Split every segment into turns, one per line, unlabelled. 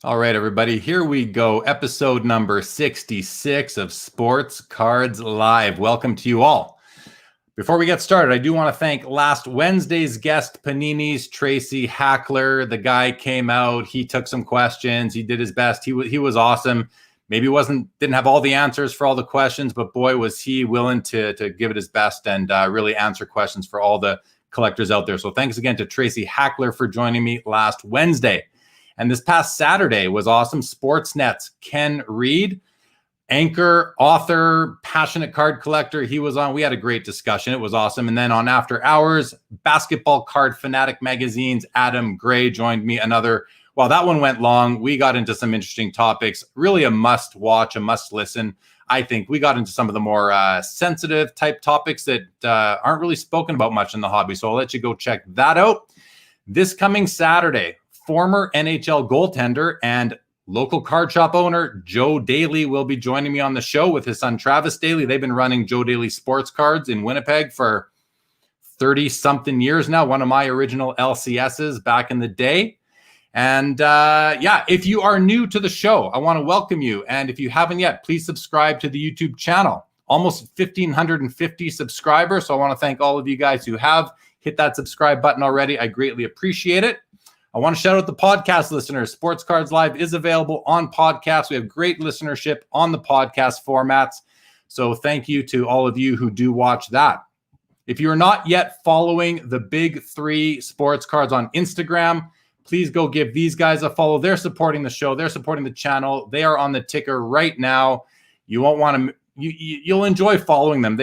All right, everybody, here we go. Episode number 66 of Sports Cards Live. Welcome to you all. Before we get started, I do want to thank last Wednesday's guest, Panini's Tracy Hackler. The guy came out, he took some questions, he did his best. He was awesome. Maybe didn't have all the answers for all the questions, but boy, was he willing to give it his best and really answer questions for all the collectors out there. So thanks again to Tracy Hackler for joining me last Wednesday. And this past Saturday was awesome. Sportsnet's Ken Reed, anchor, author, passionate card collector. He was on. We had a great discussion. It was awesome. And then on After Hours, Basketball Card Fanatic Magazine's Adam Gray joined me. Well, that one went long. We got into some interesting topics. Really a must watch, a must listen. I think we got into some of the more sensitive type topics that aren't really spoken about much in the hobby. So I'll let you go check that out. This coming Saturday, former NHL goaltender and local card shop owner Joe Daly will be joining me on the show with his son Travis Daly. They've been running Joe Daly Sports Cards in Winnipeg for 30-something years now. One of my original LCSs back in the day. And if you are new to the show, I want to welcome you. And if you haven't yet, please subscribe to the YouTube channel. Almost 1,550 subscribers. So I want to thank all of you guys who have hit that subscribe button already. I greatly appreciate it. I want to shout out the podcast listeners. Sports Cards Live is available on podcasts. We have great listenership on the podcast formats. So thank you to all of you who do watch that. If you're not yet following the Big Three Sports Cards on Instagram, please go give these guys a follow. They're supporting the show. They're supporting the channel. They are on the ticker right now. You won't want to, you'll enjoy following them.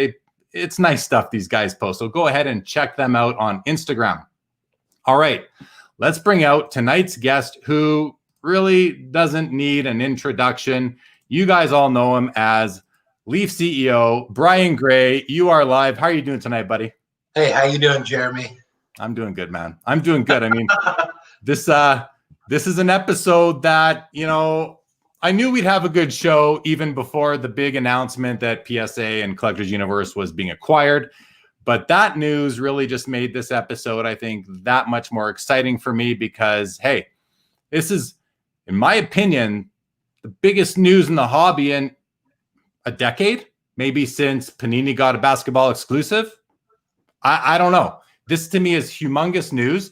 It's nice stuff these guys post. So go ahead and check them out on Instagram. All right. Let's bring out tonight's guest who really doesn't need an introduction. You guys all know him as Leaf CEO, Brian Gray. You are live. How are you doing tonight, buddy?
Hey, how you doing, Jeremy?
I'm doing good, man. I'm doing good. I mean, this is an episode that, I knew we'd have a good show even before the big announcement that PSA and Collectors Universe was being acquired. But that news really just made this episode, I think, that much more exciting for me because, hey, this is, in my opinion, the biggest news in the hobby in a decade, maybe since Panini got a basketball exclusive. I don't know. This to me is humongous news.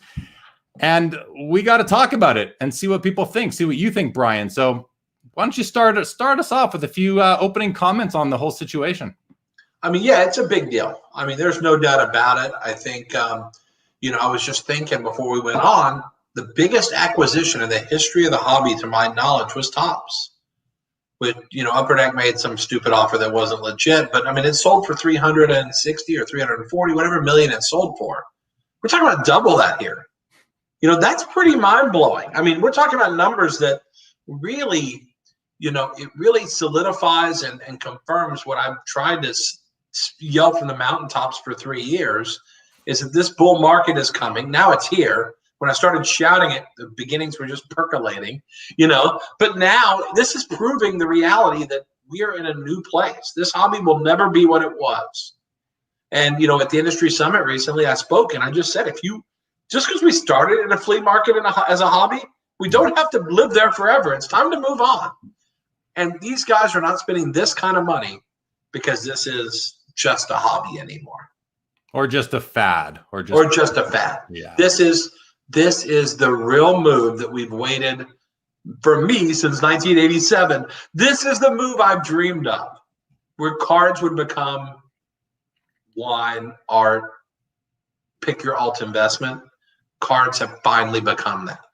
And we got to talk about it and see what people think, see what you think, Brian. So why don't you start us off with a few opening comments on the whole situation?
I mean, yeah, it's a big deal. I mean, there's no doubt about it. I think, I was just thinking before we went on, the biggest acquisition in the history of the hobby, to my knowledge, was Topps. With, Upper Deck made some stupid offer that wasn't legit, but I mean, it sold for 360 or 340, whatever million it sold for. We're talking about double that here. That's pretty mind blowing. I mean, we're talking about numbers that really, it really solidifies and confirms what I've tried to yell from the mountaintops for 3 years, is that this bull market is coming. Now it's here. When I started shouting it, the beginnings were just percolating, but now this is proving the reality that we are in a new place. This hobby will never be what it was. And, at the industry summit recently, I spoke and I just said, just because we started in a flea market as a hobby, we don't have to live there forever. It's time to move on. And these guys are not spending this kind of money because this is just a hobby anymore,
or just a fad,
or just a fad.
Yeah.
This is the real move that we've waited for me since 1987. This is the move I've dreamed of, where cards would become wine, art, pick your alt investment. Cards have finally become that.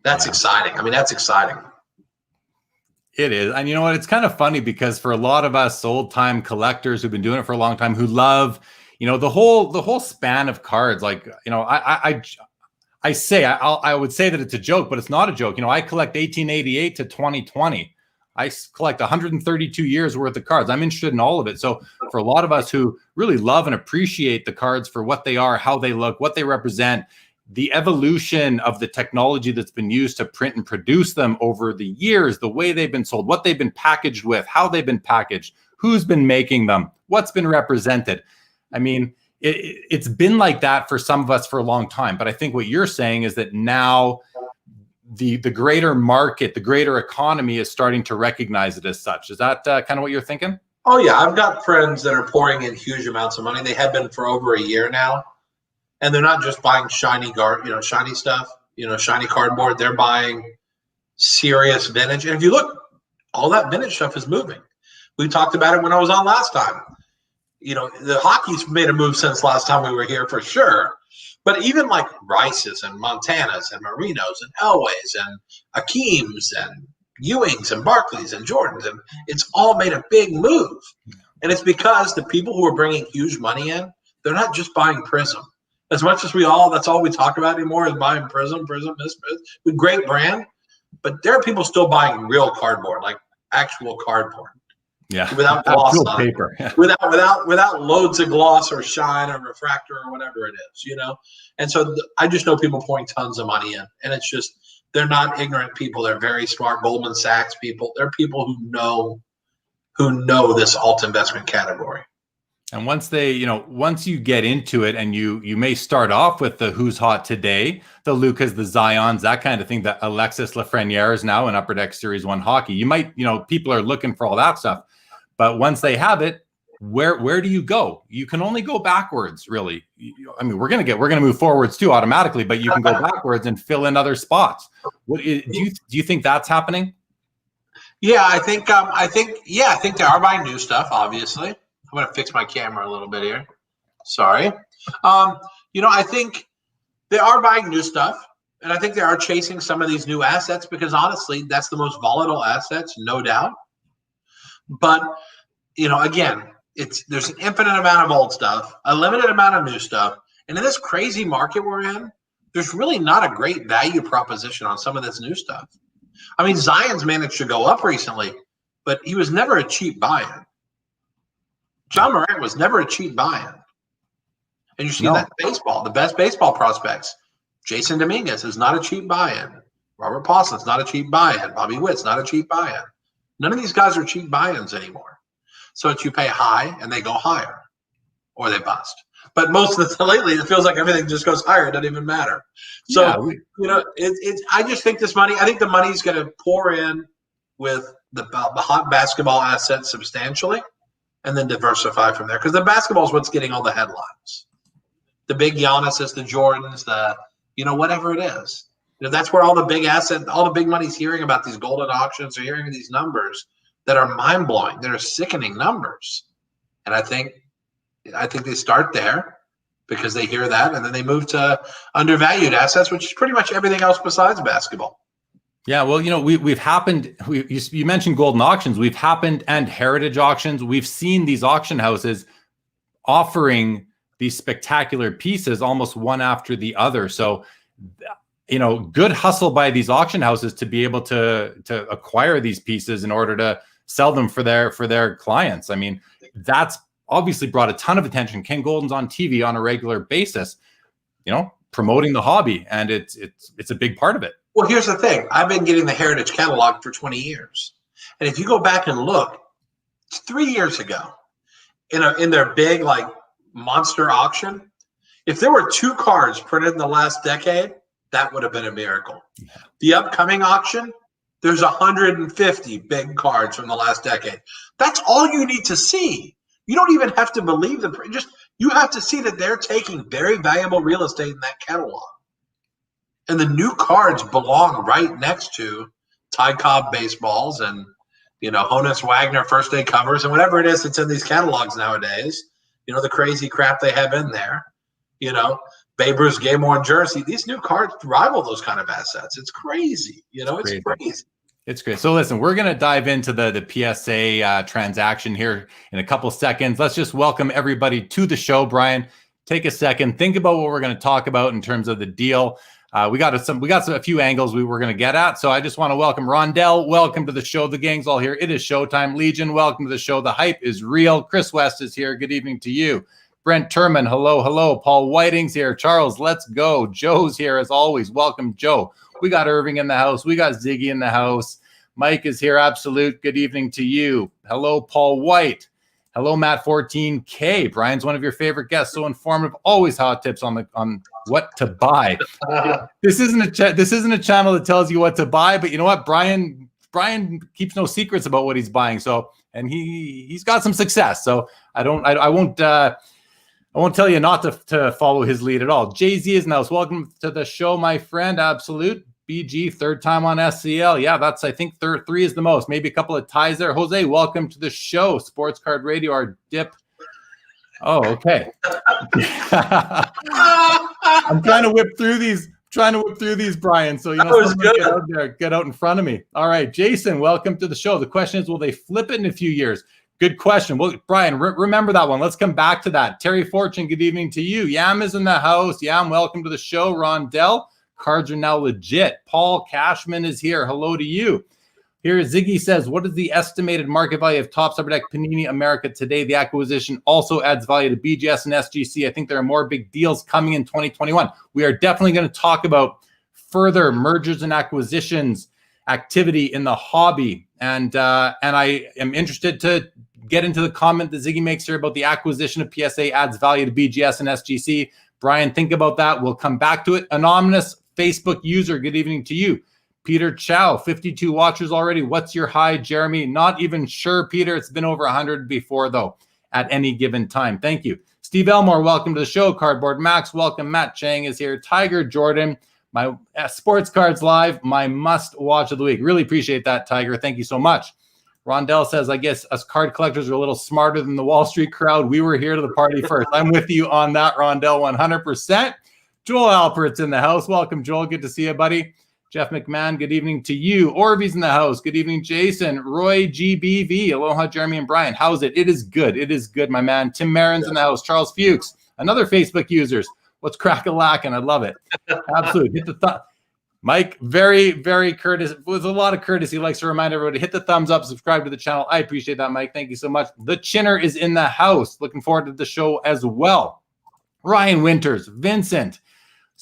That's exciting. I mean, that's exciting.
It is. And you know what? It's kind of funny because for a lot of us old-time collectors who've been doing it for a long time, who love, the whole span of cards, like, I would say that it's a joke, but it's not a joke. I collect 1888 to 2020. I collect 132 years worth of cards. I'm interested in all of it. So for a lot of us who really love and appreciate the cards for what they are, how they look, what they represent, the evolution of the technology that's been used to print and produce them over the years, the way they've been sold, what they've been packaged with, how they've been packaged, who's been making them, what's been represented. I mean, it's been like that for some of us for a long time. But I think what you're saying is that now the greater market, the greater economy is starting to recognize it as such. Is that kind of what you're thinking?
Oh yeah, I've got friends that are pouring in huge amounts of money. They have been for over a year now, and they're not just buying shiny stuff, shiny cardboard. They're buying serious vintage. And if you look, all that vintage stuff is moving. We talked about it when I was on last time. The hockey's made a move since last time we were here for sure. But even like Rice's and Montanas and Marinos and Elways and Akeems and Ewings and Barclays and Jordans, and it's all made a big move. And it's because the people who are bringing huge money in, they're not just buying Prism. As much as that's all we talk about anymore is buying Prism, with great brand. But there are people still buying real cardboard, like actual cardboard.
Yeah.
Without gloss on
paper.
It. Without loads of gloss or shine or refractor or whatever it is, And so I just know people pouring tons of money in, and it's just, they're not ignorant people. They're very smart Goldman Sachs people. They're people who know this alt investment category.
And once you get into it, and you may start off with the who's hot today, the Lucas, the Zions, that kind of thing, the Alexis Lafreniere now in Upper Deck Series 1 hockey. You might, people are looking for all that stuff. But once they have it, where do you go? You can only go backwards, really. I mean, we're gonna move forwards too automatically, but you can go backwards and fill in other spots. Do you think that's happening?
Yeah, I think they are buying new stuff. Obviously, I'm gonna fix my camera a little bit here. Sorry. I think they are buying new stuff, and I think they are chasing some of these new assets because honestly, that's the most volatile assets, no doubt. But again, there's an infinite amount of old stuff, a limited amount of new stuff, and in this crazy market we're in, there's really not a great value proposition on some of this new stuff. I mean, Zion's managed to go up recently, but he was never a cheap buy-in. John Morant was never a cheap buy-in, and you see that baseball, the best baseball prospects. Jason Dominguez is not a cheap buy-in. Robert Paulson's not a cheap buy-in. Bobby Witt's not a cheap buy-in. None of these guys are cheap buy-ins anymore. So it's you pay high and they go higher, or they bust. But most of the lately, it feels like everything just goes higher. It doesn't even matter. So I just think this money. I think the money's going to pour in with the hot basketball assets substantially, and then diversify from there. Because the basketball is what's getting all the headlines. The big Giannis's, the Jordans, whatever it is. That's where all the big assets, all the big money's hearing about these golden auctions, or hearing these numbers that are mind-blowing. That are sickening numbers. And I think they start there because they hear that, and then they move to undervalued assets, which is pretty much everything else besides basketball.
Yeah, well, you mentioned golden auctions. We've happened, and heritage auctions. We've seen these auction houses offering these spectacular pieces almost one after the other. So, good hustle by these auction houses to be able to acquire these pieces in order to sell them for their clients. I mean, that's obviously brought a ton of attention. Ken Golden's on TV on a regular basis, promoting the hobby, and it's a big part of it.
Well, here's the thing. I've been getting the Heritage catalog for 20 years. And if you go back and look, 3 years ago, in their big monster auction, if there were 2 cards printed in the last decade, that would have been a miracle. Yeah. The upcoming auction, there's 150 big cards from the last decade. That's all you need to see. You don't even have to believe them. You have to see that they're taking very valuable real estate in that catalog. And the new cards belong right next to Ty Cobb baseballs and, Honus Wagner first day covers and whatever it is that's in these catalogs nowadays. The crazy crap they have in there. Babe Ruth's game worn jersey. These new cards rival those kind of assets. It's crazy. It's crazy.
It's great. So listen, we're going to dive into the PSA transaction here in a couple seconds. Let's just welcome everybody to the show. Brian, take a second. Think about what we're going to talk about in terms of the deal. We got a few angles we were going to get at. So I just want to welcome Rondell. Welcome to the show. The gang's all here. It is showtime. Legion, welcome to the show. The hype is real. Chris West is here. Good evening to you. Brent Turman, hello. Paul Whiting's here. Charles, let's go. Joe's here as always. Welcome, Joe. We got Irving in the house. We got Ziggy in the house. Mike is here. Absolute. Good evening to you. Hello, Paul White. Hello, Matt 14K. Brian's one of your favorite guests. So informative, always hot tips on what to buy. This isn't a channel that tells you what to buy, but you know what? Brian keeps no secrets about what he's buying. So, and he's got some success. So I won't tell you not to follow his lead at all. Jay-Z is now. So welcome to the show, my friend. Absolute. BG, third time on SCL. Yeah, that's, I think, three is the most. Maybe a couple of ties there. Jose, welcome to the show. Sports Card Radio, our dip. Oh, okay. I'm trying to whip through these, Brian. So, you know, get out in front of me. All right, Jason, welcome to the show. The question is, will they flip it in a few years? Good question. Well, Brian, remember that one. Let's come back to that. Terry Fortune, good evening to you. Yam is in the house. Yam, welcome to the show. Rondell, cards are now legit. Paul Cashman is here. Hello to you. Here, Ziggy says, what is the estimated market value of Topps Upper Deck Panini America today? The acquisition also adds value to BGS and SGC. I think there are more big deals coming in 2021. We are definitely going to talk about further mergers and acquisitions activity in the hobby. And I am interested to get into the comment that Ziggy makes here about the acquisition of PSA adds value to BGS and SGC. Brian, think about that. We'll come back to it. Anonymous Facebook user, good evening to you. Peter Chow, 52 watchers already. What's your high, Jeremy? Not even sure, Peter. It's been over 100 before, though, at any given time. Thank you. Steve Elmore, welcome to the show. Cardboard Max, welcome. Matt Chang is here. Tiger Jordan, my Sports Cards Live, my must-watch of the week. Really appreciate that, Tiger. Thank you so much. Rondell says, I guess us card collectors are a little smarter than the Wall Street crowd. We were here to the party first. I'm with you on that, Rondell, 100%. Joel Alpert's in the house. Welcome, Joel. Good to see you, buddy. Jeff McMahon, good evening to you. Orvy's in the house. Good evening, Jason. Roy GBV. Aloha, Jeremy and Brian. How's it? It is good. It is good, my man. Tim Marin's in the house. Charles Fuchs, another Facebook users. What's crack-a-lackin'? I love it. Absolutely. Hit the thumb. Mike, very, very courteous. With a lot of courtesy, likes to remind everybody, hit the thumbs up, subscribe to the channel. I appreciate that, Mike. Thank you so much. The Chinner is in the house. Looking forward to the show as well. Ryan Winters, Vincent,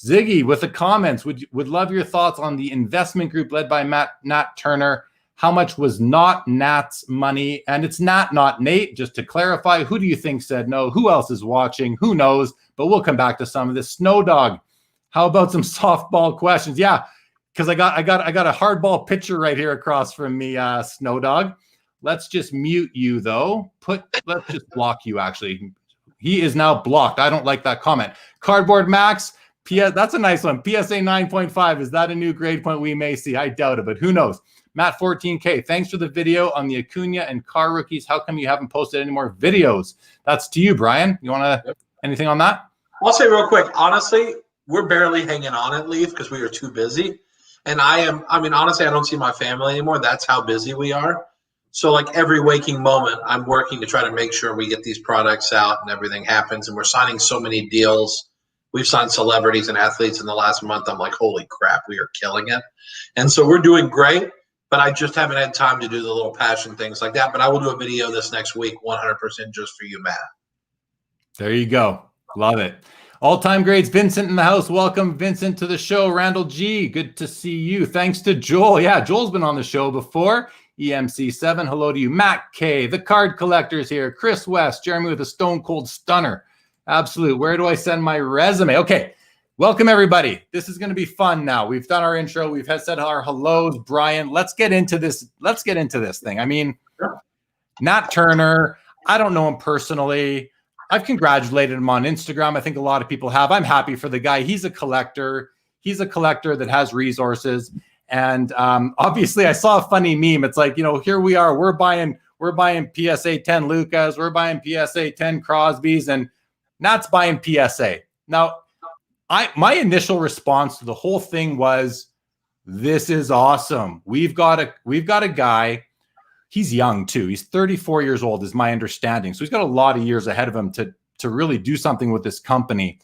Ziggy with the comments. Would love your thoughts on the investment group led by Nat Turner. How much was not Nat's money? And it's Nat, not Nate. Just to clarify, who do you think said no? Who else is watching? Who knows? But we'll come back to some of this. Snow Dog, how about some softball questions? Yeah, because I got a hardball pitcher right here across from me, Snow Dog. Let's just mute you though. Let's just block you. Actually, he is now blocked. I don't like that comment. Cardboard Max. That's a nice one. PSA 9.5. Is that a new grade point we may see? I doubt it, but who knows? Matt 14K, thanks for the video on the Acuna and car rookies. How come you haven't posted any more videos? That's to you, Brian. You want to anything on that?
I'll say real quick. Honestly, we're barely hanging on at Leaf because we are too busy. And honestly, I don't see my family anymore. That's how busy we are. So like every waking moment, I'm working to try to make sure we get these products out and everything happens. And we're signing so many deals. We've signed celebrities and athletes in the last month. I'm like, holy crap, we are killing it. And so we're doing great, but I just haven't had time to do the little passion things like that. But I will do a video this next week, 100% just for you, Matt.
There you go. Love it. All-time grades, Vincent in the house. Welcome, Vincent, to the show. Randall G, good to see you. Thanks to Joel. Yeah, Joel's been on the show before. EMC7, hello to you. Matt K, the card collectors here. Chris West, Jeremy with a stone cold stunner. Absolute. Where do I send my resume? Okay. Welcome, everybody. This is going to be fun now. We've done our intro. We've said our hellos. Brian, let's get into this. Let's get into this thing. I mean, Nat Turner, I don't know him personally. I've congratulated him on Instagram. I think a lot of people have. I'm happy for the guy. He's a collector. He's a collector that has resources. And obviously, I saw a funny meme. It's like, you know, here we are. We're buying PSA 10 Lucas. We're buying PSA 10 Crosby's. And Nat's buying PSA. Now, my initial response to the whole thing was, this is awesome. We've got a guy. He's young too. He's 34 years old, is my understanding. So he's got a lot of years ahead of him to really do something with this company.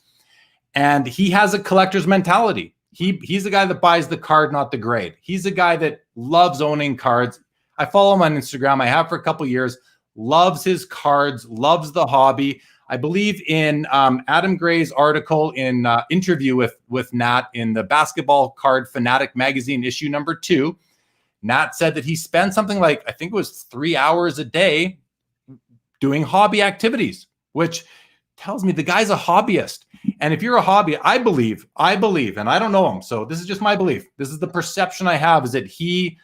And he has a collector's mentality. He's a guy that buys the card, not the grade. He's a guy that loves owning cards. I follow him on Instagram. I have for a couple of years. Loves his cards, loves the hobby. I believe in Adam Gray's article in interview with Nat in the Basketball Card Fanatic magazine, issue number 2, Nat said that he spent something like, I think it was 3 hours a day doing hobby activities, which tells me the guy's a hobbyist. And if you're a hobby, I believe, and I don't know him, so this is just my belief. This is the perception I have, is that he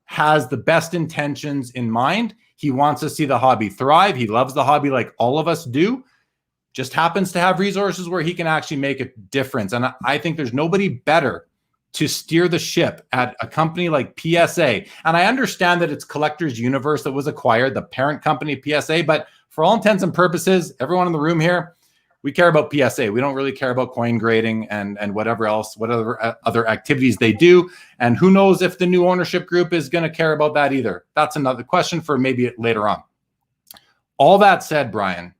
has the best intentions in mind. He wants to see the hobby thrive. He loves the hobby like all of us do. Just happens to have resources where he can actually make a difference. And I think there's nobody better to steer the ship at a company like PSA. And I understand that it's Collectors Universe that was acquired, the parent company of PSA, but for all intents and purposes, everyone in the room here, we care about PSA. We don't really care about coin grading and whatever else, whatever other activities they do. And who knows if the new ownership group is going to care about that either. That's another question for maybe later on. All that said, Brian,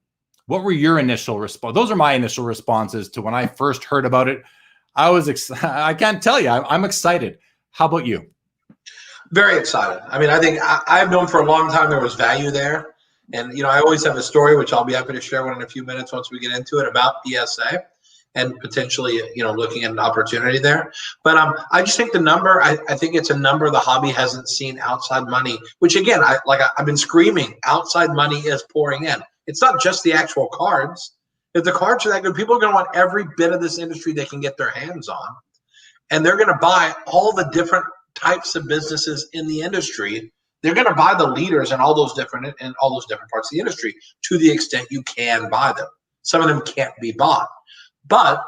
what were your initial response? Those are my initial responses to when I first heard about it. I can't tell you, I'm excited. How about you?
Very excited. I mean, I think I've known for a long time there was value there. And, I always have a story, which I'll be happy to share in a few minutes once we get into it, about PSA and potentially, looking at an opportunity there. But I just think the number, I think it's a number the hobby hasn't seen outside money, which again, I've been screaming, outside money is pouring in. It's not just the actual cards. If the cards are that good, people are going to want every bit of this industry they can get their hands on. And they're going to buy all the different types of businesses in the industry. They're going to buy the leaders in all those different parts of the industry to the extent you can buy them. Some of them can't be bought. But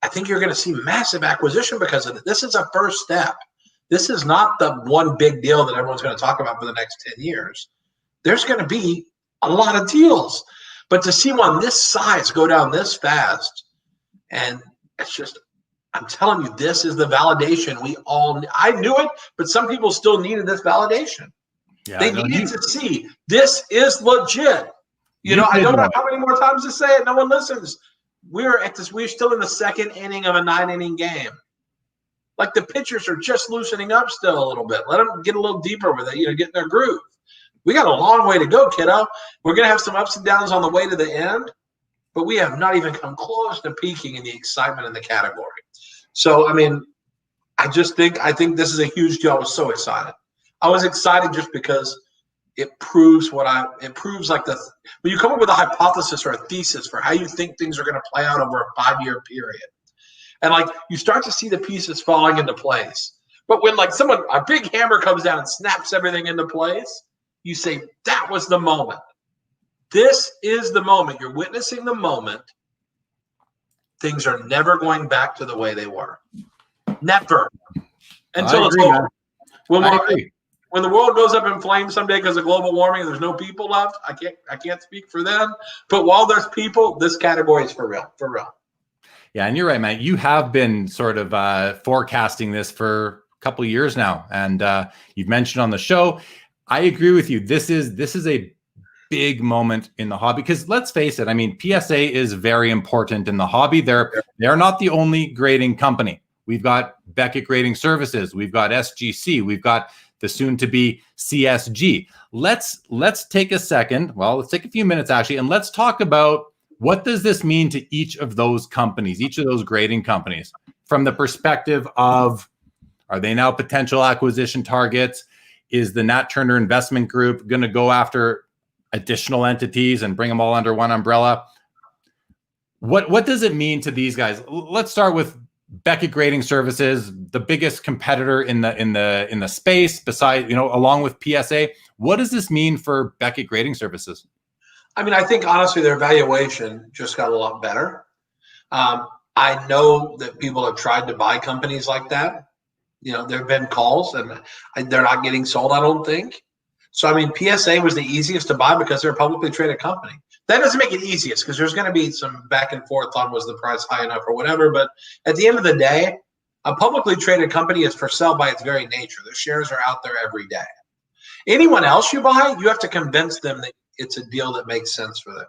I think you're going to see massive acquisition because of it. This is a first step. This is not the one big deal that everyone's going to talk about for the next 10 years. There's going to be a lot of deals. But to see one this size go down this fast, and it's just, I'm telling you, this is the validation I knew it, but some people still needed this validation. Yeah, they needed to see this is legit. I don't know how many more times to say it. No one listens. We're still in the second inning of a 9-inning game. Like, the pitchers are just loosening up still a little bit. Let them get a little deeper with it, get in their groove. We got a long way to go, kiddo. We're going to have some ups and downs on the way to the end, but we have not even come close to peaking in the excitement in the category. So, I mean, I think this is a huge deal. I was so excited. I was excited just because it proves when you come up with a hypothesis or a thesis for how you think things are going to play out over a 5-year period. And you start to see the pieces falling into place. But when a big hammer comes down and snaps everything into place, you say, that was the moment. This is the moment. You're witnessing the moment. Things are never going back to the way they were. Never. Until it's over. When the world goes up in flames someday because of global warming and there's no people left, I can't speak for them. But while there's people, this category is for real. For real.
Yeah, and you're right, Matt. You have been sort of forecasting this for a couple of years now. And you've mentioned on the show, I agree with you. This is a big moment in the hobby, because let's face it, I mean, PSA is very important in the hobby. They're not the only grading company. We've got Beckett Grading Services, we've got SGC, we've got the soon-to-be CSG. Let's take a second, let's take a few minutes actually, and let's talk about what does this mean to each of those companies, each of those grading companies, from the perspective of, are they now potential acquisition targets? Is the Nat Turner Investment Group going to go after additional entities and bring them all under one umbrella? What does it mean to these guys? Let's start with Beckett Grading Services, the biggest competitor in the space, besides, along with PSA. What does this mean for Beckett Grading Services?
I mean, I think honestly, their valuation just got a lot better. I know that people have tried to buy companies like that. There have been calls, and they're not getting sold, I don't think. So, I mean, PSA was the easiest to buy because they're a publicly traded company. That doesn't make it easiest, because there's going to be some back and forth on was the price high enough or whatever. But at the end of the day, a publicly traded company is for sale by its very nature. The shares are out there every day. Anyone else you buy, you have to convince them that it's a deal that makes sense for them.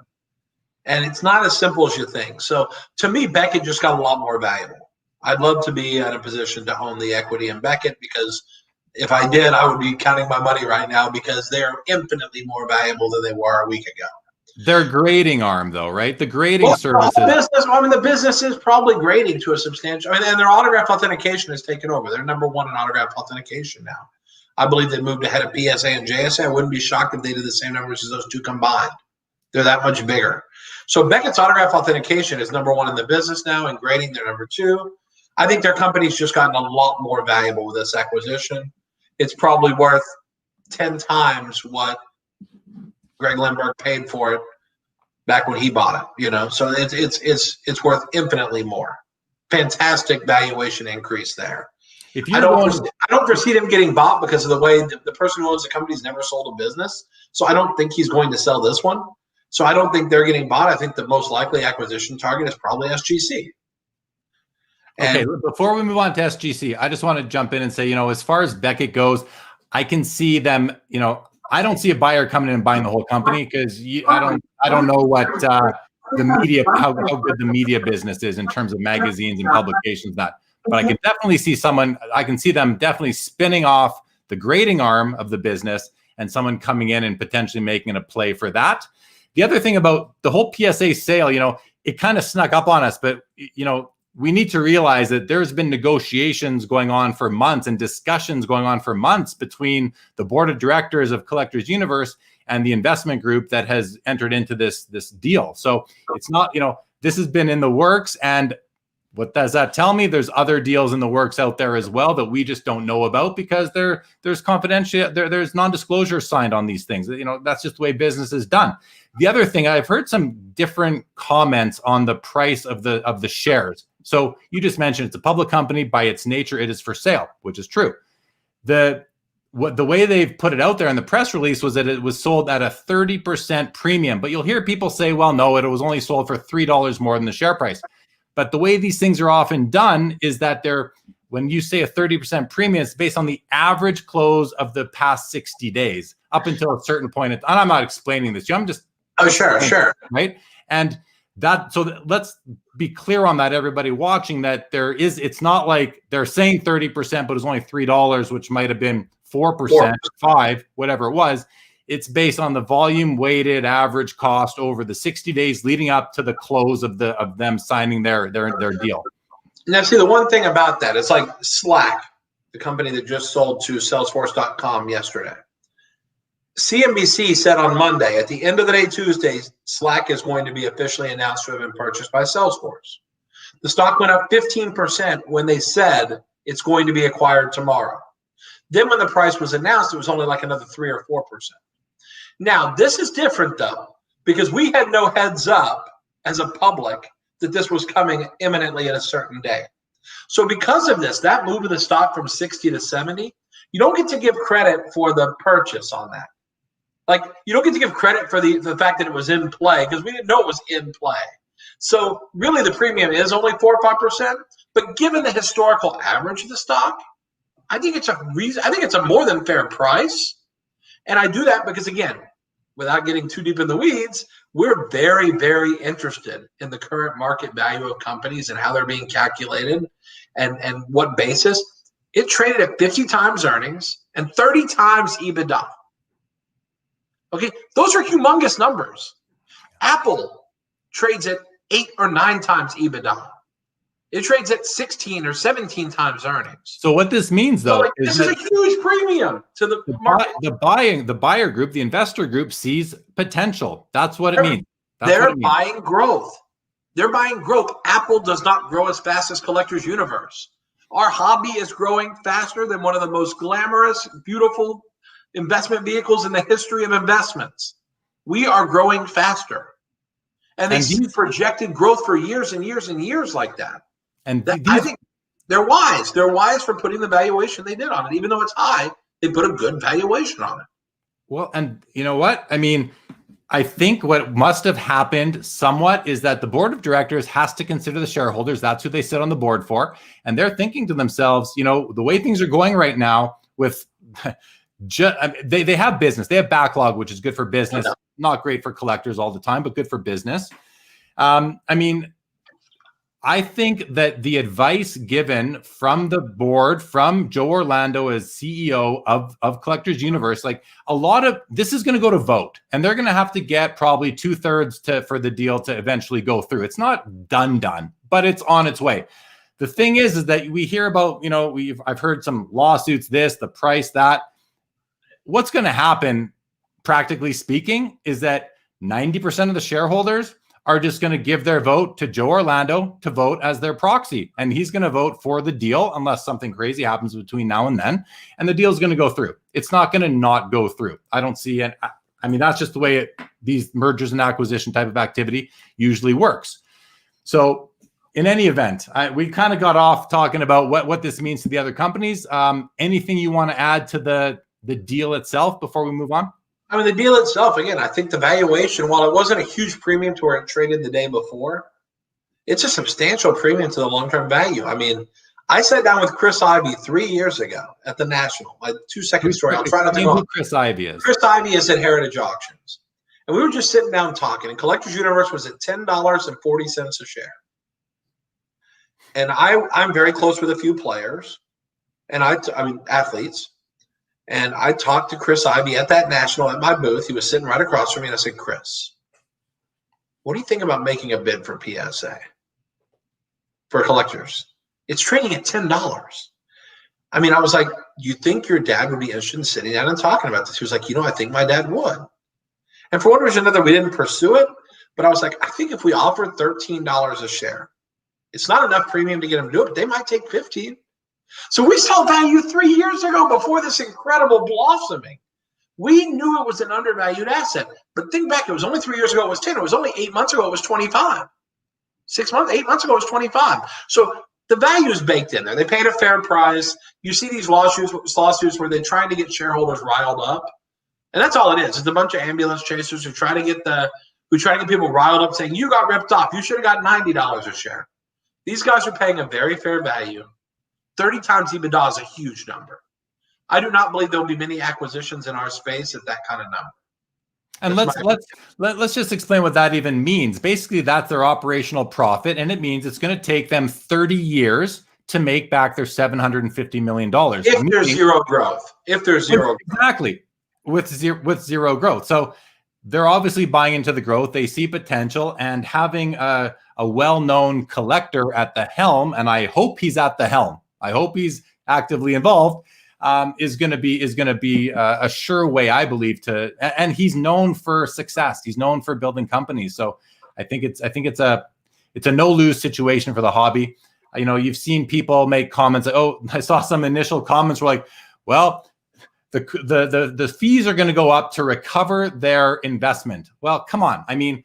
And it's not as simple as you think. So to me, Beckett just got a lot more valuable. I'd love to be in a position to own the equity in Beckett, because if I did, I would be counting my money right now, because they're infinitely more valuable than they were a week ago.
Their grading arm, though, right? The grading services.
The business is probably grading to a substantial. And their autograph authentication has taken over. They're number one in autograph authentication now. I believe they moved ahead of PSA and JSA. I wouldn't be shocked if they did the same numbers as those two combined. They're that much bigger. So Beckett's autograph authentication is number one in the business now, and grading they're number two. I think their company's just gotten a lot more valuable with this acquisition. It's probably worth 10 times what Greg Lindbergh paid for it back when he bought it, So it's worth infinitely more. Fantastic valuation increase there.
If
I don't foresee them getting bought because of the way the person who owns the company's never sold a business. So I don't think he's going to sell this one. So I don't think they're getting bought. I think the most likely acquisition target is probably SGC.
Okay, before we move on to SGC, I just want to jump in and say, as far as Beckett goes, I can see them, I don't see a buyer coming in and buying the whole company because I don't know what the media, how good the media business is in terms of magazines and publications, but I can definitely see I can see them definitely spinning off the grading arm of the business and someone coming in and potentially making a play for that. The other thing about the whole PSA sale, it kind of snuck up on us, but, we need to realize that there's been negotiations going on for months and discussions going on for months between the board of directors of Collectors Universe and the investment group that has entered into this deal. So it's not, this has been in the works. And what does that tell me? There's other deals in the works out there as well that we just don't know about because there's confidential, there's non-disclosure signed on these things. That's just the way business is done. The other thing, I've heard some different comments on the price of the shares. So you just mentioned it's a public company. By its nature, it is for sale, which is true. The way they've put it out there in the press release was that it was sold at a 30% premium. But you'll hear people say, well, no, it was only sold for $3 more than the share price. But the way these things are often done is that when you say a 30% premium, it's based on the average close of the past 60 days up until a certain point. And I'm not explaining this. I'm just.
Oh, sure.
Right. And let's be clear on that, everybody watching, that it's not like they're saying 30%, but it's only $3, which might have been 4%, 5%, whatever it was. It's based on the volume weighted average cost over the 60 days leading up to the close of them signing their deal.
Now, see, the one thing about that, it's like Slack, the company that just sold to Salesforce.com yesterday. CNBC said on Monday, at the end of the day, Tuesday, Slack is going to be officially announced to have been purchased by Salesforce. The stock went up 15% when they said it's going to be acquired tomorrow. Then when the price was announced, it was only like another 3 or 4%. Now, this is different, though, because we had no heads up as a public that this was coming imminently at a certain day. So because of this, that move of the stock from 60 to 70, you don't get to give credit for the purchase on that. Like, you don't get to give credit for the fact that it was in play because we didn't know it was in play. So really the premium is only 4 or 5%, but given the historical average of the stock, I think it's a more than fair price. And I do that because, again, without getting too deep in the weeds, we're very, very interested in the current market value of companies and how they're being calculated and what basis. It traded at 50 times earnings and 30 times EBITDA. Okay, those are humongous numbers. Apple trades at 8 or 9 times EBITDA. It trades at 16 or 17 times earnings.
So what this means, though,
this is a huge premium to the market.
The buyer group, the investor group, sees potential. That's what it means.
They're buying growth. They're buying growth. Apple does not grow as fast as Collectors Universe. Our hobby is growing faster than one of the most glamorous, beautiful investment vehicles in the history of investments. We are growing faster. And they see projected growth for years and years and years like that. And I think they're wise. They're wise for putting the valuation they did on it. Even though it's high, they put a good valuation on it.
Well, and you know what? I mean, I think what must have happened somewhat is that the board of directors has to consider the shareholders. That's who they sit on the board for. And they're thinking to themselves, the way things are going right now with they have business. They have backlog, which is good for business. Not great for collectors all the time, but good for business. I think that the advice given from the board, from Joe Orlando as CEO of Collectors Universe, like a lot of this is going to go to vote, and they're going to have to get probably 2/3 for the deal to eventually go through. It's not done, but it's on its way. the thing is that we hear about, I've heard some lawsuits, this, the price, that. What's going to happen, practically speaking, is that 90% of the shareholders are just going to give their vote to Joe Orlando to vote as their proxy. And he's going to vote for the deal unless something crazy happens between now and then. And the deal is going to go through. It's not going to not go through. I don't see it. I mean, that's just the way these mergers and acquisition type of activity usually works. So in any event, we kind of got off talking about what this means to the other companies. Anything you want to add to the deal itself before we move on?
I mean, the deal itself, again, I think the valuation, while it wasn't a huge premium to where it traded the day before, it's a substantial premium to the long-term value. I mean, I sat down with Chris Ivey 3 years ago at the National. My 2-second story. I'll try not to go on.
Who Chris Ivey is?
Chris Ivey is at Heritage Auctions. And we were just sitting down talking, and Collectors Universe was at $10.40 a share. And I'm very close with a few players, and I mean, athletes. And I talked to Chris Ivey at that National at my booth. He was sitting right across from me, and I said, Chris, what do you think about making a bid for PSA for collectors? It's trading at $10. I mean, I was like, you think your dad would be interested in sitting down and talking about this? He was like, I think my dad would. And for one reason or another, we didn't pursue it. But I was like, I think if we offered $13 a share, it's not enough premium to get them to do it, but they might take 15. So we saw value 3 years ago before this incredible blossoming. We knew it was an undervalued asset. But think back, it was only 3 years ago it was 10. It was only 8 months ago it was 25. 8 months ago it was 25. So the value is baked in there. They paid a fair price. You see these lawsuits where they're trying to get shareholders riled up. And that's all it is. It's a bunch of ambulance chasers who try to get people riled up saying, you got ripped off. You should have got $90 a share. These guys are paying a very fair value. 30 times EBITDA is a huge number. I do not believe there will be many acquisitions in our space at that kind of number.
And let's just explain what that even means. Basically, that's their operational profit, and it means it's going to take them 30 years to make back their $750 million.
If there's zero growth.
Exactly. With zero growth. So they're obviously buying into the growth. They see potential, and having a well-known collector at the helm, and I hope he's at the helm. I hope he's actively involved. Is going to be a sure way, I believe, to. And he's known for success. He's known for building companies. So I think it's a no-lose situation for the hobby. You've seen people make comments like, "Oh, I saw some initial comments were like, well, the fees are going to go up to recover their investment." Well, come on. I mean,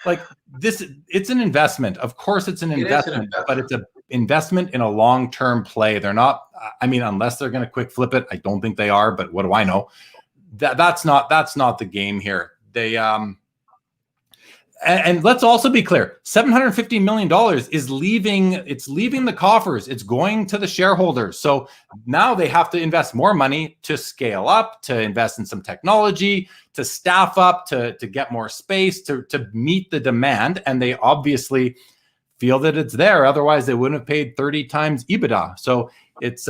it's an investment. Of course, it's an investment, but it's an investment in a long-term play. They're not. I mean, unless they're going to quick flip it, I don't think they are. But what do I know? That's not the game here. They and let's also be clear: $750 million is leaving. It's leaving the coffers. It's going to the shareholders. So now they have to invest more money to scale up, to invest in some technology, to staff up, to get more space, to meet the demand. And they obviously feel that it's there. Otherwise, they wouldn't have paid 30 times EBITDA. So it's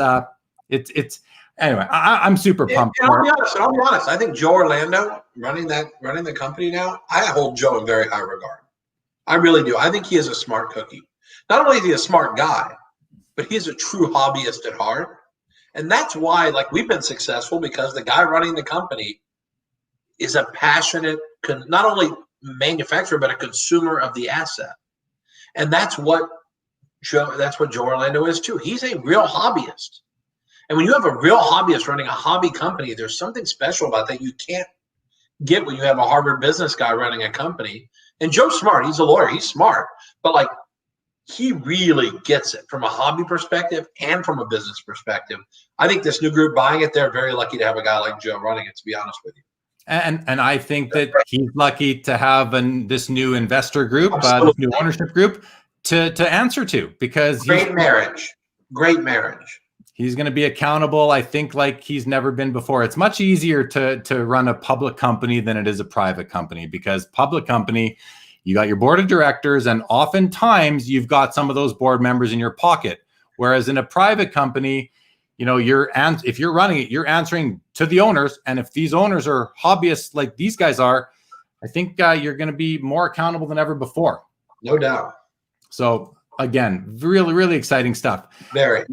anyway. I'm super pumped.
And I'll be honest. I think Joe Orlando running the company now. I hold Joe in very high regard. I really do. I think he is a smart cookie. Not only is he a smart guy, but he's a true hobbyist at heart. And that's why, we've been successful because the guy running the company is a passionate, not only manufacturer but a consumer of the asset. And that's what Joe Orlando is too. He's a real hobbyist. And when you have a real hobbyist running a hobby company, there's something special about that you can't get when you have a Harvard business guy running a company. And Joe's smart. He's a lawyer. He's smart. But he really gets it from a hobby perspective and from a business perspective. I think this new group buying it, they're very lucky to have a guy like Joe running it, to be honest with you.
And I think that he's lucky to have this new investor group, this new ownership group to answer to, because
great marriage.
He's going to be accountable, I think, like he's never been before. It's much easier to run a public company than it is a private company, because public company, you got your board of directors, and oftentimes you've got some of those board members in your pocket. Whereas in a private company, if you're running it, you're answering to the owners. And if these owners are hobbyists like these guys are, I think you're going to be more accountable than ever before.
No doubt.
So Again, really, really exciting stuff.
Very.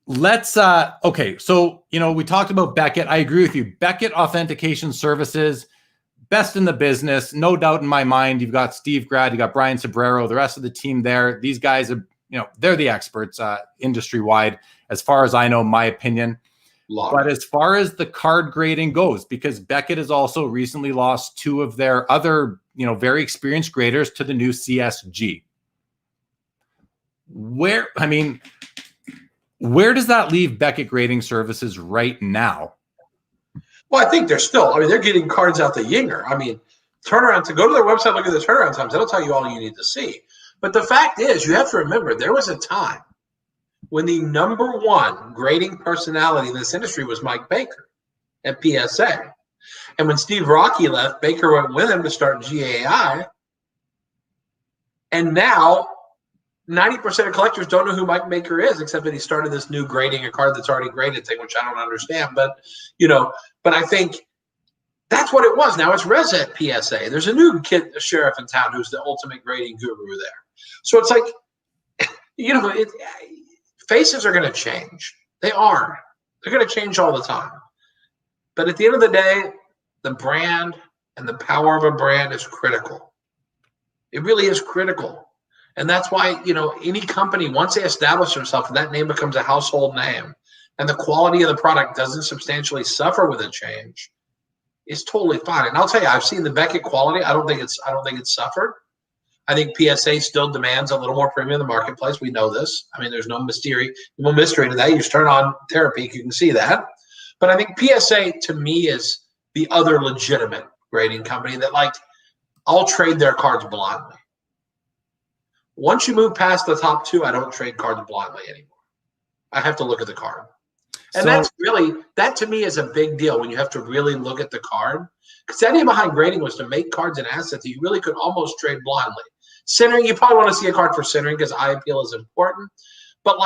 Let's okay. So, we talked about Beckett. I agree with you. Beckett Authentication Services, best in the business, no doubt in my mind. You've got Steve Grad, you got Brian Sobrero, the rest of the team there. These guys are, they're the experts industry wide, as far as I know, my opinion. But as far as the card grading goes, because Beckett has also recently lost two of their other, very experienced graders to the new CSG. Where does that leave Beckett Grading Services right now?
Well, I think they're getting cards out the yinger. Turnaround, to go to their website, look at the turnaround times, that'll tell you all you need to see. But the fact is, you have to remember, there was a time when the number one grading personality in this industry was Mike Baker at PSA. And when Steve Rocky left, Baker went with him to start GAI. And now 90% of collectors don't know who Mike Baker is, except that he started this new grading a card that's already graded thing, which I don't understand. But I think that's what it was. Now it's Reza at PSA. There's a new kid, a sheriff in town, who's the ultimate grading guru there. So it's like, faces are going to change. They are. They're going to change all the time. But at the end of the day, the brand and the power of a brand is critical. It really is critical. And that's why, any company, once they establish themselves, that name becomes a household name, and the quality of the product doesn't substantially suffer with a change, it's totally fine. And I'll tell you, I've seen the Beckett quality. I don't think it's suffered. I think PSA still demands a little more premium in the marketplace. We know this. There's no mystery to that. You just turn on Therapy, you can see that. But I think PSA, to me, is the other legitimate grading company that, I'll trade their cards blindly. Once you move past the top two, I don't trade cards blindly anymore. I have to look at the card. And that to me is a big deal when you have to really look at the card. Because the idea behind grading was to make cards an asset that you really could almost trade blindly. Centering, you probably want to see a card for centering because eye appeal is important. But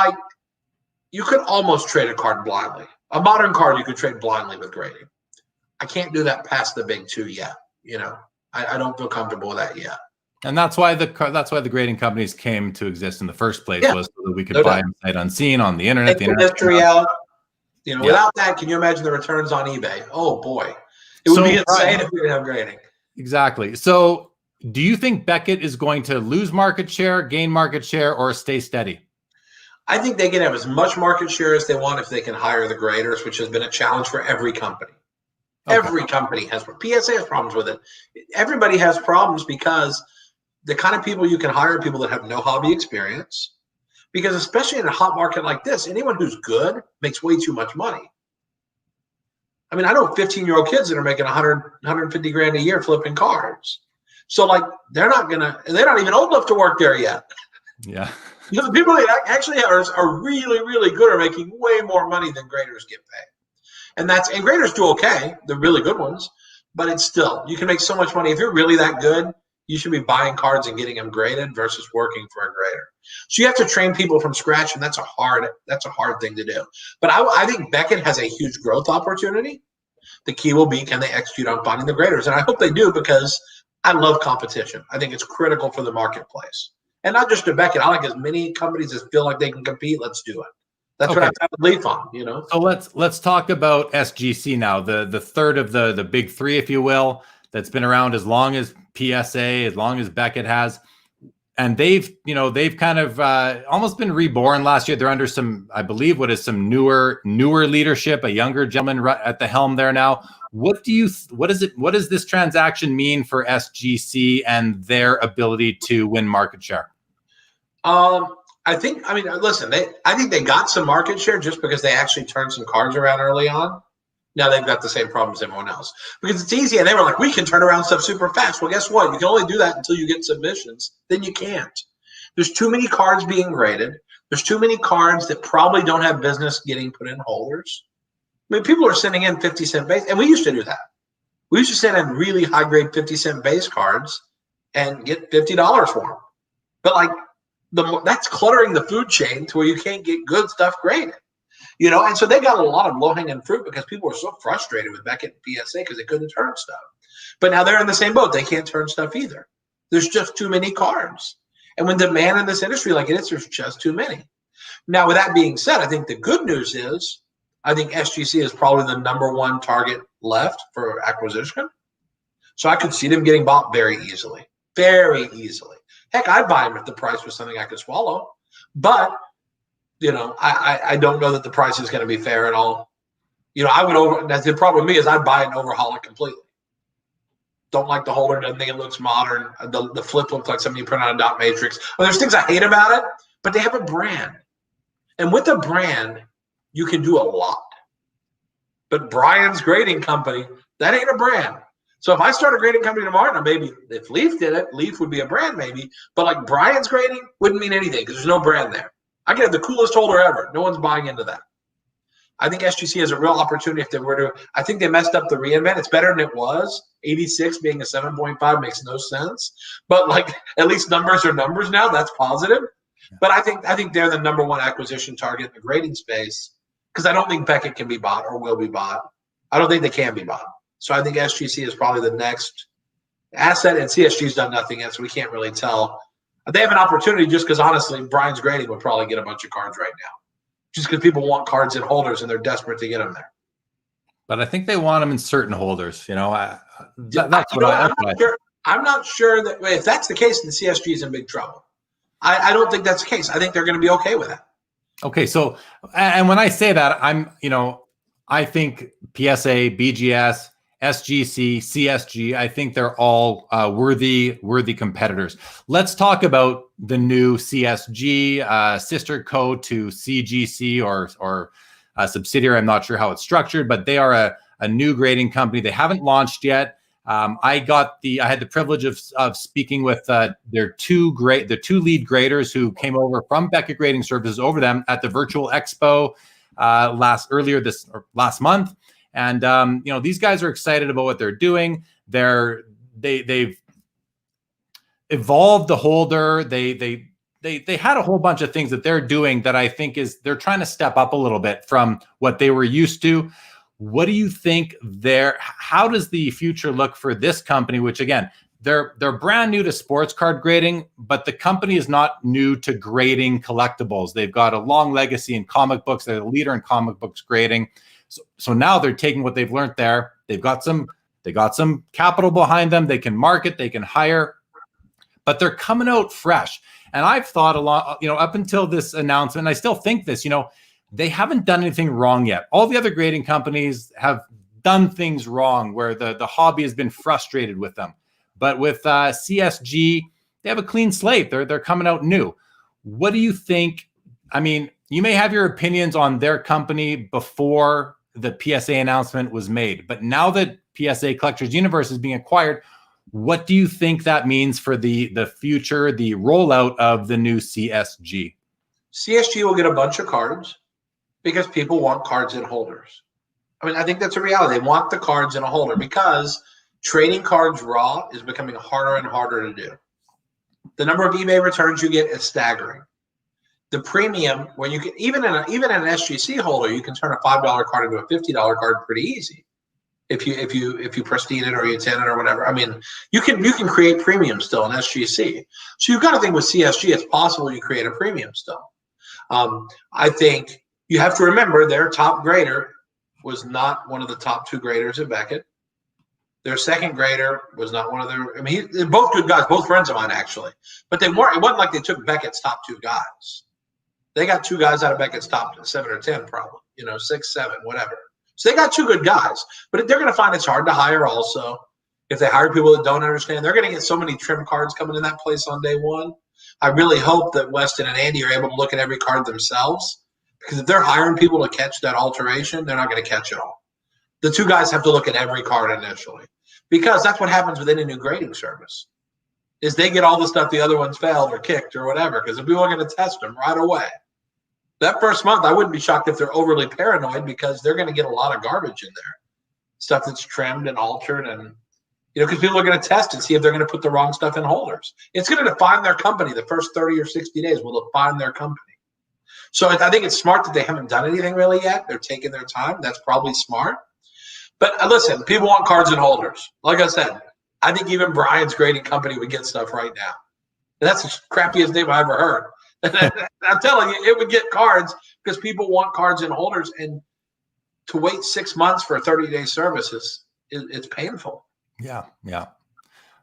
you could almost trade a card blindly. A modern card you could trade blindly with grading. I can't do that past the big two yet. I don't feel comfortable with that yet.
And that's why the grading companies came to exist in the first place, was so that we could buy them sight unseen on the internet.
Take the history out. Without that, can you imagine the returns on eBay? Oh boy, it would be insane if we didn't have grading.
Exactly. So, do you think Beckett is going to lose market share, gain market share, or stay steady?
I think they can have as much market share as they want if they can hire the graders, which has been a challenge for every company. Okay. Every company has. PSA has problems with it. Everybody has problems because the kind of people you can hire are people that have no hobby experience. Because especially in a hot market like this, anyone who's good makes way too much money. I know 15-year-old kids that are making 100, 150 grand a year flipping cards. So they're not even old enough to work there yet.
Yeah.
The people that actually are really, really good are making way more money than graders get paid. And graders do okay. They're really good ones, but it's still, you can make so much money. If you're really that good, you should be buying cards and getting them graded versus working for a grader. So you have to train people from scratch, and that's a hard thing to do. But I think Beckett has a huge growth opportunity. The key will be, can they execute on finding the graders? And I hope they do, because I love competition. I think it's critical for the marketplace. And not just to Beckett. I like as many companies that feel like they can compete. Let's do it. That's what I believe on, So
let's talk about SGC now, the third of the big three, if you will, that's been around as long as PSA, as long as Beckett has. And they've kind of almost been reborn last year. They're under some newer leadership, a younger gentleman at the helm there now. What does this transaction mean for SGC and their ability to win market share?
I think they got some market share just because they actually turned some cards around early on. Now they've got the same problem as everyone else because it's easy. And they were like, we can turn around stuff super fast. Well, guess what? You can only do that until you get submissions. Then you can't. There's too many cards being graded. There's too many cards that probably don't have business getting put in holders. People are sending in 50-cent base. And we used to do that. We used to send in really high-grade 50-cent base cards and get $50 for them. But that's cluttering the food chain to where you can't get good stuff graded. And so they got a lot of low-hanging fruit because people were so frustrated with Beckett and PSA because they couldn't turn stuff. But now they're in the same boat. They can't turn stuff either. There's just too many cards. And when demand in this industry like it is, there's just too many. Now, with that being said, I think the good news is I think SGC is probably the number one target left for acquisition. So I could see them getting bought very easily. Very easily. Heck, I'd buy them if the price was something I could swallow. But, I don't know that the price is going to be fair at all. I would that's the problem with me is I'd buy it and overhaul it completely. Don't like the holder, doesn't think it looks modern. The flip looks like something you print on a dot matrix. Well, there's things I hate about it, but they have a brand. And with a brand, you can do a lot. But Brian's Grading Company, that ain't a brand. So if I start a grading company tomorrow, now maybe if Leaf did it, Leaf would be a brand maybe. But like Brian's Grading wouldn't mean anything because there's no brand there. I could have the coolest holder ever. No one's buying into that. I think SGC has a real opportunity if they were to. I think they messed up the reinvent. It's better than it was. 86 being a 7.5 makes no sense. But like at least numbers are numbers now. That's positive. But I think they're the number one acquisition target in the grading space because I don't think Beckett can be bought or will be bought. I don't think they can be bought. So I think SGC is probably the next asset, and CSG's done nothing yet, so we can't really tell. They have an opportunity just because, honestly, Brian's Grading would probably get a bunch of cards right now just because people want cards in holders and they're desperate to get them there.
But I think they want them in certain holders.
I'm not sure that if that's the case, then CSG is in big trouble. I don't think that's the case. I think they're going to be okay with that.
Okay, so and when I say that, I think PSA, BGS, SGC, CSG, I think they're all worthy competitors. Let's talk about the new CSG, sister code to CGC or a subsidiary. I'm not sure how it's structured, but they are a new grading company. They haven't launched yet. I had the privilege of speaking with their two lead graders who came over from Beckett Grading Services over them at the virtual expo last month. And these guys are excited about what they're doing. They've evolved the holder. They had a whole bunch of things that they're doing that I think they're trying to step up a little bit from what they were used to. What do you think how does the future look for this company, which again, they're brand new to sports card grading, but the company is not new to grading collectibles. They've got a long legacy in comic books. They're the leader in comic books grading. So now they're taking what they've learned there. They got some capital behind them. They can market, they can hire, but they're coming out fresh. And I've thought a lot, up until this announcement, and I still think this, they haven't done anything wrong yet. All the other grading companies have done things wrong where the hobby has been frustrated with them. But with CSG, they have a clean slate. They're coming out new. What do you think? I mean, you may have your opinions on their company before the PSA announcement was made, but now that PSA Collectors Universe is being acquired, what do you think that means for the future, the rollout of the new CSG?
CSG will get a bunch of cards because people want cards in holders. I mean, I think that's a reality. They want the cards in a holder because trading cards raw is becoming harder and harder to do. The number of eBay returns you get is staggering. The premium, when you can even in an SGC holder, you can turn a $5 card into a $50 card pretty easy. If you pristine it or you tin it or whatever. I mean, you can create premium still in SGC. So you've got to think with CSG, it's possible you create a premium still. I think you have to remember their top grader was not one of the top two graders at Beckett. Their second grader was not one of their. I mean, they're both good guys, both friends of mine actually. But they weren't. It wasn't like they took Beckett's top two guys. They got two guys out of Beckett's top 7 or 10, probably. 6, 7, whatever. So they got two good guys, but they're going to find it's hard to hire also. If they hire people that don't understand, they're going to get so many trim cards coming in that place on day one. I really hope that Weston and Andy are able to look at every card themselves, because if they're hiring people to catch that alteration, they're not going to catch it all. The two guys have to look at every card initially, because that's what happens with any new grading service, is they get all the stuff the other ones failed or kicked or whatever, because if people are going to test them right away. That first month, I wouldn't be shocked if they're overly paranoid, because they're going to get a lot of garbage in there, stuff that's trimmed and altered, and because people are going to test and see if they're going to put the wrong stuff in holders. It's going to define their company. The first 30 or 60 days will define their company. So I think it's smart that they haven't done anything really yet. They're taking their time. That's probably smart. But listen, people want cards in holders. Like I said, I think even Brian's grading company would get stuff right now. And that's the crappiest name I ever heard. And I'm telling you, it would get cards because people want cards in holders. And to wait 6 months for a 30-day service it's painful.
Yeah.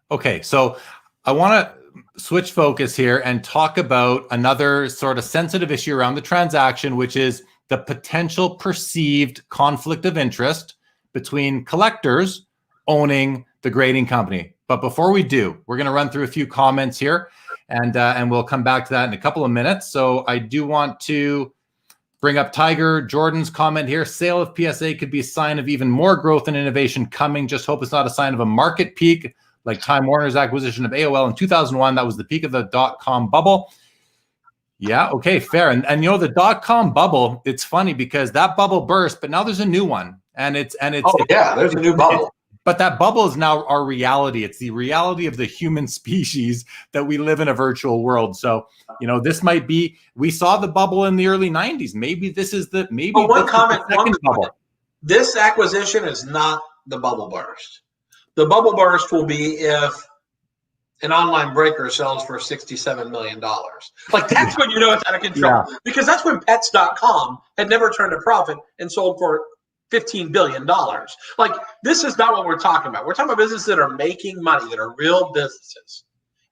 Okay, so I want to switch focus here and talk about another sort of sensitive issue around the transaction, which is the potential perceived conflict of interest between collectors owning the grading company. But before we do, we're going to run through a few comments here, and we'll come back to that in a couple of minutes. So I do want to bring up Tiger Jordan's comment here. Sale of PSA could be a sign of even more growth and innovation coming. Just hope it's not a sign of a market peak like Time Warner's acquisition of AOL in 2001. That was the peak of the dot-com bubble. Yeah, okay, fair. And you know, the dot-com bubble, it's funny because that bubble burst, but now there's a new one. There's
a new bubble.
But that bubble is now our reality. It's the reality of the human species that we live in a virtual world. So, you know, this might be, we saw the bubble in the early 90s. Maybe this is the, second bubble.
This acquisition is not the bubble burst. The bubble burst will be if an online breaker sells for $67 million. Like, that's when you know it's out of control. Yeah. Because that's when pets.com had never turned a profit and sold for $15 billion. Like, this is not what we're talking about. We're talking about businesses that are making money, that are real businesses.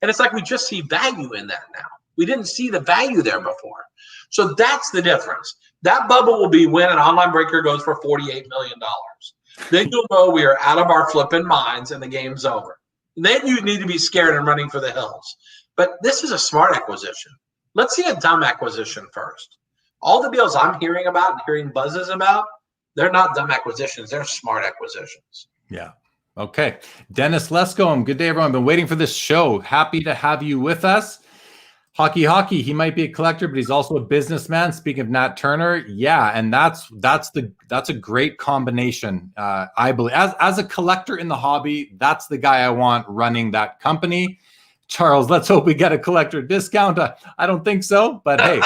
And it's like we just see value in that now. We didn't see the value there before. So that's the difference. That bubble will be when an online breaker goes for $48 million. Then you'll know we are out of our flipping minds and the game's over. Then you need to be scared and running for the hills. But this is a smart acquisition. Let's see a dumb acquisition first. All the deals I'm hearing about and hearing buzzes about, they're not dumb acquisitions. They're smart acquisitions.
Yeah. Okay. Dennis Lescombe. Good day, everyone. Been waiting for this show. Happy to have you with us. Hockey. He might be a collector, but he's also a businessman. Speaking of Nat Turner, yeah, and that's a great combination. I believe as a collector in the hobby, that's the guy I want running that company. Charles, let's hope we get a collector discount. I don't think so, but hey.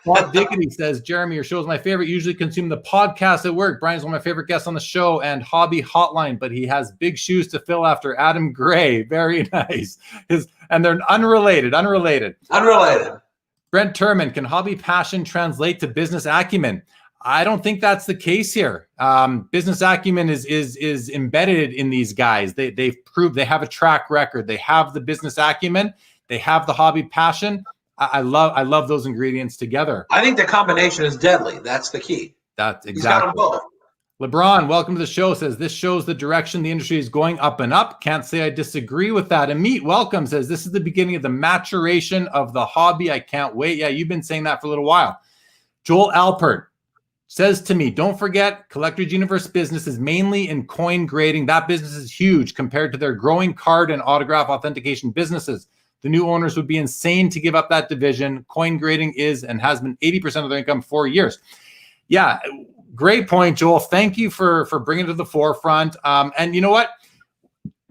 Bob Diggity says, Jeremy, your show is my favorite. Usually consume the podcast at work. Brian's one of my favorite guests on the show and hobby hotline, but he has big shoes to fill after Adam Gray. Very nice. And they're unrelated. Brent Turman, can hobby passion translate to business acumen? I don't think that's the case here. Business acumen is embedded in these guys. They've proved they have a track record. They have the business acumen. They have the hobby passion. I love those ingredients together.
I think the combination is deadly. That's the key.
That's exactly. LeBron, welcome to the show, says this shows the direction the industry is going, up and up. Can't say I disagree with that. Amit, welcome, says this is the beginning of the maturation of the hobby. I can't wait. Yeah, you've been saying that for a little while. Joel Alpert says to me, don't forget, Collectors Universe business is mainly in coin grading. That business is huge compared to their growing card and autograph authentication businesses. The new owners would be insane to give up that division. Coin grading is and has been 80% of their income for years. Yeah, great point, Joel. Thank you for bringing it to the forefront. And you know what?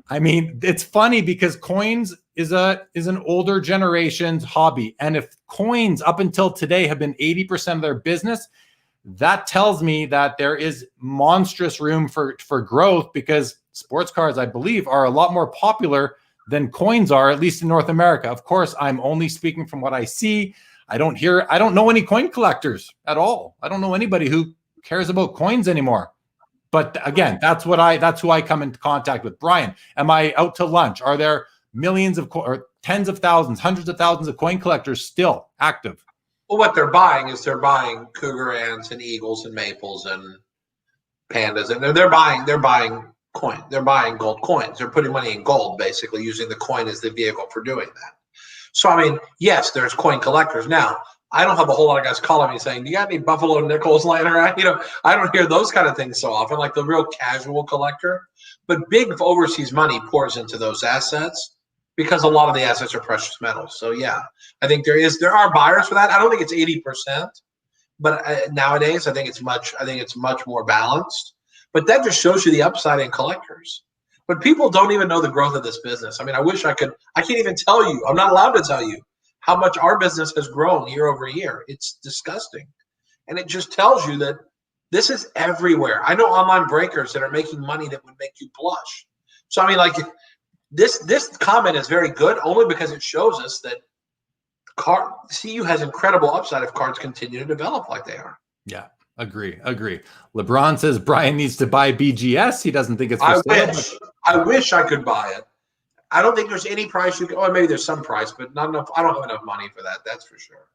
I mean, it's funny because coins is an older generation's hobby. And if coins up until today have been 80% of their business, that tells me that there is monstrous room for growth because sports cards, I believe, are a lot more popular than coins are, at least in North America. Of course, I'm only speaking from what I see. I don't know any coin collectors at all. I don't know anybody who cares about coins anymore. But again, that's who I come into contact with. Brian, am I out to lunch? Are there millions of or tens of thousands, hundreds of thousands of coin collectors still active?
Well, what they're buying is cougar ants and eagles and maples and pandas, and they're buying coin. They're buying gold coins. They're putting money in gold, basically using the coin as the vehicle for doing that. So, I mean, yes, there's coin collectors. Now, I don't have a whole lot of guys calling me saying, do you got any Buffalo nickels lying around? You know, I don't hear those kind of things so often, like the real casual collector. But big overseas money pours into those assets because a lot of the assets are precious metals. So, yeah, I think there are buyers for that. I don't think it's 80%, but nowadays I think it's much more balanced. But that just shows you the upside in collectors. But people don't even know the growth of this business. I mean, I wish I could. I can't even tell you. I'm not allowed to tell you how much our business has grown year over year. It's disgusting. And it just tells you that this is everywhere. I know online breakers that are making money that would make you blush. So, I mean, like, This comment is very good only because it shows us that CU has incredible upside if cards continue to develop like they are.
Yeah, agree. LeBron says Brian needs to buy BGS. He doesn't think it's for sale.
I wish I could buy it. I don't think there's any price you can, or maybe there's some price, but not enough. I don't have enough money for that. That's for sure.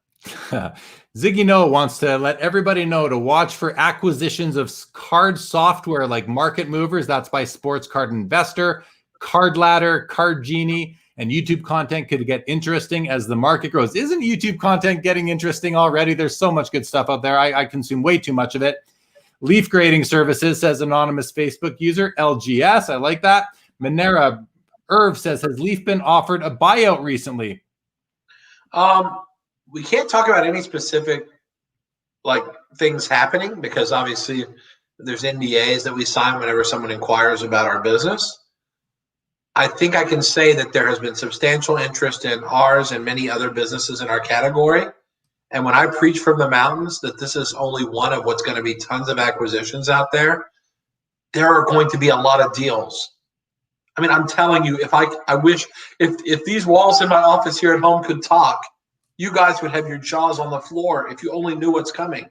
Ziggy Noah wants to let everybody know to watch for acquisitions of card software like Market Movers. That's by Sports Card Investor, Card Ladder, Card Genie, and YouTube content could get interesting as the market grows. Isn't YouTube content getting interesting already? There's so much good stuff out there. I consume way too much of it. Leaf grading services, says anonymous Facebook user. LGS, I like that. Monera Irv says, has Leaf been offered a buyout recently?
We can't talk about any specific things happening because obviously there's NDAs that we sign whenever someone inquires about our business. I think I can say that there has been substantial interest in ours and many other businesses in our category. And when I preach from the mountains that this is only one of what's going to be tons of acquisitions out there, there are going to be a lot of deals. I mean, I'm telling you, I wish if these walls in my office here at home could talk, you guys would have your jaws on the floor if you only knew what's coming.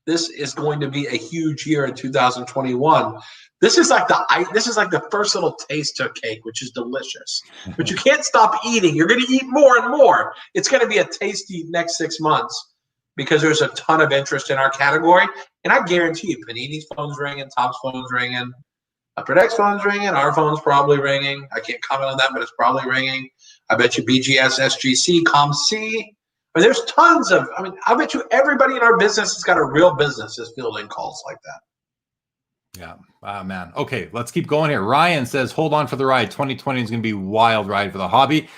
This is going to be a huge year in 2021. This is like the first little taste of cake, which is delicious. But you can't stop eating. You're going to eat more and more. It's going to be a tasty next 6 months because there's a ton of interest in our category. And I guarantee you, Panini's phone's ringing, Topps phone's ringing, Upper Deck's phone's ringing, our phone's probably ringing. I can't comment on that, but it's probably ringing. I bet you BGS, SGC, ComC. But there's tons of, I bet you everybody in our business has got a real business is fielding calls like that.
Yeah, man. Okay, let's keep going here. Ryan says, hold on for the ride. 2020 is going to be a wild ride for the hobby.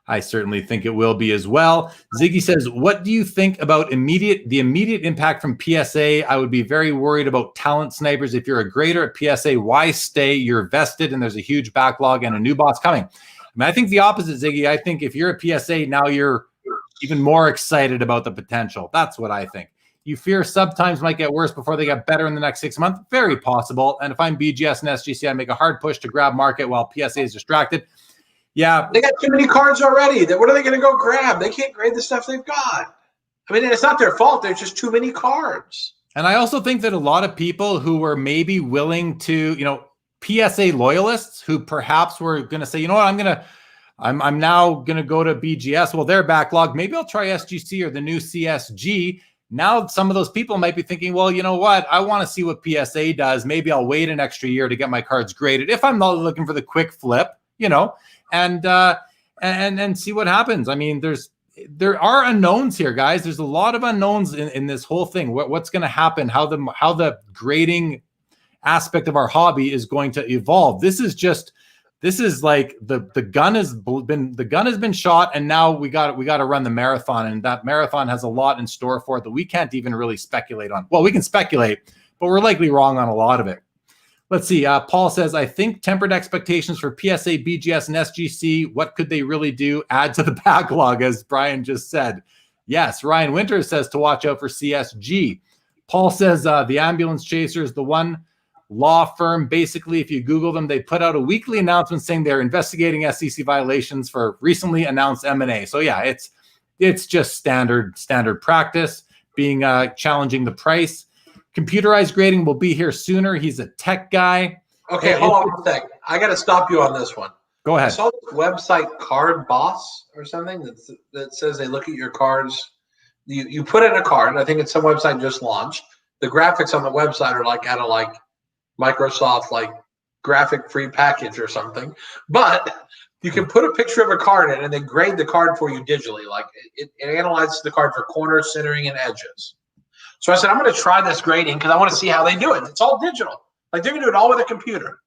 I certainly think it will be as well. Ziggy says, what do you think about the immediate impact from PSA? I would be very worried about talent snipers. If you're a grader at PSA, why stay? You're vested and there's a huge backlog and a new boss coming. I think the opposite, Ziggy. I think if you're a PSA, now you're even more excited about the potential. That's what I think. You fear sub times might get worse before they get better in the next 6 months. Very possible. And if I'm BGS and SGC, I make a hard push to grab market while PSA is distracted. Yeah.
They got too many cards already. What are they going to go grab? They can't grade the stuff they've got. It's not their fault. There's just too many cards.
And I also think that a lot of people who were maybe willing to, PSA loyalists who perhaps were going to say, you know what, I'm now going to go to BGS. Well, their backlog, maybe I'll try SGC or the new CSG. Now, some of those people might be thinking, well, you know what? I want to see what PSA does. Maybe I'll wait an extra year to get my cards graded if I'm not looking for the quick flip, and see what happens. There are unknowns here, guys. There's a lot of unknowns in this whole thing. What's going to happen? How the grading aspect of our hobby is going to evolve. This is like the gun has been shot, and now we got to run the marathon, and that marathon has a lot in store for it that we can't even really speculate on. Well, we can speculate, but we're likely wrong on a lot of it. Let's see. Paul says, I think tempered expectations for PSA, BGS, and SGC. What could they really do? Add to the backlog, as Brian just said. Yes. Ryan Winters says to watch out for CSG. Paul says the ambulance chaser is the one law firm. Basically, if you Google them, they put out a weekly announcement saying they're investigating SEC violations for recently announced M&A. So yeah, it's just standard practice, being challenging the price. Computerized grading will be here sooner. He's a tech guy.
Okay, hold on a sec. I got to stop you on this one.
Go ahead.
I saw this website, Card Boss or something, that says they look at your cards. You put in a card. I think it's some website just launched. The graphics on the website are out of Microsoft graphic free package or something. But you can put a picture of a card in and they grade the card for you digitally. It analyzes the card for corners, centering, and edges. So I said, I'm going to try this grading because I want to see how they do it. It's all digital. They're going to do it all with a computer.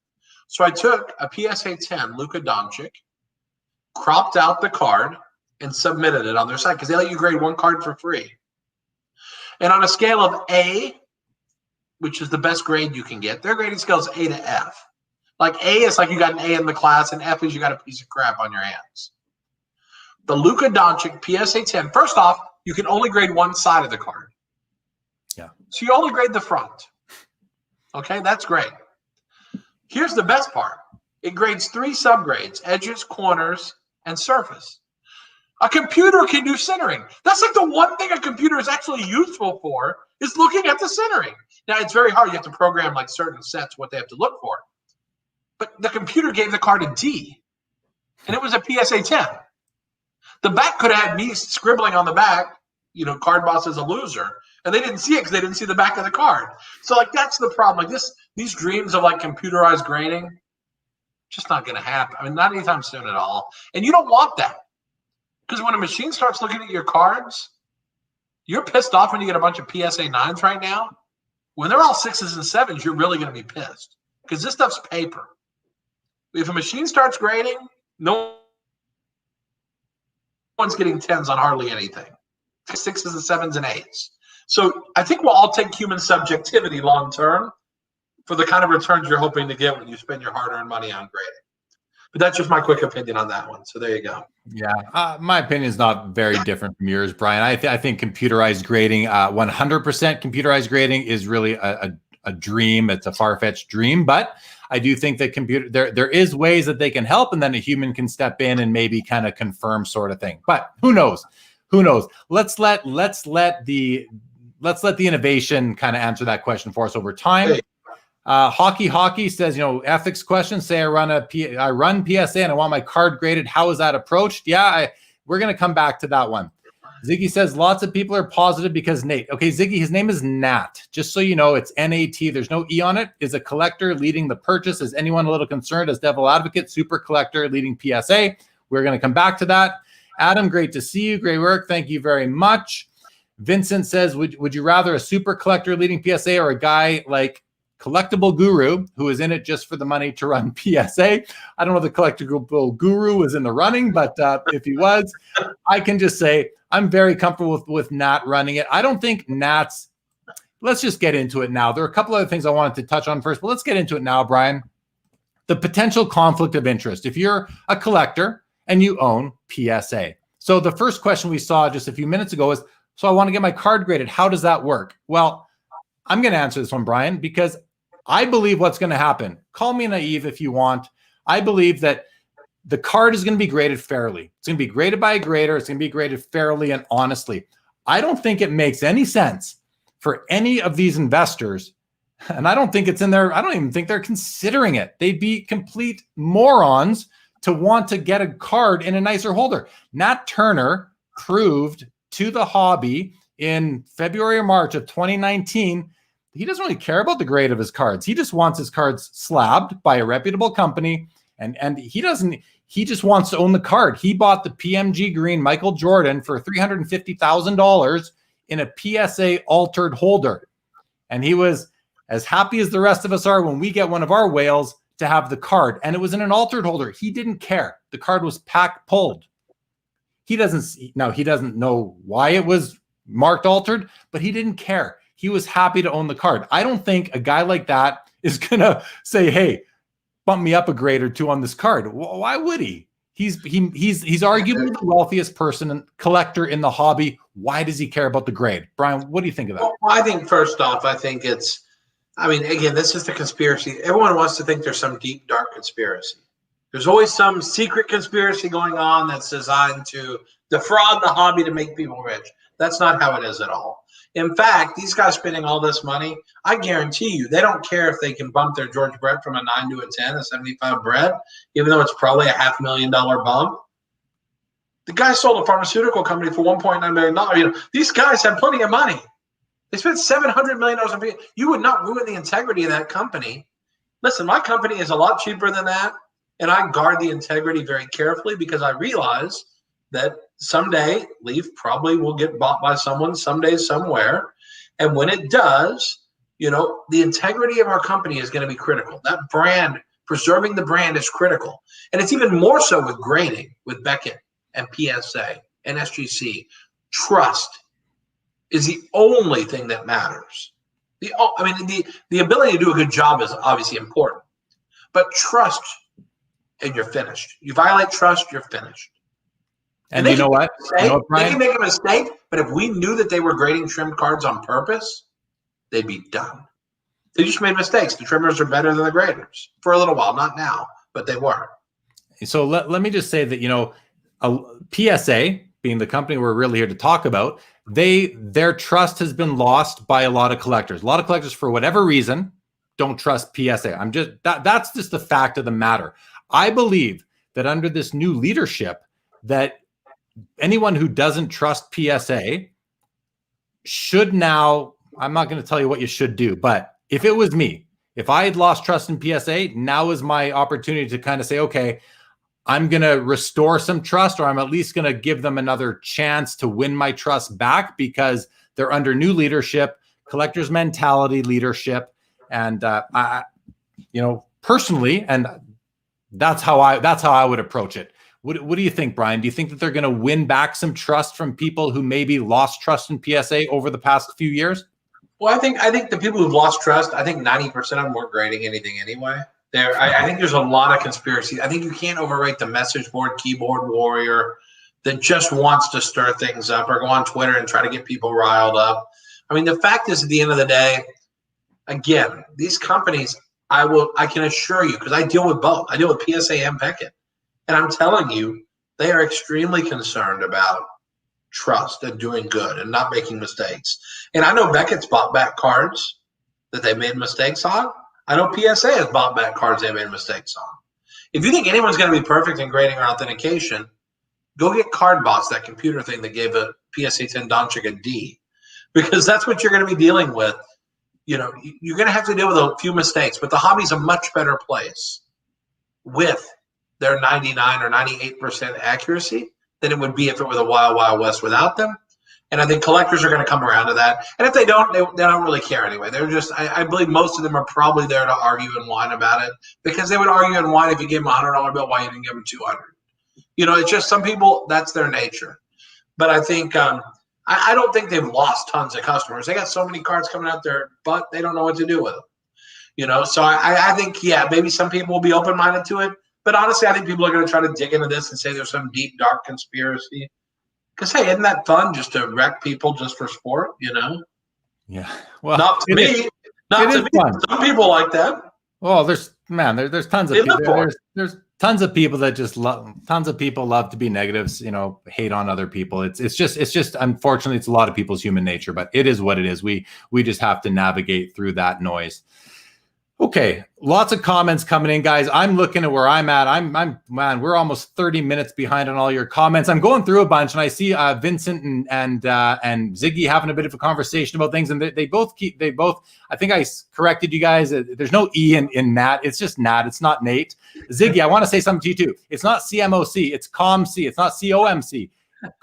So I took a PSA 10 Luka Doncic, cropped out the card, and submitted it on their site because they let you grade one card for free. And on a scale of A, which is the best grade you can get, their grading scale is A to F. A is you got an A in the class, and F is you got a piece of crap on your hands. The Luka Doncic PSA 10, first off, you can only grade one side of the card.
Yeah.
So you only grade the front. Okay, that's great. Here's the best part. It grades 3 subgrades: edges, corners, and surface. A computer can do centering. That's like the one thing a computer is actually useful for, is looking at the centering. Now, it's very hard. You have to program like certain sets what they have to look for. But the computer gave the card a D, and it was a PSA 10. The back could have had me scribbling on the back, Card Boss is a loser. And they didn't see it because they didn't see the back of the card. So, like, that's the problem. Like, these dreams of, like, computerized grading, just not going to happen. I mean, not anytime soon at all. And you don't want that. Because when a machine starts looking at your cards, you're pissed off when you get a bunch of PSA 9s right now. When they're all 6s and 7s, you're really going to be pissed. Because this stuff's paper. If a machine starts grading, no one's getting 10s on hardly anything. 6s and 7s and 8s. So I think we'll all take human subjectivity long term for the kind of returns you're hoping to get when you spend your hard-earned money on grading. But that's just my quick opinion on that one. So there you go.
Yeah, my opinion is not very different from yours, Brian. I think computerized grading, 100% computerized grading is really a dream. It's a far-fetched dream, but I do think that there is ways that they can help, and then a human can step in and maybe kind of confirm sort of thing. But who knows? Who knows? Let's let the innovation kind of answer that question for us over time.
Hey.
Hockey says, ethics question. Say I run PSA and I want my card graded. How is that approached? Yeah, we're going to come back to that one. Ziggy says lots of people are positive because Nate. Okay, Ziggy, his name is Nat. Just so you know, it's N-A-T. There's no E on it. Is a collector leading the purchase. Is anyone a little concerned? As devil advocate, super collector leading PSA. We're going to come back to that. Adam, great to see you. Great work. Thank you very much. Vincent says, would you rather a super collector leading PSA or a guy like Collectible Guru who is in it just for the money to run PSA? I don't know if the Collectible Guru was in the running, but if he was, I can just say I'm very comfortable with Nat running it. I don't think Nat's, let's just get into it now. There are a couple other things I wanted to touch on first, but let's get into it now, Brian. The potential conflict of interest. If you're a collector and you own PSA. So the first question we saw just a few minutes ago is, so I want to get my card graded. How does that work? Well, I'm going to answer this one, Brian, because I believe what's going to happen. Call me naive if you want. I believe that the card is going to be graded fairly. It's going to be graded by a grader. It's going to be graded fairly and honestly. I don't think it makes any sense for any of these investors, and I don't think it's in there. I don't even think they're considering it. They'd be complete morons to want to get a card in a nicer holder. Nat Turner proved to the hobby in February or March of 2019, he doesn't really care about the grade of his cards. He just wants his cards slabbed by a reputable company, and he just wants to own the card. He bought the PMG green Michael Jordan for $350,000 in a PSA altered holder. And he was as happy as the rest of us are when we get one of our whales to have the card. And it was in an altered holder. He didn't care. The card was pack pulled. He doesn't know why it was marked altered, but he didn't care. He was happy to own the card. I don't think a guy like that is going to say, hey, bump me up a grade or two on this card. Why would he? He's arguably the wealthiest person and collector in the hobby. Why does he care about the grade? Brian, what do you think of that?
Well, I think first off, again, this is the conspiracy. Everyone wants to think there's some deep, dark conspiracy. There's always some secret conspiracy going on that's designed to defraud the hobby to make people rich. That's not how it is at all. In fact, these guys spending all this money, I guarantee you, they don't care if they can bump their George Brett from a 9 to a 10, a 75 Brett, even though it's probably a $500,000 bump. The guy sold a pharmaceutical company for $1.9 million. These guys have plenty of money. They spent $700 million on people. You would not ruin the integrity of that company. Listen, my company is a lot cheaper than that, and I guard the integrity very carefully because I realize that someday Leaf probably will get bought by someone someday somewhere. And when it does, the integrity of our company is going to be critical. That brand, preserving the brand is critical. And it's even more so with grading, with Beckett and PSA and SGC. Trust is the only thing that matters. The ability to do a good job is obviously important, but trust and you're finished. You violate trust, you're finished.
And you know what?
They can make a mistake, but if we knew that they were grading trimmed cards on purpose, they'd be done. They just made mistakes. The trimmers are better than the graders for a little while, not now, but they weren't.
So let me just say that, PSA, being the company we're really here to talk about, their trust has been lost by a lot of collectors. A lot of collectors, for whatever reason, don't trust PSA. That's just the fact of the matter. I believe that under this new leadership, that anyone who doesn't trust PSA should now, I'm not going to tell you what you should do, but if it was me, if I had lost trust in PSA, now is my opportunity to kind of say, okay, I'm going to restore some trust, or I'm at least going to give them another chance to win my trust back, because they're under new leadership, collector's mentality leadership. And personally, and that's how I would approach it. What do you think, Brian? Do you think that they're going to win back some trust from people who maybe lost trust in PSA over the past few years?
Well, I think the people who've lost trust, I think 90% of them weren't grading anything anyway. I think there's a lot of conspiracy. I think you can't overrate the message board keyboard warrior that just wants to stir things up, or go on Twitter and try to get people riled up. I mean, the fact is, at the end of the day, again, these companies, I can assure you, because I deal with both. I deal with PSA and Beckett. And I'm telling you, they are extremely concerned about trust and doing good and not making mistakes. And I know Beckett's bought back cards that they made mistakes on. I know PSA has bought back cards they made mistakes on. If you think anyone's going to be perfect in grading or authentication, go get CardBox, that computer thing that gave a PSA 10 Doncic a D, because that's what you're going to be dealing with. You're going to have to deal with a few mistakes, but the hobby's a much better place with their 99 or 98% accuracy than it would be if it were the Wild Wild West without them. And I think collectors are going to come around to that. And if they don't, they don't really care anyway. They're just, I believe most of them are probably there to argue and whine about it, because they would argue and whine if you gave them a $100 bill, why you didn't give them 200. It's just some people, that's their nature. But I think, I don't think they've lost tons of customers. They got so many cards coming out there, but they don't know what to do with them. So I think, yeah, maybe some people will be open-minded to it. But honestly, I think people are going to try to dig into this and say there's some deep, dark conspiracy. Because, hey, isn't that fun just to wreck people just for sport,
Yeah. Well,
not to me. Not to me. Fun. Some people like that.
Well, there's tons of people. There's tons of people that just tons of people love to be negatives, hate on other people. It's just unfortunately, it's a lot of people's human nature, but it is what it is. We just have to navigate through that noise. Okay, lots of comments coming in, guys. I'm looking at where I'm at. Man, we're almost 30 minutes behind on all your comments. I'm going through a bunch, and I see Vincent and Ziggy having a bit of a conversation about things, and they both. I think I corrected you guys. There's no E in Nat. It's just Nat. It's not Nate. Ziggy, I want to say something to you too. It's not CMOC. It's COMC. It's not COMC.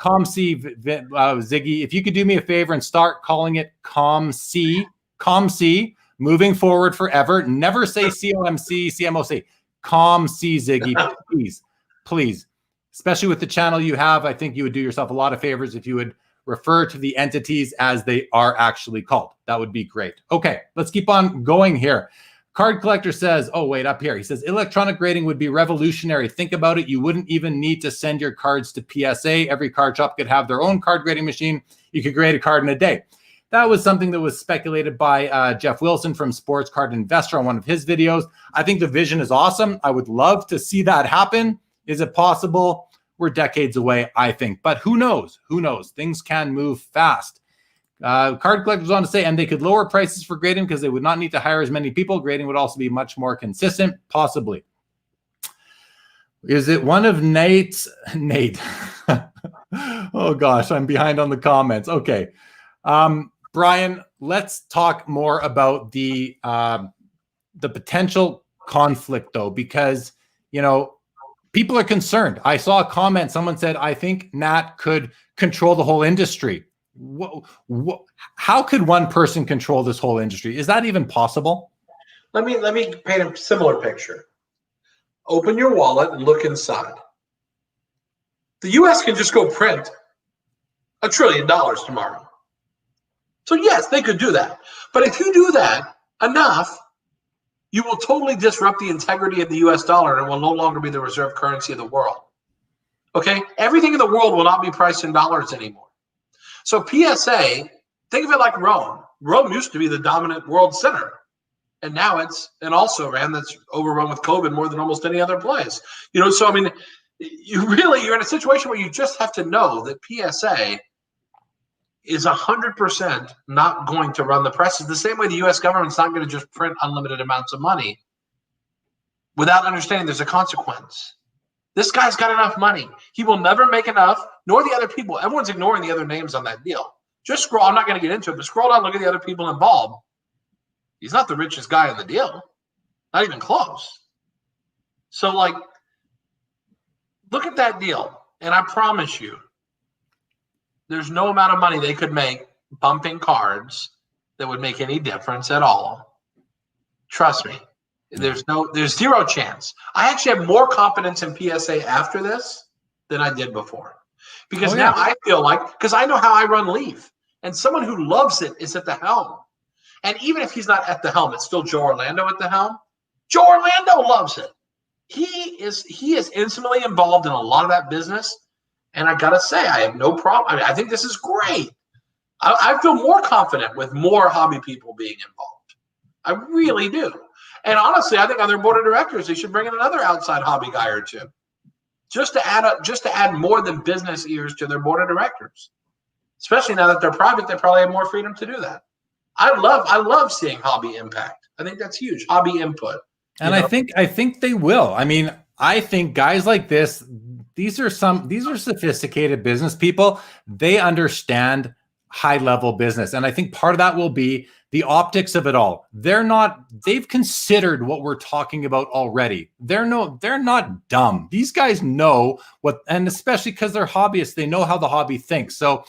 COMC, Ziggy. If you could do me a favor and start calling it COMC. COMC. Moving forward forever. Never say COMC, CMOC. COMC, Ziggy, please. Especially with the channel you have, I think you would do yourself a lot of favors if you would refer to the entities as they are actually called. That would be great. Okay, let's keep on going here. Card Collector says, oh, wait, up here. He says, electronic grading would be revolutionary. Think about it. You wouldn't even need to send your cards to PSA. Every card shop could have their own card grading machine. You could grade a card in a day. That was something that was speculated by Jeff Wilson from Sports Card Investor on one of his videos. I think the vision is awesome. I would love to see that happen. Is it possible? We're decades away, I think. But who knows? Who knows? Things can move fast. Card Collectors on to say, and they could lower prices for grading because they would not need to hire as many people. Grading would also be much more consistent, possibly. Is it one of Nate? Oh, gosh, I'm behind on the comments. Okay. Brian, let's talk more about the potential conflict, though, because, people are concerned. I saw a comment. Someone said, I think Nat could control the whole industry. How could one person control this whole industry? Is that even possible?
Let me paint a similar picture. Open your wallet and look inside. The U.S. can just go print $1 trillion tomorrow. So yes, they could do that. But if you do that enough, you will totally disrupt the integrity of the US dollar, and it will no longer be the reserve currency of the world. Okay? Everything in the world will not be priced in dollars anymore. So PSA, think of it like Rome. Rome used to be the dominant world center. And now it's an also-ran that's overrun with COVID more than almost any other place. So I mean, you're in a situation where you just have to know that PSA is 100% not going to run the presses the same way the U.S. government's not going to just print unlimited amounts of money without understanding there's a consequence. This guy's got enough money. He will never make enough, nor the other people. Everyone's ignoring the other names on that deal. Just scroll. I'm not going to get into it, but scroll down, look at the other people involved. He's not the richest guy in the deal. Not even close. So, like, look at that deal. And I promise you, there's no amount of money they could make bumping cards that would make any difference at all. Trust me. There's zero chance. I actually have more confidence in PSA after this than I did before. Because now I feel like, because I know how I run Leaf, and someone who loves it is at the helm. And even if he's not at the helm, it's still Joe Orlando at the helm. Joe Orlando loves it. He is intimately involved in a lot of that business. And I got to say, I have no problem. I mean, I think this is great. I feel more confident with more hobby people being involved. I really do. And honestly, I think on their board of directors, they should bring in another outside hobby guy or two, just to add more than business ears to their board of directors. Especially now that they're private, they probably have more freedom to do that. I love seeing hobby impact. I think that's huge. Hobby input.
And I think they will. I mean, I think guys like this, these are sophisticated business people. They understand high level business. And I think part of that will be the optics of it all. They've considered what we're talking about already. They're not dumb. These guys know what, and especially because they're hobbyists, they know how the hobby thinks. So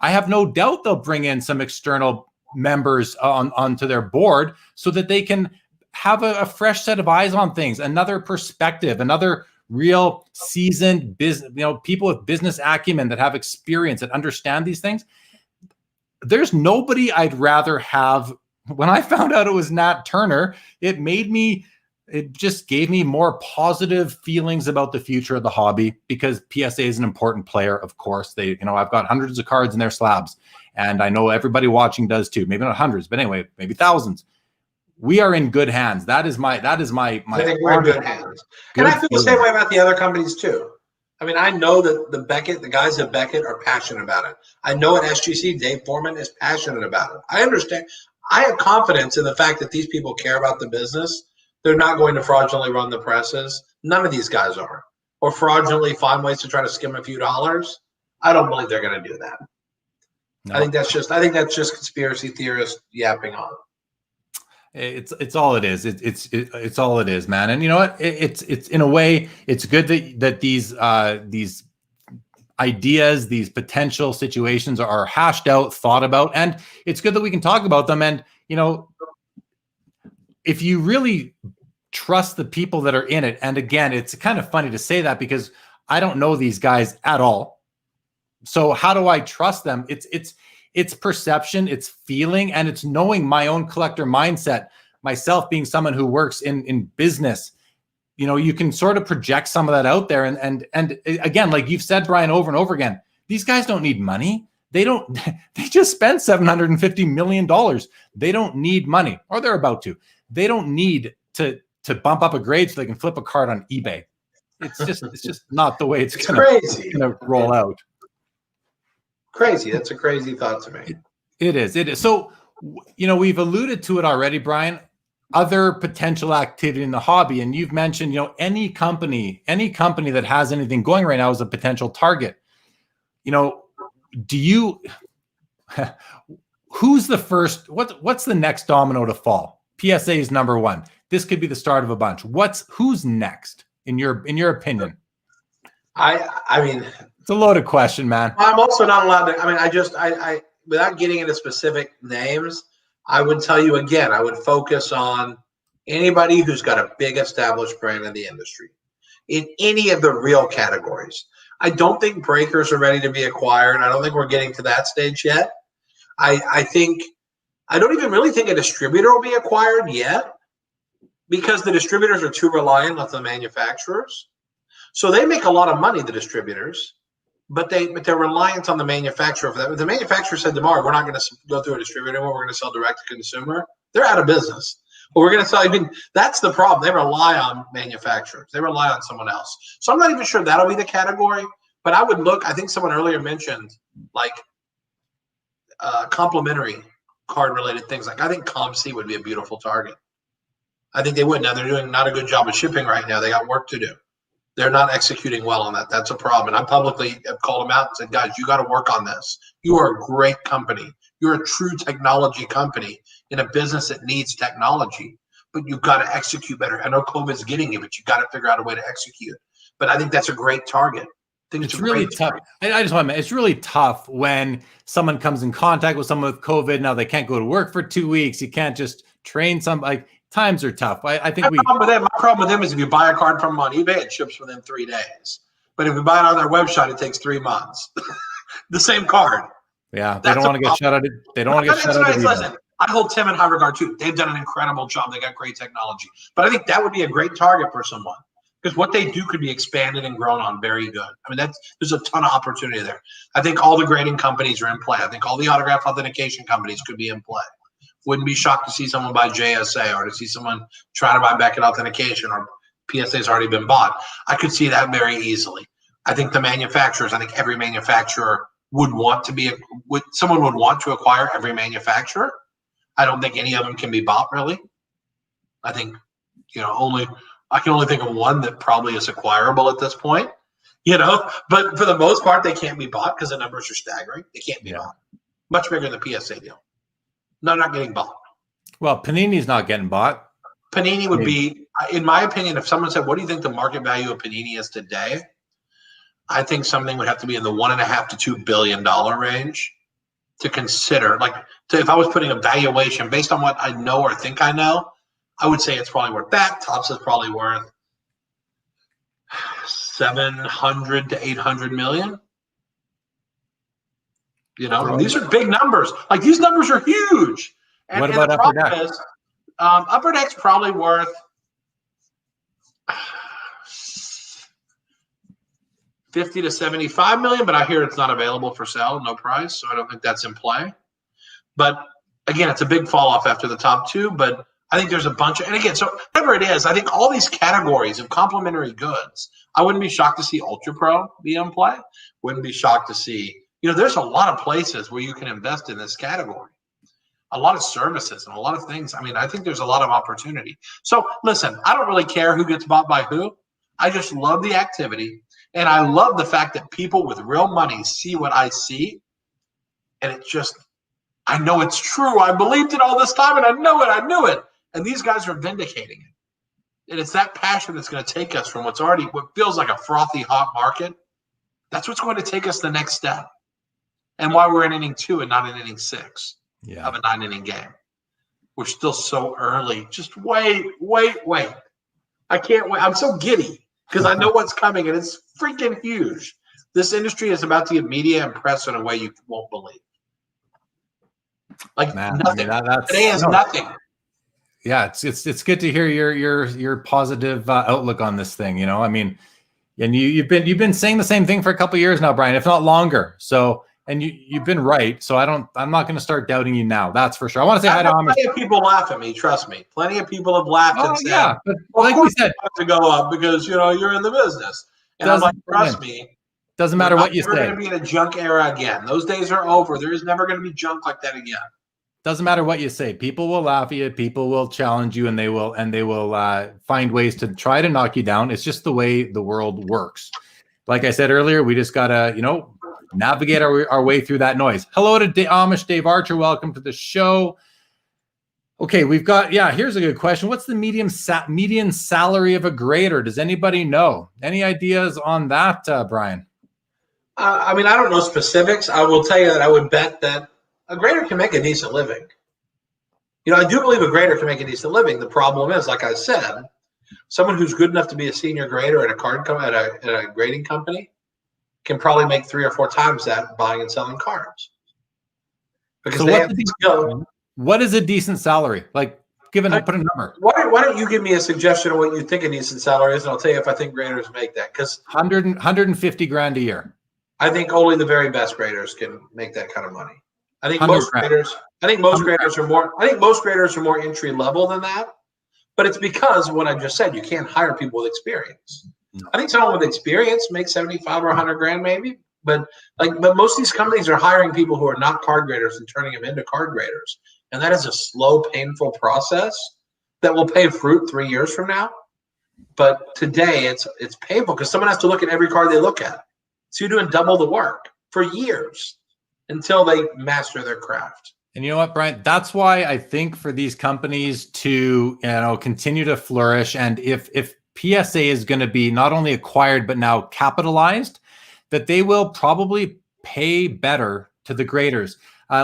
I have no doubt they'll bring in some external members onto their board so that they can have a fresh set of eyes on things, another perspective, another real seasoned business, people with business acumen that have experience, that understand these things. There's nobody I'd rather have. When I found out it was Nat Turner, it just gave me more positive feelings about the future of the hobby, because PSA is an important player. Of course, I've got hundreds of cards in their slabs, and I know everybody watching does too. Maybe not hundreds, but anyway, maybe thousands. We are in good hands. That is my. I
think we're in good hands. And I feel the same way about the other companies too. I mean, I know that the guys at Beckett are passionate about it. I know at SGC, Dave Foreman is passionate about it. I understand. I have confidence in the fact that these people care about the business. They're not going to fraudulently run the presses. None of these guys are. Or fraudulently find ways to try to skim a few dollars. I don't believe they're going to do that. No. I think that's just conspiracy theorists yapping on.
It's all it is. It's all it is, man. And you know what? It's in a way, it's good that these ideas, these potential situations are hashed out, thought about, and it's good that we can talk about them. And if you really trust the people that are in it, and again, it's kind of funny to say that because I don't know these guys at all. So how do I trust them? It's perception, it's feeling, and it's knowing my own collector mindset. Myself being someone who works in business, you can sort of project some of that out there. And again, like you've said, Brian, over and over again, these guys don't need money. They just spent $750 million. They don't need money, or they're about to. They don't need to bump up a grade so they can flip a card on eBay. It's just not the way it's gonna roll out.
Crazy. That's a crazy thought to me.
It is. So, we've alluded to it already, Brian, other potential activity in the hobby. And you've mentioned, any company that has anything going right now is a potential target. Who's the first, what's the next domino to fall? PSA is number one. This could be the start of a bunch. Who's next in your opinion?
I mean,
it's a loaded question, man.
I'm also not allowed to. I mean, I without getting into specific names, I would tell you again, I would focus on anybody who's got a big established brand in the industry in any of the real categories. I don't think breakers are ready to be acquired. I don't think we're getting to that stage yet. I don't even really think a distributor will be acquired yet, because the distributors are too reliant on the manufacturers. So they make a lot of money, the distributors, but they're reliant on the manufacturer for that. If the manufacturer said tomorrow, we're not going to go through a distributor anymore, we're going to sell direct to consumer, they're out of business. Well, we're going to sell. I mean, that's the problem. They rely on manufacturers. They rely on someone else. So I'm not even sure that'll be the category. But I would look. I think someone earlier mentioned like complementary card-related things. Like I think ComC would be a beautiful target. I think they would. Now they're doing not a good job of shipping right now. They got work to do. They're not executing well on that. That's a problem. And I publicly have called them out and said, guys, you got to work on this. You are a great company. You're a true technology company in a business that needs technology, but you've got to execute better. I know COVID's getting you, but you got to figure out a way to execute. But I think that's a great target. I think
it's really tough. I just want to. It's really tough when someone comes in contact with someone with COVID. Now they can't go to work for 2 weeks. You can't just train some. Like times are tough. I think
my problem with them is if you buy a card from them on eBay, it ships within 3 days. But if you buy it on their website, it takes 3 months. The same card.
Yeah, they don't want to get shut out. They don't want to get shut out.
Listen, I hold Tim in high regard too. They've done an incredible job. They got great technology. But I think that would be a great target for someone because what they do could be expanded and grown on very good. I mean, there's a ton of opportunity there. I think all the grading companies are in play. I think all the autograph authentication companies could be in play. Wouldn't be shocked to see someone buy JSA or to see someone try to buy Beckett authentication or PSA's already been bought. I could see that very easily. I think the manufacturers, I think every manufacturer would want to someone would want to acquire every manufacturer. I don't think any of them can be bought really. I think, I can only think of one that probably is acquirable at this point, but for the most part, they can't be bought because the numbers are staggering. They can't be bought. Much bigger than the PSA deal. No, not getting bought.
Well, Panini's not getting bought.
Panini would be, in my opinion, if someone said, what do you think the market value of Panini is today? I think something would have to be in the $1.5 to $2 billion range to consider. If I was putting a valuation based on what I know or think I know, I would say it's probably worth that. Topps is probably worth 700 to 800 million. These are big numbers. Like these numbers are huge. And,
what about Upper Deck?
Upper Deck's probably worth 50 to 75 million, but I hear it's not available for sale, no price, so I don't think that's in play. But again, it's a big fall off after the top two, but I think there's a bunch of, and again, so whatever it is, I think all these categories of complementary goods, I wouldn't be shocked to see Ultra Pro be in play. Wouldn't be shocked to see, there's a lot of places where you can invest in this category. A lot of services and a lot of things. I mean, I think there's a lot of opportunity. So listen, I don't really care who gets bought by who. I just love the activity. And I love the fact that people with real money see what I see. And I know it's true. I believed it all this time and I knew it. And these guys are vindicating it. And it's that passion that's going to take us from what feels like a frothy, hot market. That's what's going to take us the next step. And why we're in inning 2 and not in inning 6 of a 9-inning game. We're still so early. Just wait. I can't wait. I'm so giddy because I know what's coming and it's freaking huge. This industry is about to get media and press in a way you won't believe. Nothing. Today is nothing.
Yeah, it's good to hear your positive outlook on this thing. I mean, and you've been saying the same thing for a couple of years now, Brian, if not longer. So, and you've been right. So I'm not going to start doubting you now. That's for sure. I want to say hi to Amish.
Plenty of people laugh at me. Trust me. Plenty of people have laughed and said,
yeah, but like we said,
have to go up because you're in the business. And I'm like, trust me.
Doesn't matter what you say.
We're never going to be in a junk era again. Those days are over. There is never going to be junk like that again.
Doesn't matter what you say. People will laugh at you. People will challenge you, and they will find ways to try to knock you down. It's just the way the world works. Like I said earlier, we just gotta navigate our way through that noise. Hello to Amish Dave Archer. Welcome to the show. Okay, we've got here's a good question. What's the median salary of a grader? Does anybody know? Any ideas on that, Brian?
I mean, I don't know specifics. I will tell you that I would bet that a grader can make a decent living. I do believe a grader can make a decent living. The problem is, like I said, someone who's good enough to be a senior grader at a grading company can probably make 3 or 4 times that buying and selling cards. Because
what is a decent salary? Like, put a number.
Why don't you give me a suggestion of what you think a decent salary is, and I'll tell you if I think graders make that. Because
150 grand a year.
I think only the very best graders can make that kind of money. I think most graders are more entry level than that. But it's because of what I just said. You can't hire people with experience.
No.
I think someone with experience makes 75 or 100 grand maybe. But most of these companies are hiring people who are not card graders and turning them into card graders. And that is a slow, painful process that will pay fruit 3 years from now. But today it's painful because someone has to look at every card they look at. So you're doing double the work for years until they master their craft.
And you know what, Brian? That's why I think for these companies to continue to flourish, and if PSA is going to be not only acquired but now capitalized, that they will probably pay better to the graders.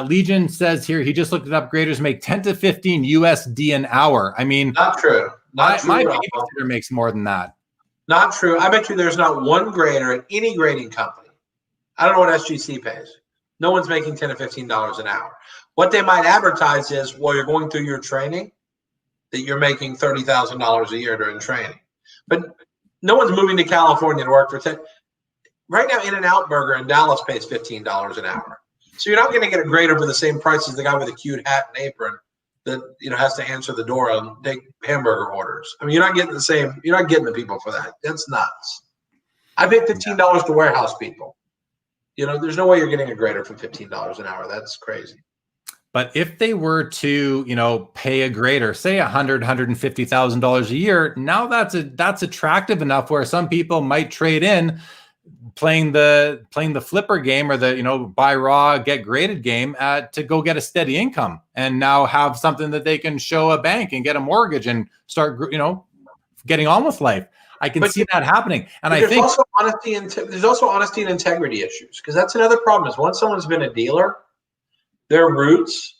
Legion says here, he just looked it up, graders make 10 to 15 USD an hour. I mean,
not true.
My babysitter makes more than that.
Not true. I bet you there's not one grader at any grading company. I don't know what SGC pays. No one's making $10 to $15 an hour. What they might advertise is, well, you're going through your training, that you're making $30,000 a year during training. But no one's moving to California to work for 10. Right now, In-N-Out Burger in Dallas pays $15 an hour. So you're not going to get a grader for the same price as the guy with a cute hat and apron that has to answer the door and take hamburger orders. I mean, you're not getting the same. You're not getting the people for that. That's nuts. I paid $15 to warehouse people. There's no way you're getting a grader for $15 an hour. That's crazy.
But if they were to, pay a grader, say $150,000 a year, now that's attractive enough where some people might trade in playing the flipper game or the buy raw get graded game to go get a steady income and now have something that they can show a bank and get a mortgage and start getting on with life. I can see that happening, and I think
there's also honesty and integrity issues, because that's another problem. Is once someone's been a dealer, their roots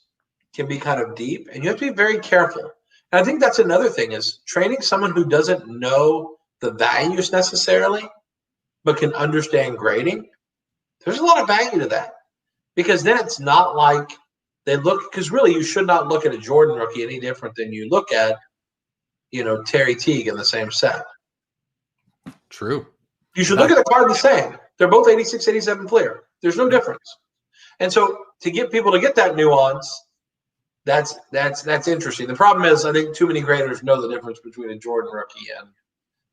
can be kind of deep, and you have to be very careful. And I think that's another thing, is training someone who doesn't know the values necessarily, but can understand grading. There's a lot of value to that, because then it's not like they look, because really you should not look at a Jordan rookie any different than you look at, Terry Teague in the same set.
True.
You should look at the card the same. They're both 86, 87 clear. There's no difference. And so to get people to get that nuance, that's interesting. The problem is, I think too many graders know the difference between a Jordan rookie and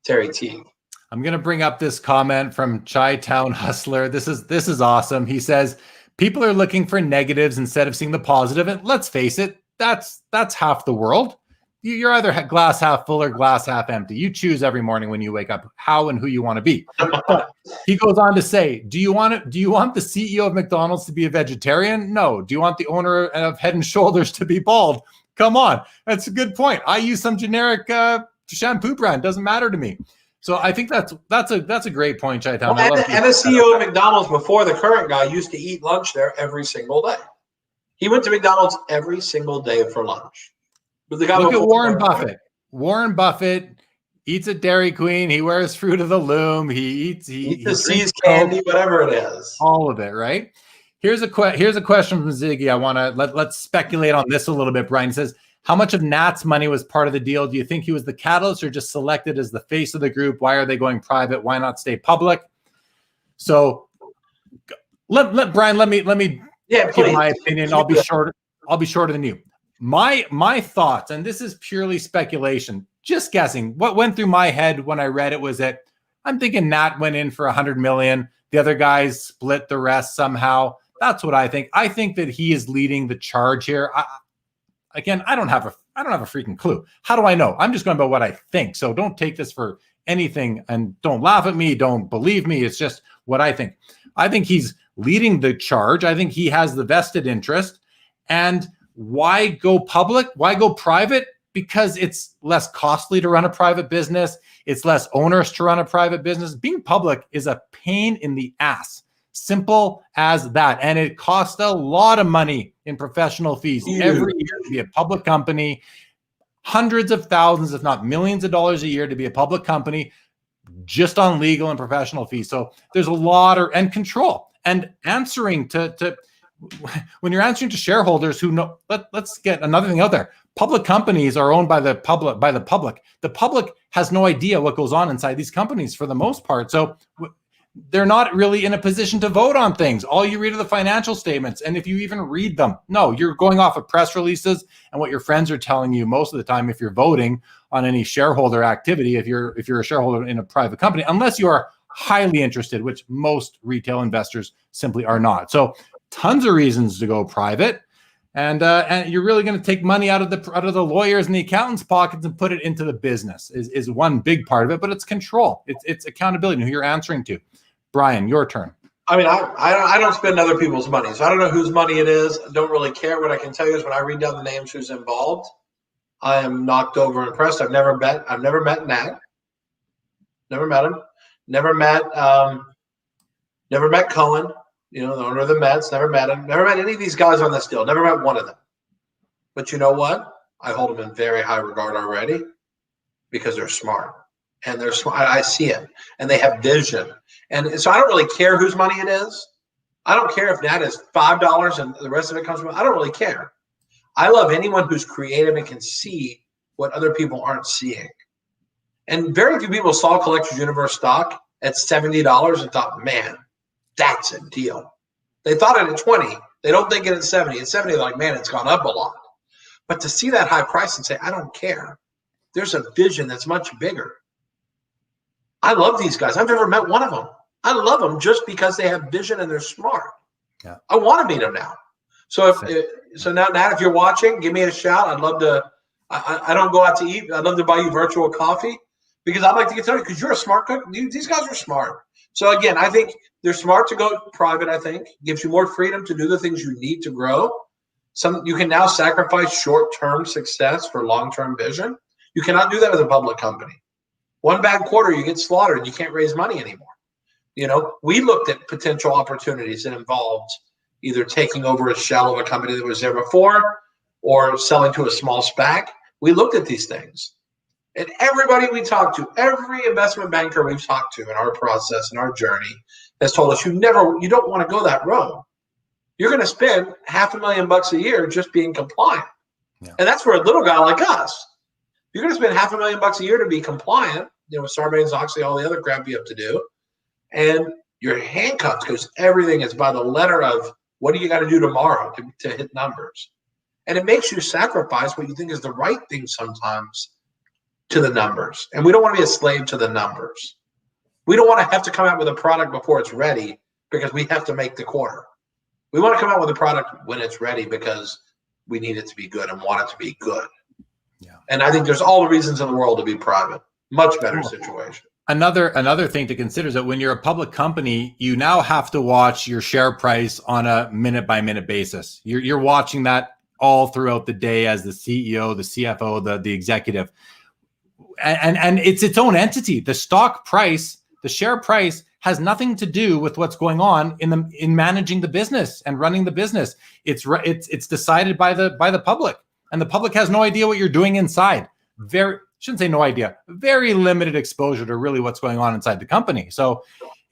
Terry Teague.
I'm going to bring up this comment from Chi-Town Hustler. This is awesome. He says, people are looking for negatives instead of seeing the positive. And let's face it, that's half the world. You're either glass half full or glass half empty. You choose every morning when you wake up how and who you want to be. But he goes on to say, do you want the CEO of McDonald's to be a vegetarian? No. Do you want the owner of Head and Shoulders to be bald? Come on. That's a good point. I use some generic shampoo brand. Doesn't matter to me. So I think that's a great point, Chi-Town.
Well, and the CEO of McDonald's before the current guy used to eat lunch there every single day. He went to McDonald's every single day for lunch. Look at
Warren Buffett. Warren Buffett eats at Dairy Queen. He wears Fruit of the Loom. He eats
sees candy, whatever it is.
All of it, right? Here's a question from Ziggy. I want to let's speculate on this a little bit. Brian says, how much of Nat's money was part of the deal? Do you think he was the catalyst or just selected as the face of the group? Why are they going private? Why not stay public? So let Brian, let me give my opinion. I'll be shorter than you. My thoughts, and this is purely speculation, just guessing. What went through my head when I read it was that I'm thinking Nat went in for $100 million. The other guys split the rest somehow. That's what I think. I think that he is leading the charge here. I don't have a freaking clue. How do I know? I'm just going by what I think. So don't take this for anything and don't laugh at me. Don't believe me. It's just what I think. I think he's leading the charge. I think he has the vested interest. And why go public? Why go private? Because it's less costly to run a private business. It's less onerous to run a private business. Being public is a pain in the ass. Simple as that. And it costs a lot of money in professional fees every year to be a public company. Hundreds of thousands, if not millions of dollars a year to be a public company, just on legal and professional fees. So there's a lot and control. And answering to when you're answering to shareholders who know, let's get another thing out there. Public companies are owned by the public. The public has no idea what goes on inside these companies for the most part. So they're not really in a position to vote on things. All you read are the financial statements. And if you even read them, no, you're going off of press releases and what your friends are telling you most of the time if you're voting on any shareholder activity, if you're a shareholder in a private company, unless you are highly interested, which most retail investors simply are not. So tons of reasons to go private. And you're really going to take money out of the lawyers and the accountants' pockets and put it into the business is one big part of it, but it's control. It's accountability, who you're answering to. Brian, your turn.
I mean, I don't spend other people's money, so I don't know whose money it is. I don't really care. What I can tell you is when I read down the names who's involved, I am knocked over impressed. I've never met Nat. Never met him. Never met Cohen, the owner of the Mets. Never met him. Never met any of these guys on this deal. Never met one of them. But you know what? I hold them in very high regard already because they're smart. And they're smart. I see it. And they have vision. And so I don't really care whose money it is. I don't care if Nat is $5 and the rest of it comes from. I don't really care. I love anyone who's creative and can see what other people aren't seeing. And very few people saw Collector's Universe stock at $70 and thought, man, that's a deal. They thought it at 20. They don't think it at 70. At 70, they're like, man, it's gone up a lot. But to see that high price and say, I don't care. There's a vision that's much bigger. I love these guys. I've never met one of them. I love them just because they have vision and they're smart.
Yeah.
I want to meet them now. So now, Nat, if you're watching, give me a shout. I'd love to. I don't go out to eat. I'd love to buy you virtual coffee because I'd like to get to know you because you're a smart cook. These guys are smart. So again, I think they're smart to go private. I think gives you more freedom to do the things you need to grow. You can now sacrifice short-term success for long-term vision. You cannot do that with a public company. One bad quarter, you get slaughtered and you can't raise money anymore. We looked at potential opportunities that involved either taking over a shell of a company that was there before or selling to a small SPAC. We looked at these things. And everybody we talked to, every investment banker we've talked to in our process and our journey has told us you don't want to go that road. You're going to spend $500,000 a year just being compliant. Yeah. And that's for a little guy like us. You're going to spend $500,000 a year to be compliant, with Sarbanes-Oxley, all the other crap you have to do. And you're handcuffed because everything is by the letter of what do you got to do tomorrow to hit numbers. And it makes you sacrifice what you think is the right thing sometimes to the numbers. And we don't want to be a slave to the numbers. We don't want to have to come out with a product before it's ready because we have to make the quarter. We want to come out with a product when it's ready because we need it to be good and want it to be good. Yeah. And I think there's all the reasons in the world to be private. Much better situation.
Another thing to consider is that when you're a public company, you now have to watch your share price on a minute by minute basis. You're watching that all throughout the day as the CEO, the CFO, the executive. And it's its own entity. The stock price, the share price has nothing to do with what's going on in managing the business and running the business. It's decided by the public. And the public has no idea what you're doing inside. Shouldn't say no idea. Very limited exposure to really what's going on inside the company. So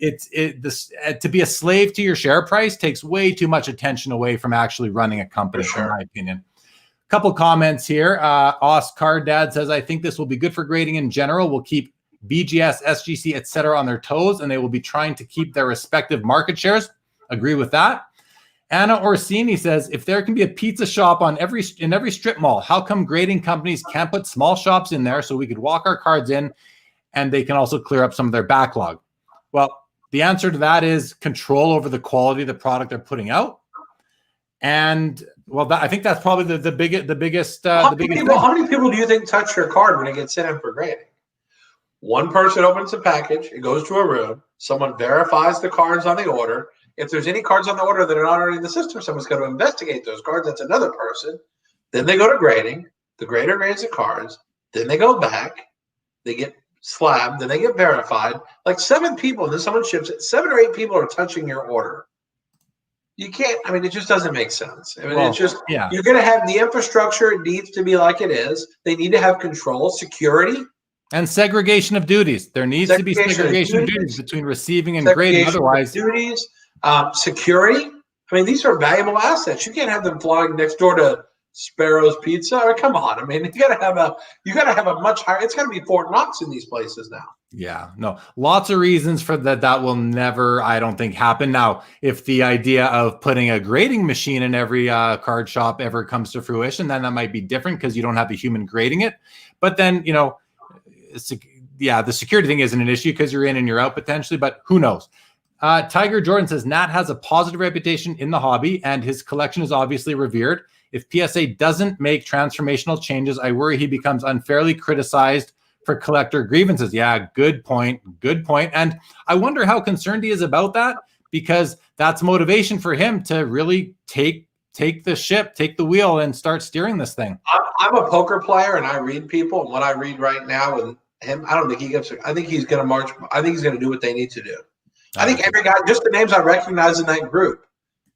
to be a slave to your share price takes way too much attention away from actually running a company, in my opinion. A couple comments here. Oscar Dad says, I think this will be good for grading in general. We'll keep BGS, SGC, etc. on their toes, and they will be trying to keep their respective market shares. Agree with that. Anna Orsini says, if there can be a pizza shop in every strip mall, how come grading companies can't put small shops in there so we could walk our cards in and they can also clear up some of their backlog? Well, the answer to that is control over the quality of the product they're putting out. And I think that's probably the biggest. How
many people do you think touch your card when it gets sent in for grading? One person opens a package, it goes to a room, someone verifies the cards on the order. If there's any cards on the order that are not already in the system, someone's going to investigate those cards. That's another person. Then they go to grading. The grader grades the cards. Then they go back. They get slabbed. Then they get verified. Like 7 people, then someone ships it. 7 or 8 people are touching your order. You can't, it just doesn't make sense. It's just, you're going to have the infrastructure. It needs to be like it is. They need to have control, security.
And segregation of duties. There needs to be segregation of duties between receiving and grading. Otherwise,
duties. Security. These are valuable assets. You can't have them flying next door to Sparrow's Pizza. Or come on, I mean, you got to have a much higher. It's got to be Fort Knox in these places now.
Yeah, no, lots of reasons for that. That will never, I don't think, happen. Now, if the idea of putting a grading machine in every card shop ever comes to fruition, then that might be different because you don't have a human grading it. But then, the security thing isn't an issue because you're in and you're out potentially, but who knows? Tiger Jordan says Nat has a positive reputation in the hobby and his collection is obviously revered. If PSA doesn't make transformational changes, I worry he becomes unfairly criticized for collector grievances. Yeah, good point. Good point. And I wonder how concerned he is about that, because that's motivation for him to really take the ship, take the wheel, and start steering this thing.
I'm a poker player, and I read people. And what I read right now with him, I don't think he gets. I think he's going to march. I think he's going to do what they need to do. I think every guy, just the names I recognize in that group,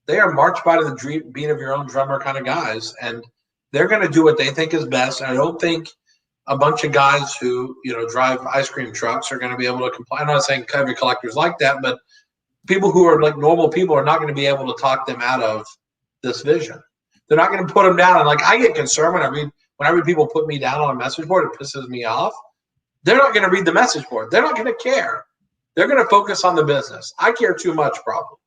they are marched by the beat of your own drummer kind of guys, and they're going to do what they think is best. And I don't think a bunch of guys who drive ice cream trucks are going to be able to comply. I'm not saying every collector's like that, but people who are like normal people are not going to be able to talk them out of this vision. They're not going to put them down. And like, I get concerned when I read people put me down on a message board. It pisses me off. They're not going to read the message board. They're not going to care. They're going to focus on the business. I care too much, probably.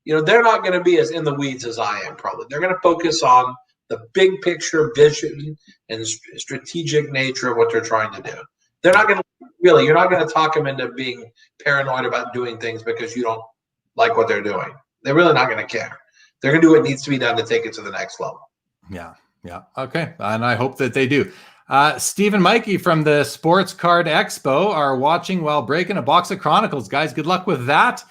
They're not going to be as in the weeds as I am, probably. They're going to focus on the big picture vision and strategic nature of what they're trying to do. They're not going to you're not going to talk them into being paranoid about doing things because you don't like what they're doing. They're really not going to care. They're going to do what needs to be done to take it to the next level.
Yeah. Okay. And I hope that they do. Steve and Mikey from the Sports Card Expo are watching while breaking a box of Chronicles. Guys, good luck with that.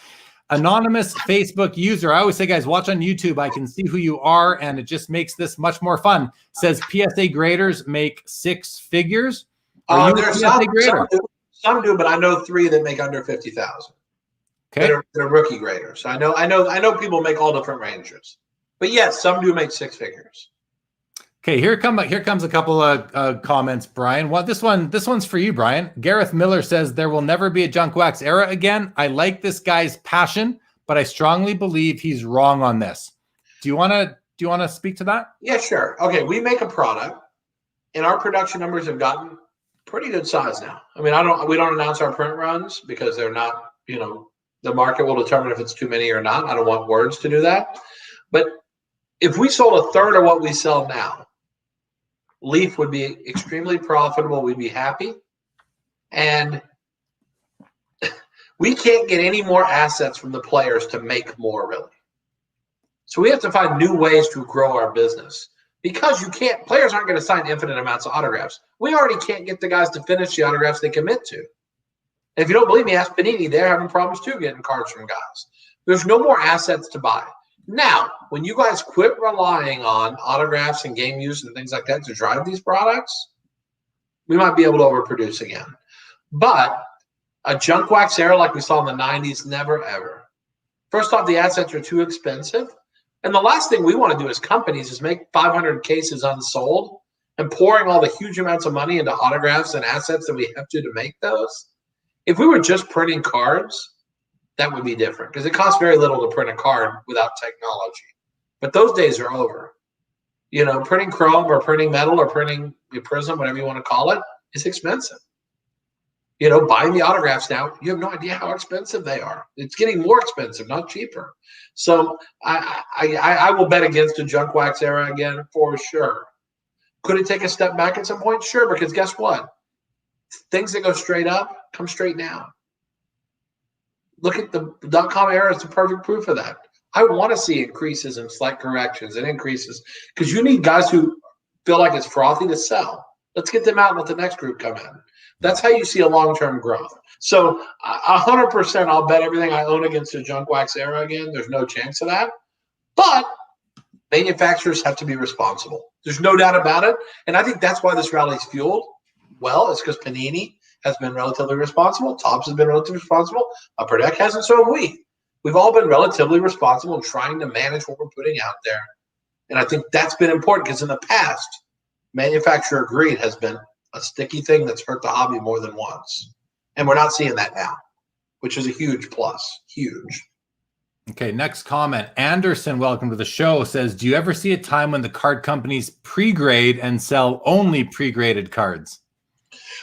Anonymous Facebook user. I always say, guys, watch on YouTube. I can see who you are, and it just makes this much more fun. Says PSA graders make six figures.
There's some do, but I know 3 that make under 50,000. Okay, they're rookie graders. I know people make all different ranges, but yes, some do make 6 figures.
Okay, here comes a couple of comments, Brian. This one's for you, Brian. Gareth Miller says there will never be a junk wax era again. I like this guy's passion, but I strongly believe he's wrong on this. Do you want to speak to that?
Yeah, sure. Okay, we make a product, and our production numbers have gotten pretty good size now. I mean, we don't announce our print runs because they're not. The market will determine if it's too many or not. I don't want words to do that. But if we sold a third of what we sell now, Leaf would be extremely profitable. We'd be happy. And we can't get any more assets from the players to make more, really. So we have to find new ways to grow our business because players aren't going to sign infinite amounts of autographs. We already can't get the guys to finish the autographs they commit to. And if you don't believe me, ask Panini. They're having problems too getting cards from guys. There's no more assets to buy. Now, when you guys quit relying on autographs and game use and things like that to drive these products, we might be able to overproduce again. But a junk wax era like we saw in the 90s, never, ever. First off, the assets are too expensive. And the last thing we want to do as companies is make 500 cases unsold and pouring all the huge amounts of money into autographs and assets that we have to make those. If we were just printing cards, that would be different because it costs very little to print a card without technology. But those days are over. Printing chrome or printing metal or printing a prism, whatever you want to call it, is expensive. Buying the autographs now, you have no idea how expensive they are. It's getting more expensive, not cheaper. So I will bet against a junk wax era again for sure. Could it take a step back at some point? Sure, because guess what? Things that go straight up come straight down. Look at the .com era is the perfect proof of that. I want to see increases and slight corrections and increases because you need guys who feel like it's frothy to sell. Let's get them out and let the next group come in. That's how you see a long-term growth. So 100%, I'll bet everything I own against the junk wax era again. There's no chance of that. But manufacturers have to be responsible. There's no doubt about it. And I think that's why this rally's fueled. Well, it's because Panini has been relatively responsible. Topps has been relatively responsible. Upper Deck hasn't, so have we. We've all been relatively responsible in trying to manage what we're putting out there. And I think that's been important because in the past, manufacturer greed has been a sticky thing that's hurt the hobby more than once. And we're not seeing that now, which is a huge plus. Huge.
Okay, next comment. Anderson, welcome to the show, says, do you ever see a time when the card companies pre-grade and sell only pre-graded cards?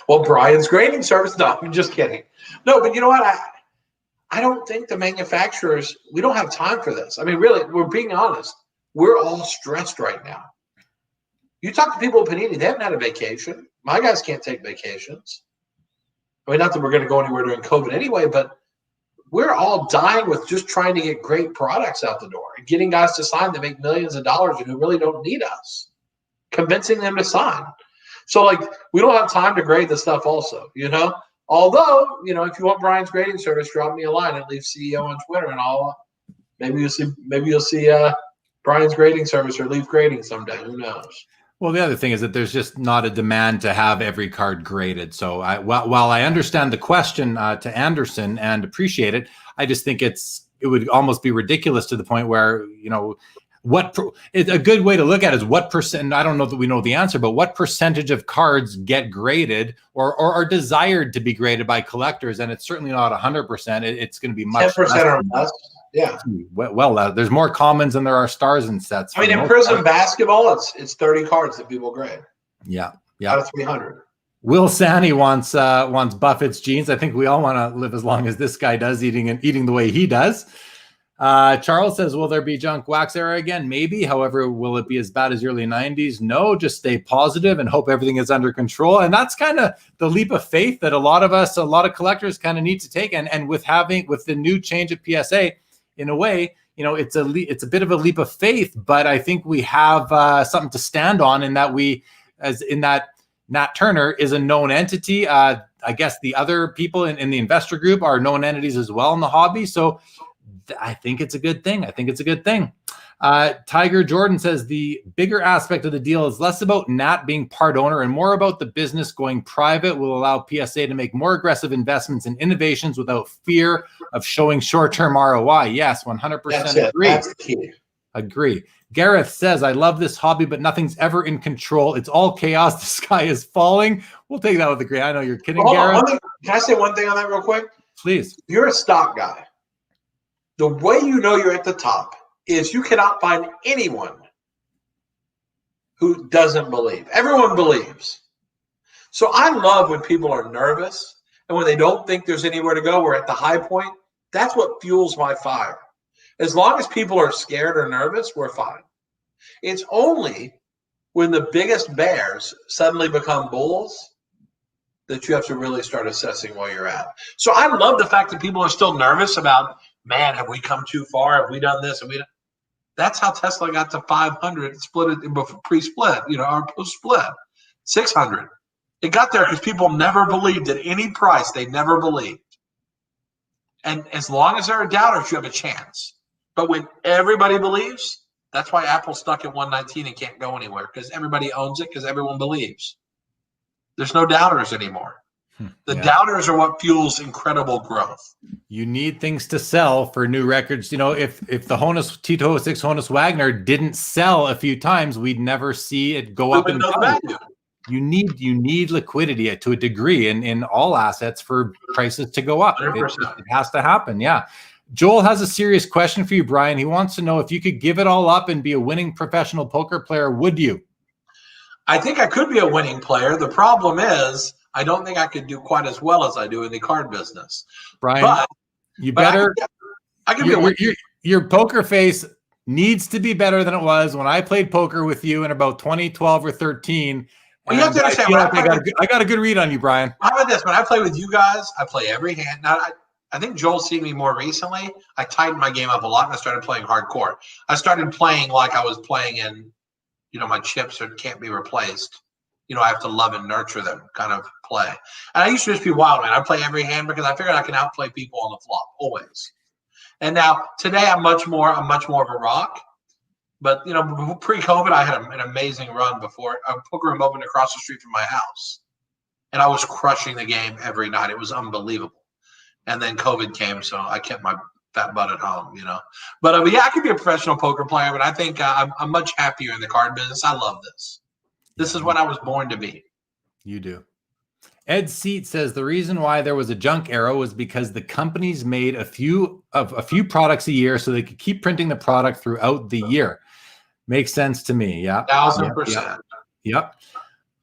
Well, Brian's grading service. No, I'm just kidding. No, but you know what? I don't think the manufacturers, we don't have time for this. I mean, really, we're being honest. We're all stressed right now. You talk to people at Panini, they haven't had a vacation. My guys can't take vacations. I mean, not that we're going to go anywhere during COVID anyway, but we're all dying with just trying to get great products out the door and getting guys to sign that make millions of dollars and who really don't need us, convincing them to sign. So, like, we don't have time to grade the stuff also, you know? Although, you know, if you want Brian's grading service, drop me a line at Leaf CEO on Twitter, and maybe you'll see Brian's grading service or Leaf grading someday. Who knows?
Well, the other thing is that there's just not a demand to have every card graded. So while I understand the question to Anderson and appreciate it, I just think it would almost be ridiculous to the point where, you know, it's a good way to look at it is what percent, I don't know that we know the answer, but what percentage of cards get graded or are desired to be graded by collectors? And it's certainly not 100%. It's going to be much
10% or less. Yeah.
Well, there's more commons than there are stars and sets.
I mean, in Prism basketball, it's 30 cards that people grade.
Yeah.
Out of 300.
Will Sani wants Buffett's genes. I think we all want to live as long as this guy does, eating the way he does. Charles says, will there be junk wax era again? Maybe. However, will it be as bad as the early 90s? No, just stay positive and hope everything is under control. And that's kind of the leap of faith that a lot of collectors kind of need to take. And with the new change at PSA, in a way, you know, it's a bit of a leap of faith, but I think we have something to stand on in that Nat Turner is a known entity. I guess the other people in the investor group are known entities as well in the hobby. So I think it's a good thing. Tiger Jordan says the bigger aspect of the deal is less about Nat being part owner and more about the business going private will allow PSA to make more aggressive investments and innovations without fear of showing short-term ROI. Yes, 100% agree.
That's the key.
Agree. Gareth says, I love this hobby, but nothing's ever in control. It's all chaos. The sky is falling. We'll take that with a grain. I know you're kidding, Gareth.
Can I say one thing on that real quick?
Please.
You're a stock guy. The way you know you're at the top is you cannot find anyone who doesn't believe. Everyone believes. So I love when people are nervous and when they don't think there's anywhere to go. We're at the high point. That's what fuels my fire. As long as people are scared or nervous, we're fine. It's only when the biggest bears suddenly become bulls that you have to really start assessing where you're at. So I love the fact that people are still nervous about, man, have we come too far? Have we done this? That's how Tesla got to 500, split it pre-split, or post-split, 600. It got there because people never believed at any price. They never believed. And as long as there are doubters, you have a chance. But when everybody believes, that's why Apple's stuck at 119 and can't go anywhere, because everybody owns it because everyone believes. There's no doubters anymore. The doubters are what fuels incredible growth.
You need things to sell for new records. If the Honus T206 Honus Wagner didn't sell a few times, we'd never see it go up in value. You need liquidity to a degree in all assets for prices to go up. It has to happen. Yeah. Joel has a serious question for you, Brian. He wants to know if you could give it all up and be a winning professional poker player, would you?
I think I could be a winning player. The problem is I don't think I could do quite as well as I do in the card business.
Brian, I can be a winner. Your poker face needs to be better than it was when I played poker with you in about 2012 or 13.
Well, you have to understand.
I got a good read on you, Brian.
How about this? When I play with you guys, I play every hand. Now, I think Joel's seen me more recently. I tightened my game up a lot and I started playing hardcore. I started playing like I was playing in, my chips can't be replaced. I have to love and nurture them kind of play. And I used to just be wild, man. I play every hand because I figured I can outplay people on the flop always. And now today I'm much more of a rock. But, pre-COVID, I had an amazing run before. A poker room opened across the street from my house. And I was crushing the game every night. It was unbelievable. And then COVID came, so I kept my fat butt at home, But I could be a professional poker player, but I think I'm much happier in the card business. I love this. This is what I was born to be.
You do. Ed Seat says the reason why there was a junk era was because the companies made a few products a year so they could keep printing the product throughout the year. Makes sense to me. Yeah.
1,000%.
Yep.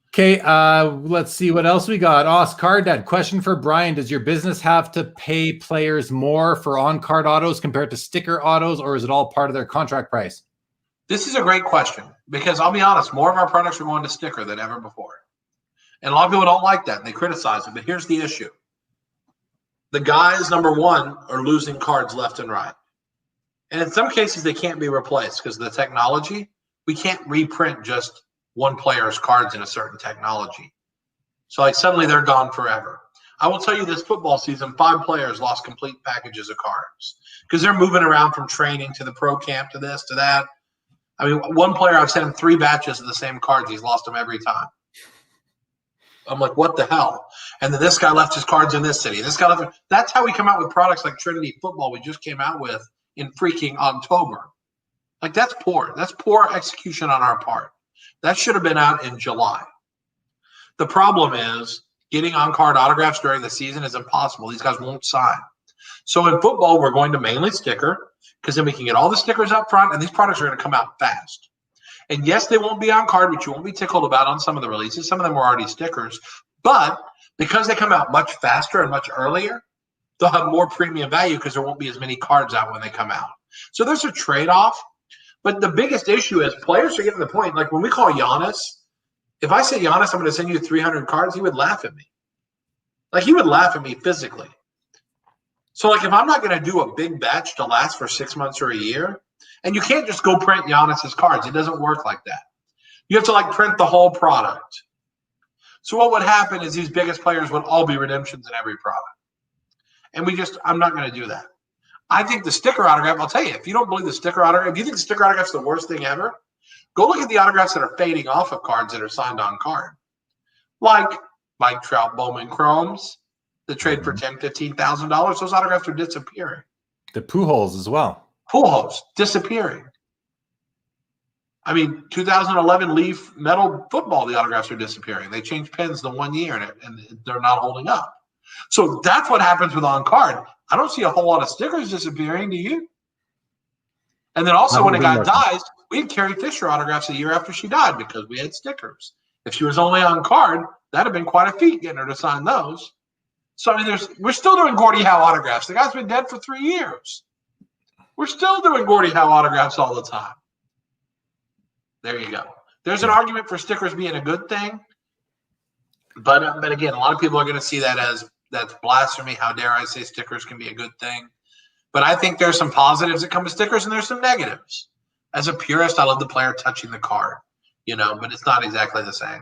Okay, let's see what else we got. Card Dad, question for Brian. Does your business have to pay players more for on-card autos compared to sticker autos, or is it all part of their contract price?
This is a great question because I'll be honest, more of our products are going to sticker than ever before. And a lot of people don't like that and they criticize it, but here's the issue. The guys, number one, are losing cards left and right. And in some cases, they can't be replaced because of the technology. We can't reprint just one player's cards in a certain technology. So like suddenly they're gone forever. I will tell you this football season, 5 players lost complete packages of cards because they're moving around from training to the pro camp to this to that. I mean, one player, I've sent him 3 batches of the same cards. He's lost them every time. I'm like, what the hell? And then this guy left his cards in this city. This guy left. That's how we come out with products like Trinity Football we just came out with in freaking October. Like, that's poor. That's poor execution on our part. That should have been out in July. The problem is getting on-card autographs during the season is impossible. These guys won't sign. So in football, we're going to mainly sticker because then we can get all the stickers up front, and these products are going to come out fast. And yes, they won't be on card, which you won't be tickled about on some of the releases. Some of them are already stickers. But because they come out much faster and much earlier, they'll have more premium value because there won't be as many cards out when they come out. So there's a trade-off. But the biggest issue is players are getting to the point, like when we call Giannis, if I say, Giannis, I'm going to send you 300 cards, he would laugh at me. Like, he would laugh at me physically. So, like, if I'm not going to do a big batch to last for 6 months or a year, and you can't just go print Giannis's cards. It doesn't work like that. You have to, like, print the whole product. So what would happen is these biggest players would all be redemptions in every product. And I'm not going to do that. I think the sticker autograph, I'll tell you, if you don't believe the sticker autograph, if you think the sticker autograph is the worst thing ever, go look at the autographs that are fading off of cards that are signed on card. Like Mike Trout Bowman Chromes that trade for $10,000, $15,000. Those autographs are disappearing.
The Pujols as well.
Pujols disappearing. I mean, 2011 Leaf Metal Football, the autographs are disappearing. They changed pens the 1 year and they're not holding up. So that's what happens with on card. I don't see a whole lot of stickers disappearing, do you? And then also when a guy dies, we had Carrie Fisher autographs a year after she died because we had stickers. If she was only on card, that'd have been quite a feat getting her to sign those. So I mean, we're still doing Gordie Howe autographs. The guy's been dead for 3 years. We're still doing Gordie Howe autographs all the time. There you go. There's an argument for stickers being a good thing. But again, a lot of people are going to see that as that's blasphemy. How dare I say stickers can be a good thing? But I think there's some positives that come with stickers and there's some negatives. As a purist, I love the player touching the card, but it's not exactly the same.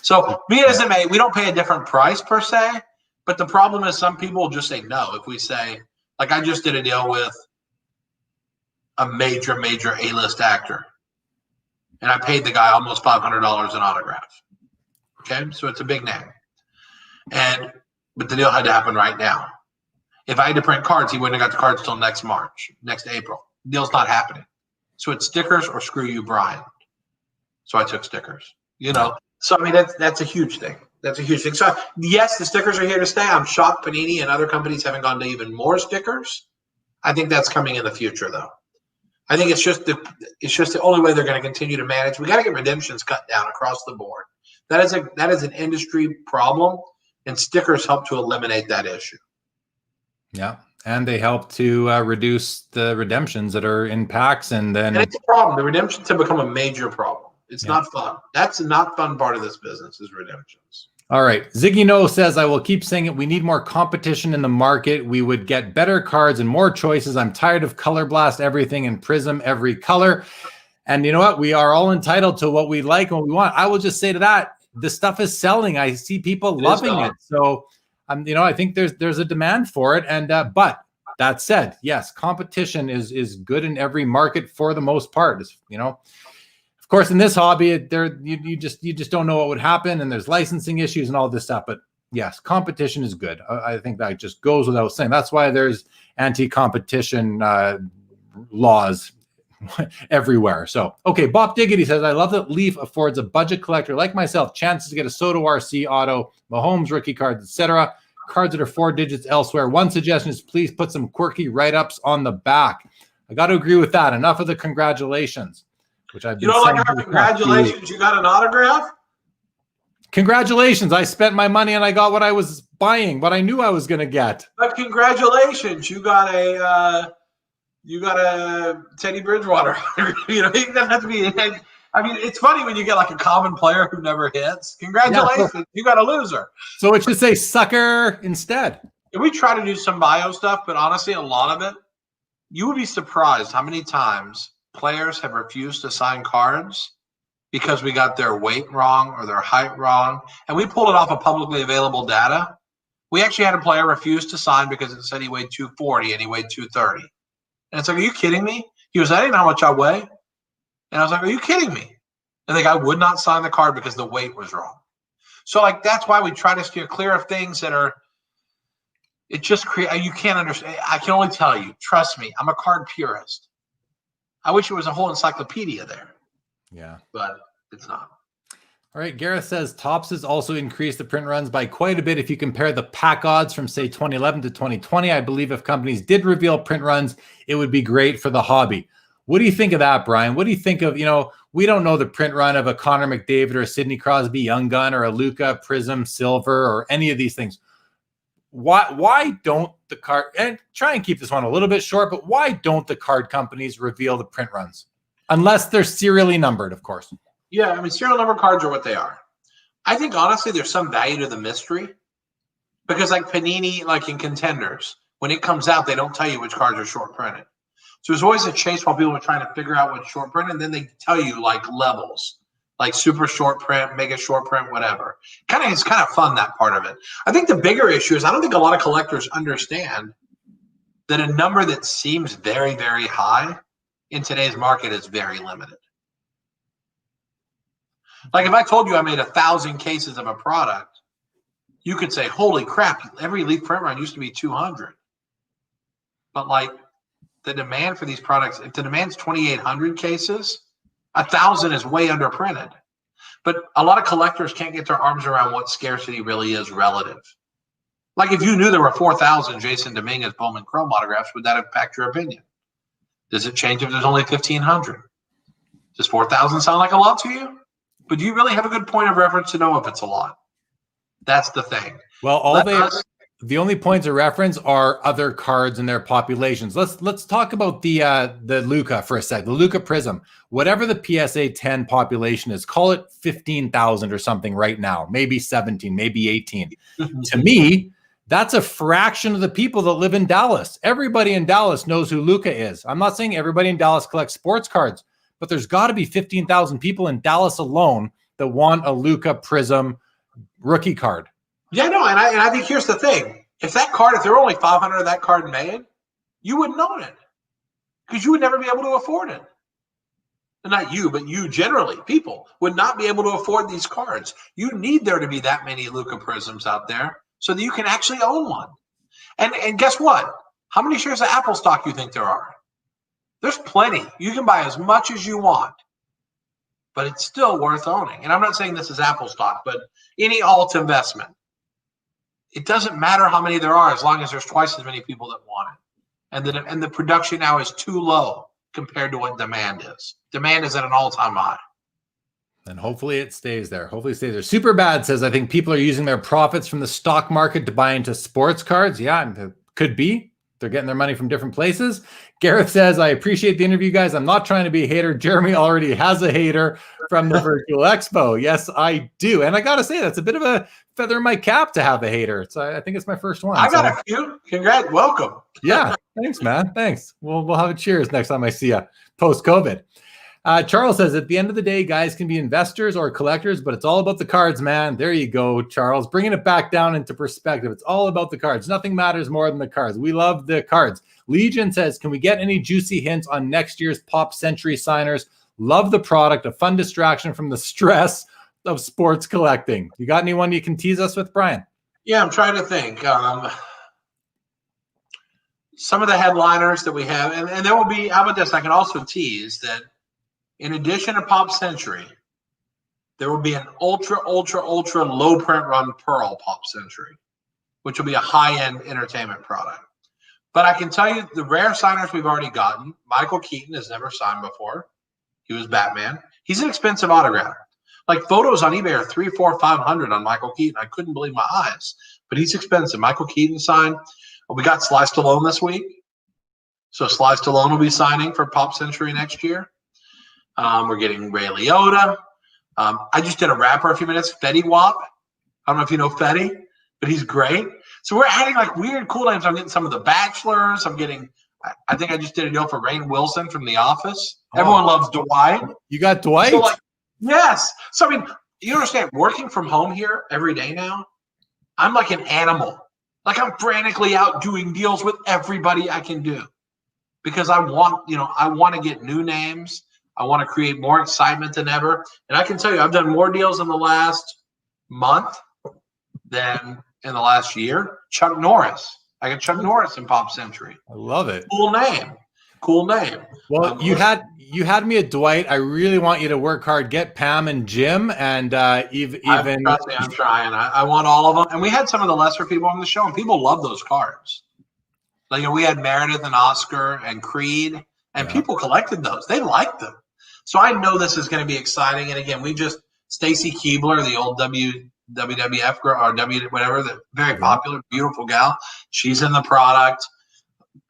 So be it as it may, we don't pay a different price per se. But the problem is some people will just say no. If we say, like I just did a deal with a major A-list actor. And I paid the guy almost $500 an autograph. Okay, so it's a big name. But the deal had to happen right now. If I had to print cards, he wouldn't have got the cards till next April. The deal's not happening. So it's stickers or screw you, Brian. So I took stickers. So I mean that's a huge thing. That's a huge thing. So yes, the stickers are here to stay. I'm shocked Panini and other companies haven't gone to even more stickers. I think that's coming in the future, though. I think it's just the only way they're going to continue to manage. We got to get redemptions cut down across the board. That is an industry problem, and stickers help to eliminate that issue.
Yeah, and they help to reduce the redemptions that are in packs, and it's
a problem. The redemptions have become a major problem. It's not fun. That's the not fun part of this business is redemptions.
All right. Ziggy No says, I will keep saying it. We need more competition in the market. We would get better cards and more choices. I'm tired of Color Blast everything and Prism every color. And you know what? We are all entitled to what we like and what we want. I will just say to that, the stuff is selling. I see people loving it. So, I think there's a demand for it. And but that said, yes, competition is good in every market for the most part. Of course, in this hobby, you just don't know what would happen, and there's licensing issues and all this stuff. But yes, competition is good. I think that just goes without saying. That's why there's anti-competition laws everywhere. So, okay, Bob Diggity says, I love that Leaf affords a budget collector like myself chances to get a Soto RC auto, Mahomes rookie cards, etc. Cards that are 4 digits elsewhere. One suggestion is please put some quirky write-ups on the back. I got to agree with that. Enough of the congratulations, which I've been
You don't like
saying
our
for the past few weeks.
congratulations? You got an autograph?
Congratulations. I spent my money and I got what I was buying, what I knew I was going to get.
But congratulations, you got a Teddy Bridgewater. You know, it doesn't have to be. I mean, it's funny when you get like a common player who never hits. Congratulations, you got a loser.
So it should say sucker instead.
And we try to do some bio stuff, but honestly, a lot of it, you would be surprised how many times players have refused to sign cards because we got their weight wrong or their height wrong. And we pulled it off of publicly available data. We actually had a player refuse to sign because it said he weighed 240 and he weighed 230. And it's like, are you kidding me? He goes, I didn't know how much I weigh. And I was like, are you kidding me? And the guy would not sign the card because the weight was wrong. So like, that's why we try to steer clear of things that are, it just create, you can't understand. I can only tell you, trust me, I'm a card purist. I wish it was a whole encyclopedia there.
Yeah.
But it's not.
All right. Gareth says Topps has also increased the print runs by quite a bit. If you compare the pack odds from say 2011 to 2020, I believe if companies did reveal print runs, it would be great for the hobby. What do you think of that, Brian? What do you think of, we don't know the print run of a Connor McDavid or a Sidney Crosby Young Gun or a Luka Prism Silver or any of these things. Why don't the card, and try and keep this one a little bit short, but why don't the card companies reveal the print runs? Unless they're serially numbered, of course.
Yeah, I mean, serial number cards are what they are. I think, honestly, there's some value to the mystery because, like Panini, like in Contenders, when it comes out, they don't tell you which cards are short printed. So there's always a chase while people are trying to figure out what's short print, and then they tell you, like, levels, like super short print, mega short print, whatever. It's kind of fun, that part of it. I think the bigger issue is I don't think a lot of collectors understand that a number that seems very, very high in today's market is very limited. Like if I told you I made 1,000 cases of a product, you could say, holy crap, every Leaf print run used to be 200. But like the demand for these products, if the demand's 2,800 cases, 1,000 is way underprinted. But a lot of collectors can't get their arms around what scarcity really is relative. Like if you knew there were 4,000 Jason Dominguez Bowman Chrome autographs, would that impact your opinion? Does it change if there's only 1,500? Does 4,000 sound like a lot to you? But do you really have a good point of reference to know if it's a lot? That's the thing.
Well, the only points of reference are other cards and their populations. Let's talk about the Luka for a sec. The Luka Prism, whatever the PSA 10 population is, call it 15,000 or something right now, maybe 17, maybe 18. To me, that's a fraction of the people that live in Dallas. Everybody in Dallas knows who Luka is. I'm not saying everybody in Dallas collects sports cards, but there's got to be 15,000 people in Dallas alone that want a Luka Prism rookie card.
Yeah, no, and I think here's the thing. If there were only 500 of that card made, you wouldn't own it because you would never be able to afford it. And not you, but you generally, people would not be able to afford these cards. You need there to be that many Luka Prisms out there so that you can actually own one. And guess what? How many shares of Apple stock do you think there are? There's plenty. You can buy as much as you want, but it's still worth owning. And I'm not saying this is Apple stock, but any alt investment. It doesn't matter how many there are as long as there's twice as many people that want it. And the production now is too low compared to what demand is. Demand is at an all-time high.
And hopefully it stays there. Hopefully it stays there. Super Bad says, I think people are using their profits from the stock market to buy into sports cards. Yeah, it could be. They're getting their money from different places. Gareth says, I appreciate the interview, guys. I'm not trying to be a hater. Jeremy already has a hater from the Virtual Expo. Yes, I do. And I got to say, that's a bit of a feather in my cap to have a hater. I think it's my first one.
I got a few. Congrats. Welcome.
Yeah. Thanks, man. Thanks. We'll have a cheers next time I see you post-COVID. Charles says, at the end of the day, guys can be investors or collectors, but it's all about the cards, man. There you go, Charles. Bringing it back down into perspective. It's all about the cards. Nothing matters more than the cards. We love the cards. Legion says, can we get any juicy hints on next year's Pop Century signers? Love the product. A fun distraction from the stress of sports collecting. You got anyone you can tease us with, Brian?
Yeah, I'm trying to think. some of the headliners that we have, and there will be, how about this? I can also tease that in addition to Pop Century, there will be an ultra low print run Pearl Pop Century, which will be a high-end entertainment product. But I can tell you the rare signers we've already gotten. Michael Keaton has never signed before. He was Batman. He's an expensive autograph. Like photos on eBay are $300, $400, $500 on Michael Keaton. I couldn't believe my eyes, but he's expensive. Michael Keaton signed. We got Sly Stallone this week. So Sly Stallone will be signing for Pop Century next year. We're getting Ray Liotta. I just did a rapper a few minutes, Fetty Wap. I don't know if you know Fetty, but he's great. So we're adding like weird, cool names. I'm getting some of the Bachelors. I think I just did a deal for Rainn Wilson from The Office. Everyone loves Dwight.
You got Dwight?
So yes. So, I mean, you understand, working from home here every day now, I'm like an animal. Like I'm frantically out doing deals with everybody I can do because I want to get new names. I want to create more excitement than ever. And I can tell you, I've done more deals in the last month than in the last year. Chuck Norris. I got Chuck Norris in Pop Century.
I love it.
Cool name.
Well, you had me at Dwight. I really want you to work hard. Get Pam and Jim and even.
Trust me, I'm trying. I want all of them. And we had some of the lesser people on the show, and people love those cards. Like we had Meredith and Oscar and Creed, and people collected those. They liked them. So I know this is going to be exciting. And again, Stacy Keebler, the old WWF girl or whatever, the very popular, beautiful gal. She's in the product.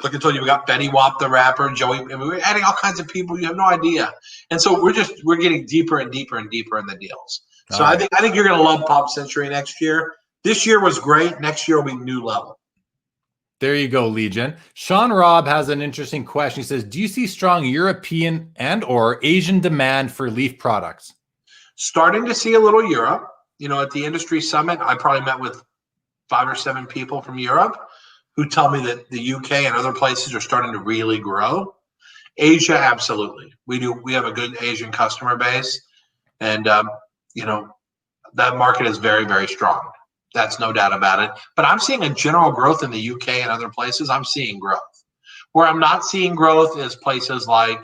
Like I told you, we got Fetty Wap, the rapper, Joey, and we're adding all kinds of people. You have no idea. And so we're getting deeper and deeper and deeper in the deals. So I think you're going to love Pop Century next year. This year was great. Next year will be new level.
There you go, Legion. Sean Robb has an interesting question. He says, do you see strong European and or Asian demand for Leaf products?
Starting to see a little Europe. At the industry summit, I probably met with 5 or 7 people from Europe who tell me that the UK and other places are starting to really grow. Asia, absolutely. We have a good Asian customer base. And, that market is very, very strong. That's no doubt about it. But I'm seeing a general growth in the UK and other places. I'm seeing growth. Where I'm not seeing growth is places like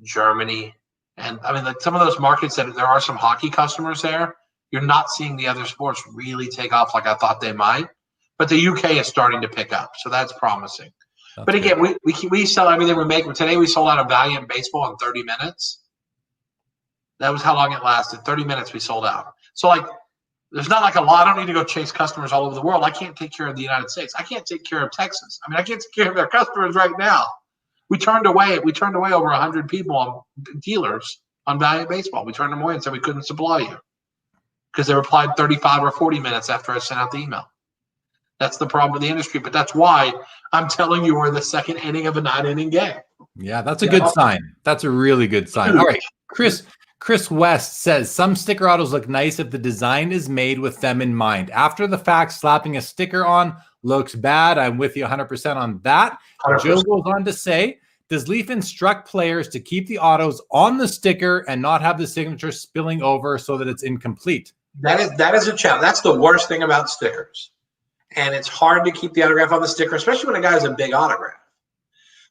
Germany. And I mean, like some of those markets that there are some hockey customers there, you're not seeing the other sports really take off like I thought they might. But the UK is starting to pick up. So that's promising. But again, we sell everything we make. Today we sold out of Valiant Baseball in 30 minutes. That was how long it lasted. 30 minutes we sold out. So there's not like a lot. I don't need to go chase customers all over the world. I can't take care of the United States. I can't take care of Texas. I can't take care of their customers right now. We turned away over 100 people, dealers on Valiant Baseball. We turned them away and said we couldn't supply you because they replied 35 or 40 minutes after I sent out the email. That's the problem with the industry, but that's why I'm telling you we're in the second inning of a 9-inning game.
Yeah, that's a good sign. That's a really good sign. All right, Chris West says, some sticker autos look nice if the design is made with them in mind. After the fact, slapping a sticker on looks bad. I'm with you 100% on that. 100%. Joe goes on to say, does Leaf instruct players to keep the autos on the sticker and not have the signature spilling over so that it's incomplete?
That is a challenge. That's the worst thing about stickers. And it's hard to keep the autograph on the sticker, especially when a guy has a big autograph.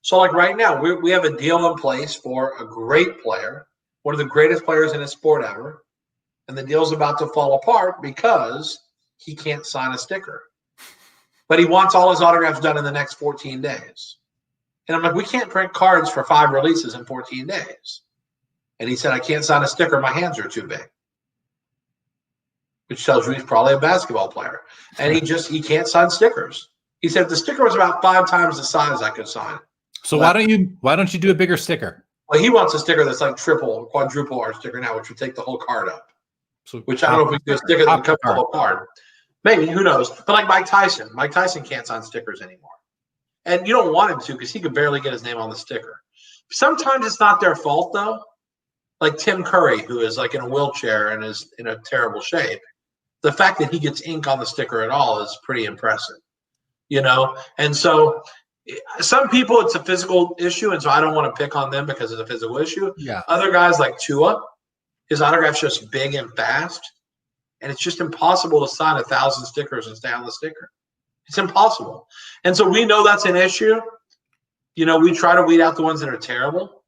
So like right now, we have a deal in place for a great player, one of the greatest players in his sport ever. And the deal's about to fall apart because he can't sign a sticker. But he wants all his autographs done in the next 14 days. And I'm like, we can't print cards for 5 releases in 14 days. And he said, I can't sign a sticker. My hands are too big. Which tells you he's probably a basketball player. And he can't sign stickers. He said the sticker was about 5 times the size I could sign.
So why don't you do a bigger sticker?
Well, he wants a sticker that's like triple, quadruple our sticker now, which would take the whole card up. So which I don't know if we can do a sticker that would cover the whole card. Maybe, who knows? But like Mike Tyson can't sign stickers anymore. And you don't want him to because he could barely get his name on the sticker. Sometimes it's not their fault though. Like Tim Curry, who is like in a wheelchair and is in a terrible shape. The fact that he gets ink on the sticker at all is pretty impressive, And so some people, it's a physical issue, and so I don't want to pick on them because it's a physical issue.
Yeah.
Other guys like Tua, his autograph's just big and fast, and it's just impossible to sign 1,000 stickers and stay on the sticker. It's impossible. And so we know that's an issue. You know, we try to weed out the ones that are terrible.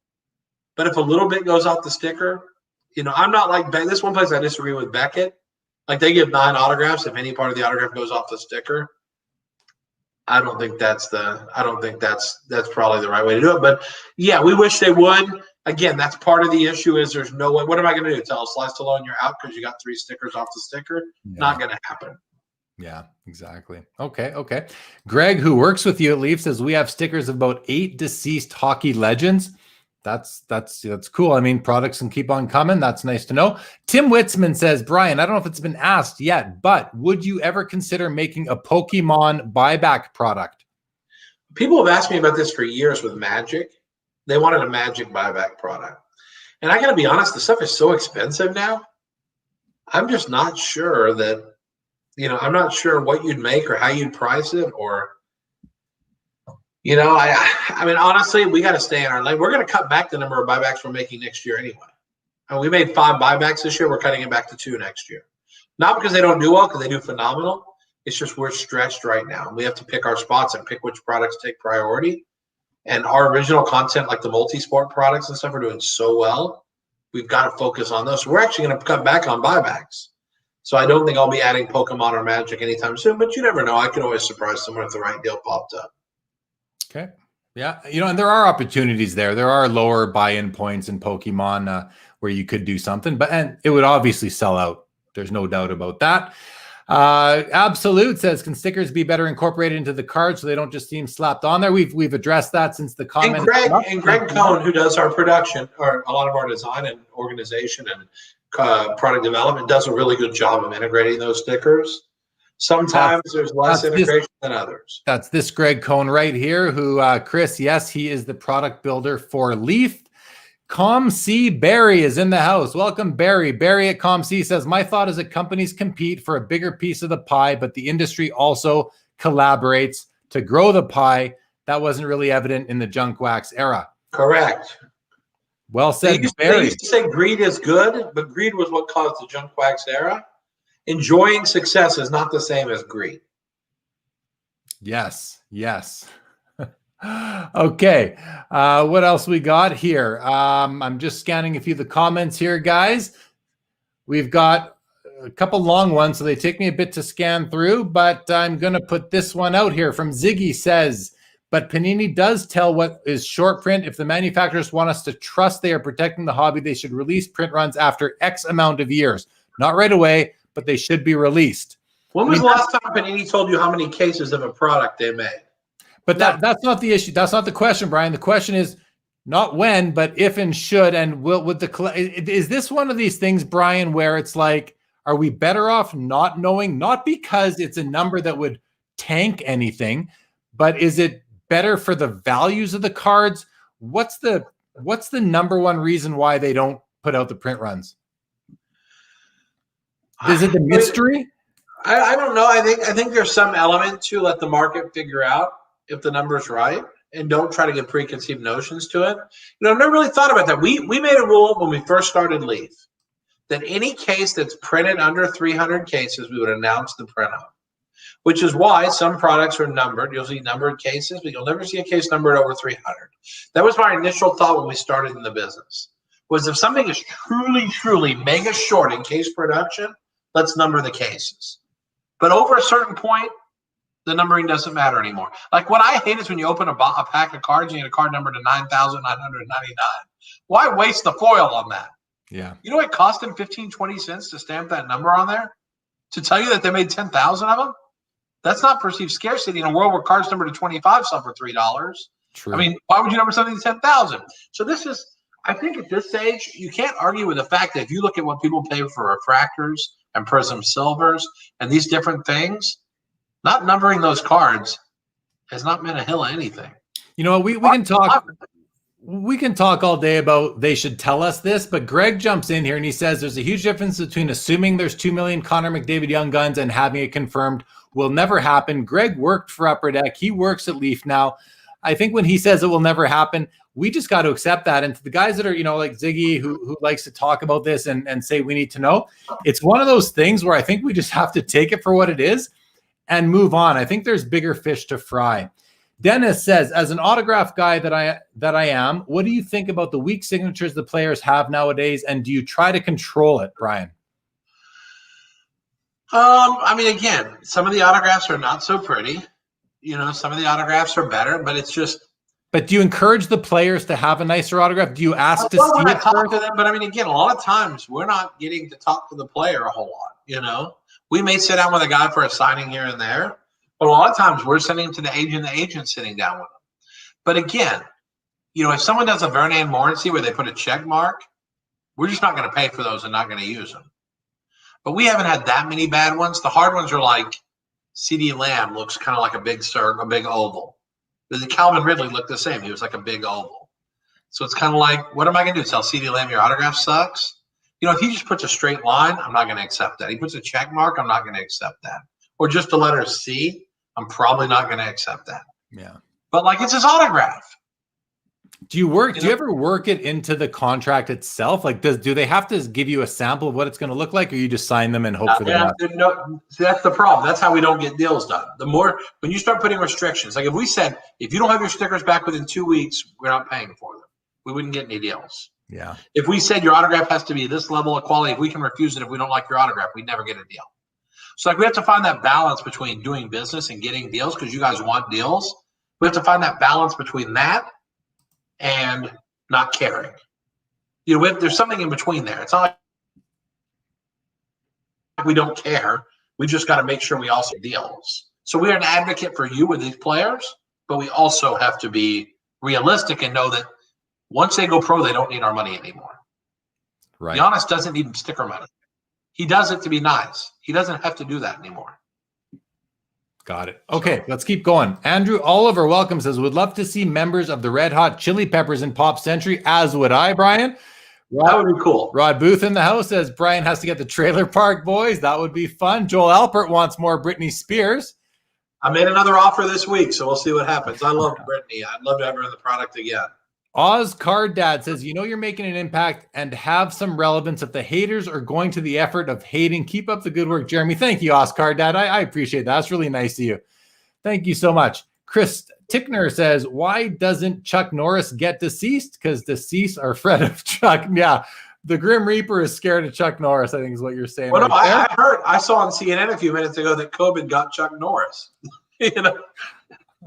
But if a little bit goes off the sticker, you know, I'm not like this one place I disagree with Beckett. Like they give 9 autographs if any part of the autograph goes off the sticker. I don't think that's probably the right way to do it. But yeah, we wish they would. Again, that's part of the issue is there's no way. What am I going to do? Tell a slice to loan you're out because you got 3 stickers off the sticker? Yeah. Not going to happen.
Yeah, exactly. Okay. Greg, who works with you at Leaf, says we have stickers of about 8 deceased hockey legends. That's cool. I mean, products can keep on coming. That's nice to know. Tim Witzman says, Brian, I don't know if it's been asked yet, but would you ever consider making a Pokemon buyback product?
People have asked me about this for years with Magic. They wanted a Magic buyback product. And I got to be honest, the stuff is so expensive now. I'm just not sure that, you know, I'm not sure what you'd make or how you'd price it or, you know, I mean, honestly, we got to stay in our lane. We're going to cut back the number of buybacks we're making next year anyway. And we made 5 buybacks this year. We're cutting it back to 2 next year. Not because they don't do well, because they do phenomenal. It's just we're stretched right now. We have to pick our spots and pick which products take priority. And our original content, like the multi-sport products and stuff, are doing so well. We've got to focus on those. So we're actually going to cut back on buybacks. So I don't think I'll be adding Pokemon or Magic anytime soon. But you never know. I could always surprise someone if the right deal popped up.
Okay. Yeah. You know, and there are opportunities there. There are lower buy-in points in Pokemon where you could do something, and it would obviously sell out. There's no doubt about that. Absolute says, can stickers be better incorporated into the card so they don't just seem slapped on there? We've addressed that since the comment.
And Greg Cohn, who does our production or a lot of our design and organization and product development, does a really good job of integrating those stickers. Sometimes there's less integration than others.
That's this Greg Cohn right here, who Chris, yes, he is the product builder for Leaf. ComC Barry is in the house. Welcome, Barry. Barry at ComC says, my thought is that companies compete for a bigger piece of the pie, but the industry also collaborates to grow the pie. That wasn't really evident in the junk wax era.
Correct.
Well said,
Barry. They used to say greed is good, but greed was what caused the junk wax era. Enjoying success is not the same as greed.
Yes. Okay. What else we got here? I'm just scanning a few of the comments here, guys. We've got a couple long ones, so they take me a bit to scan through, but I'm going to put this one out here from Ziggy says, but Panini does tell what is short print. If the manufacturers want us to trust they are protecting the hobby, they should release print runs after X amount of years. Not right away, but they should be released.
When was the last time Panini told you how many cases of a product they made?
But that's not the issue. That's not the question, Brian. The question is not when, but if and should. And is this one of these things, Brian, where it's like, are we better off not knowing? Not because it's a number that would tank anything, but is it better for the values of the cards? What's the number one reason why they don't put out the print runs? Is it the mystery?
I don't know. I think there's some element to let the market figure out if the number's right, and don't try to get preconceived notions to it. You know, I've never really thought about that. We made a rule when we first started Leaf that any case that's printed under 300 cases, we would announce the print of, which is why some products are numbered. You'll see numbered cases, but you'll never see a case numbered over 300. That was my initial thought when we started in the business, was if something is truly, truly mega short in case production, let's number the cases. But over a certain point, the numbering doesn't matter anymore. Like what I hate is when you open a pack of cards and you get a card number to 9,999. Why waste the foil on that?
Yeah.
You know what it cost them 15, 20 cents to stamp that number on there? To tell you that they made 10,000 of them? That's not perceived scarcity in a world where cards numbered to 25 sell for $3.
True.
I mean, why would you number something to 10,000? So this is, I think at this stage, you can't argue with the fact that if you look at what people pay for refractors and prism silvers and these different things, not numbering those cards has not meant a hill of anything.
You know, we can talk. We can talk all day about they should tell us this, but Greg jumps in here and he says there's a huge difference between assuming there's 2 million Connor McDavid Young Guns and having it confirmed will never happen. Greg worked for Upper Deck. He works at Leaf now. I think when he says it will never happen, we just got to accept that. And to the guys that are, you know, like Ziggy, who likes to talk about this and say we need to know, it's one of those things where I think we just have to take it for what it is. and move on. I think there's bigger fish to fry. Dennis says, as an autograph guy that I am, what do you think about the weak signatures the players have nowadays, and do you try to control it, Brian?
I mean, again, some of the autographs are not so pretty. Some of the autographs are better, but it's just.
But do you encourage the players to have a nicer autograph? Do you ask to see
when I
it
talk
first?
to them, but I mean, again, a lot of times we're not getting to talk to the player a whole lot. We may sit down with a guy for a signing here and there, but a lot of times we're sending to the agent's sitting down with them. But again, if someone does a Vernon Morency where they put a check mark, we're just not going to pay for those and not going to use them. But we haven't had that many bad ones. The hard ones are like CD Lamb looks kind of like a big circle, a big oval. The Calvin Ridley looked the same. He was like a big oval. So it's kind of like, what am I going to do? Tell CD Lamb your autograph sucks? If he just puts a straight line, I'm not going to accept that. He puts a check mark, I'm not going to accept that. Or just a letter C, I'm probably not going to accept that.
Yeah.
But it's his autograph.
Do you ever work it into the contract itself? Like, do they have to give you a sample of what it's going to look like, or you just sign them and hope for the best?
No, that's the problem. That's how we don't get deals done. When you start putting restrictions, like if we said, if you don't have your stickers back within 2 weeks, we're not paying for them. We wouldn't get any deals.
Yeah.
If we said your autograph has to be this level of quality, if we can refuse it, if we don't like your autograph, we'd never get a deal. So we have to find that balance between doing business and getting deals, because you guys want deals. We have to find that balance between that and not caring. There's something in between there. It's not like we don't care. We just got to make sure we also deals. So we are an advocate for you with these players, but we also have to be realistic and know that once they go pro, they don't need our money anymore.
Right.
Giannis doesn't need sticker money. He does it to be nice. He doesn't have to do that anymore.
Got it. Okay, let's keep going. Andrew Oliver, welcome, says, would love to see members of the Red Hot Chili Peppers in Pop Century, as would I, Brian.
That would be cool.
Rod Booth in the house says, Brian has to get the Trailer Park Boys. That would be fun. Joel Alpert wants more Britney Spears.
I made another offer this week, so we'll see what happens. I love Britney. I'd love to have her in the product again.
Oz Card Dad says, you're making an impact and have some relevance. If the haters are going to the effort of hating, keep up the good work, Jeremy. Thank you, Oz Card Dad. I appreciate that. That's really nice of you. Thank you so much. Chris Tickner says, why doesn't Chuck Norris get deceased? Because deceased are afraid of Chuck. Yeah, the Grim Reaper is scared of Chuck Norris, I think is what you're saying.
Well, right no, I saw on CNN a few minutes ago that COVID got Chuck Norris.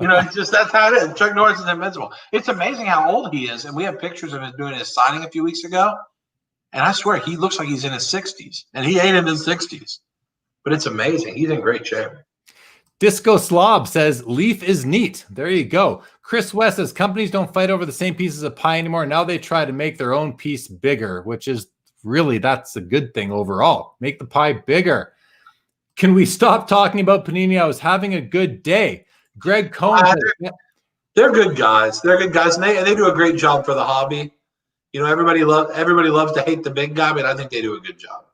It's just that's how it is. Chuck Norris is invincible. It's amazing how old he is, and we have pictures of him doing his signing a few weeks ago, and I swear he looks like he's in his 60s, and he ain't in his 60s. But it's amazing. He's in great shape.
Disco Slob says, Leaf is neat. There you go. Chris West says, companies don't fight over the same pieces of pie anymore. Now they try to make their own piece bigger, which is really, that's a good thing overall. Make the pie bigger. Can we stop talking about Panini? I was having a good day. Greg Cohn.
They're good guys. They're good guys, and they do a great job for the hobby. Everybody loves to hate the big guy, but I think they do a good job.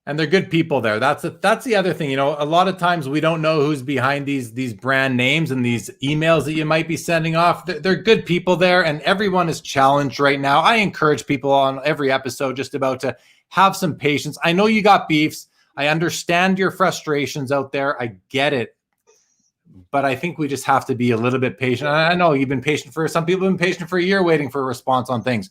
And they're good people there. That's the other thing. A lot of times we don't know who's behind these brand names and these emails that you might be sending off. They're good people there, and everyone is challenged right now. I encourage people on every episode just about to have some patience. I know you got beefs. I understand your frustrations out there. I get it. But I think we just have to be a little bit patient. I know you've been patient some people have been patient for a year waiting for a response on things.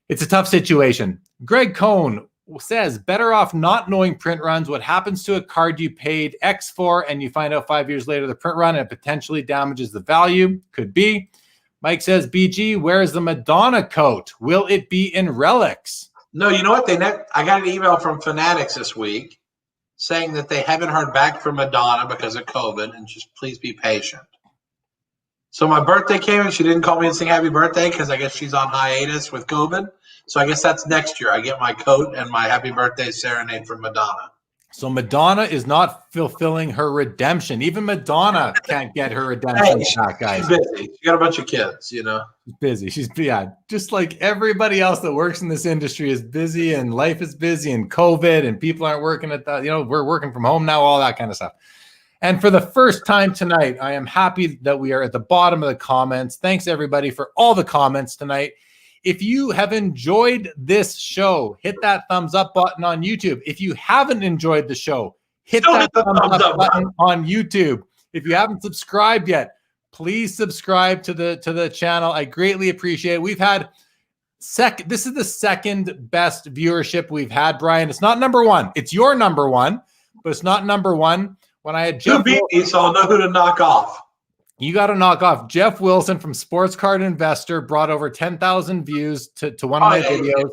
It's a tough situation. Greg Cohn says, better off not knowing print runs. What happens to a card you paid X for and you find out 5 years later the print run and it potentially damages the value? Could be. Mike says, BG, where's the Madonna coat? Will it be in relics?
No, you know what? I got an email from Fanatics this week saying that they haven't heard back from Madonna because of COVID, and just please be patient. So my birthday came and she didn't call me and sing happy birthday because I guess she's on hiatus with COVID. So I guess that's next year. I get my coat and my happy birthday serenade from Madonna.
So Madonna is not fulfilling her redemption. Even Madonna can't get her redemption back, guys.
She's busy. She got a bunch of kids, She's
busy. She's just like everybody else that works in this industry is busy, and life is busy, and COVID, and people aren't working at that. We're working from home now, all that kind of stuff. And for the first time tonight, I am happy that we are at the bottom of the comments. Thanks everybody for all the comments tonight. If you have enjoyed this show, hit that thumbs up button on YouTube. If you haven't enjoyed the show, hit
Still
that
hit the
thumbs up button
button.
on YouTube. If you haven't subscribed yet, please subscribe to the channel. I greatly appreciate it. We've had this is the second best viewership we've had, Brian. It's not number one. It's your number one, but it's not number one. When I had Jeff
beat me, so I'll know who to knock off.
You got to knock off. Jeff Wilson from Sports Card Investor brought over 10,000 views to one of my videos.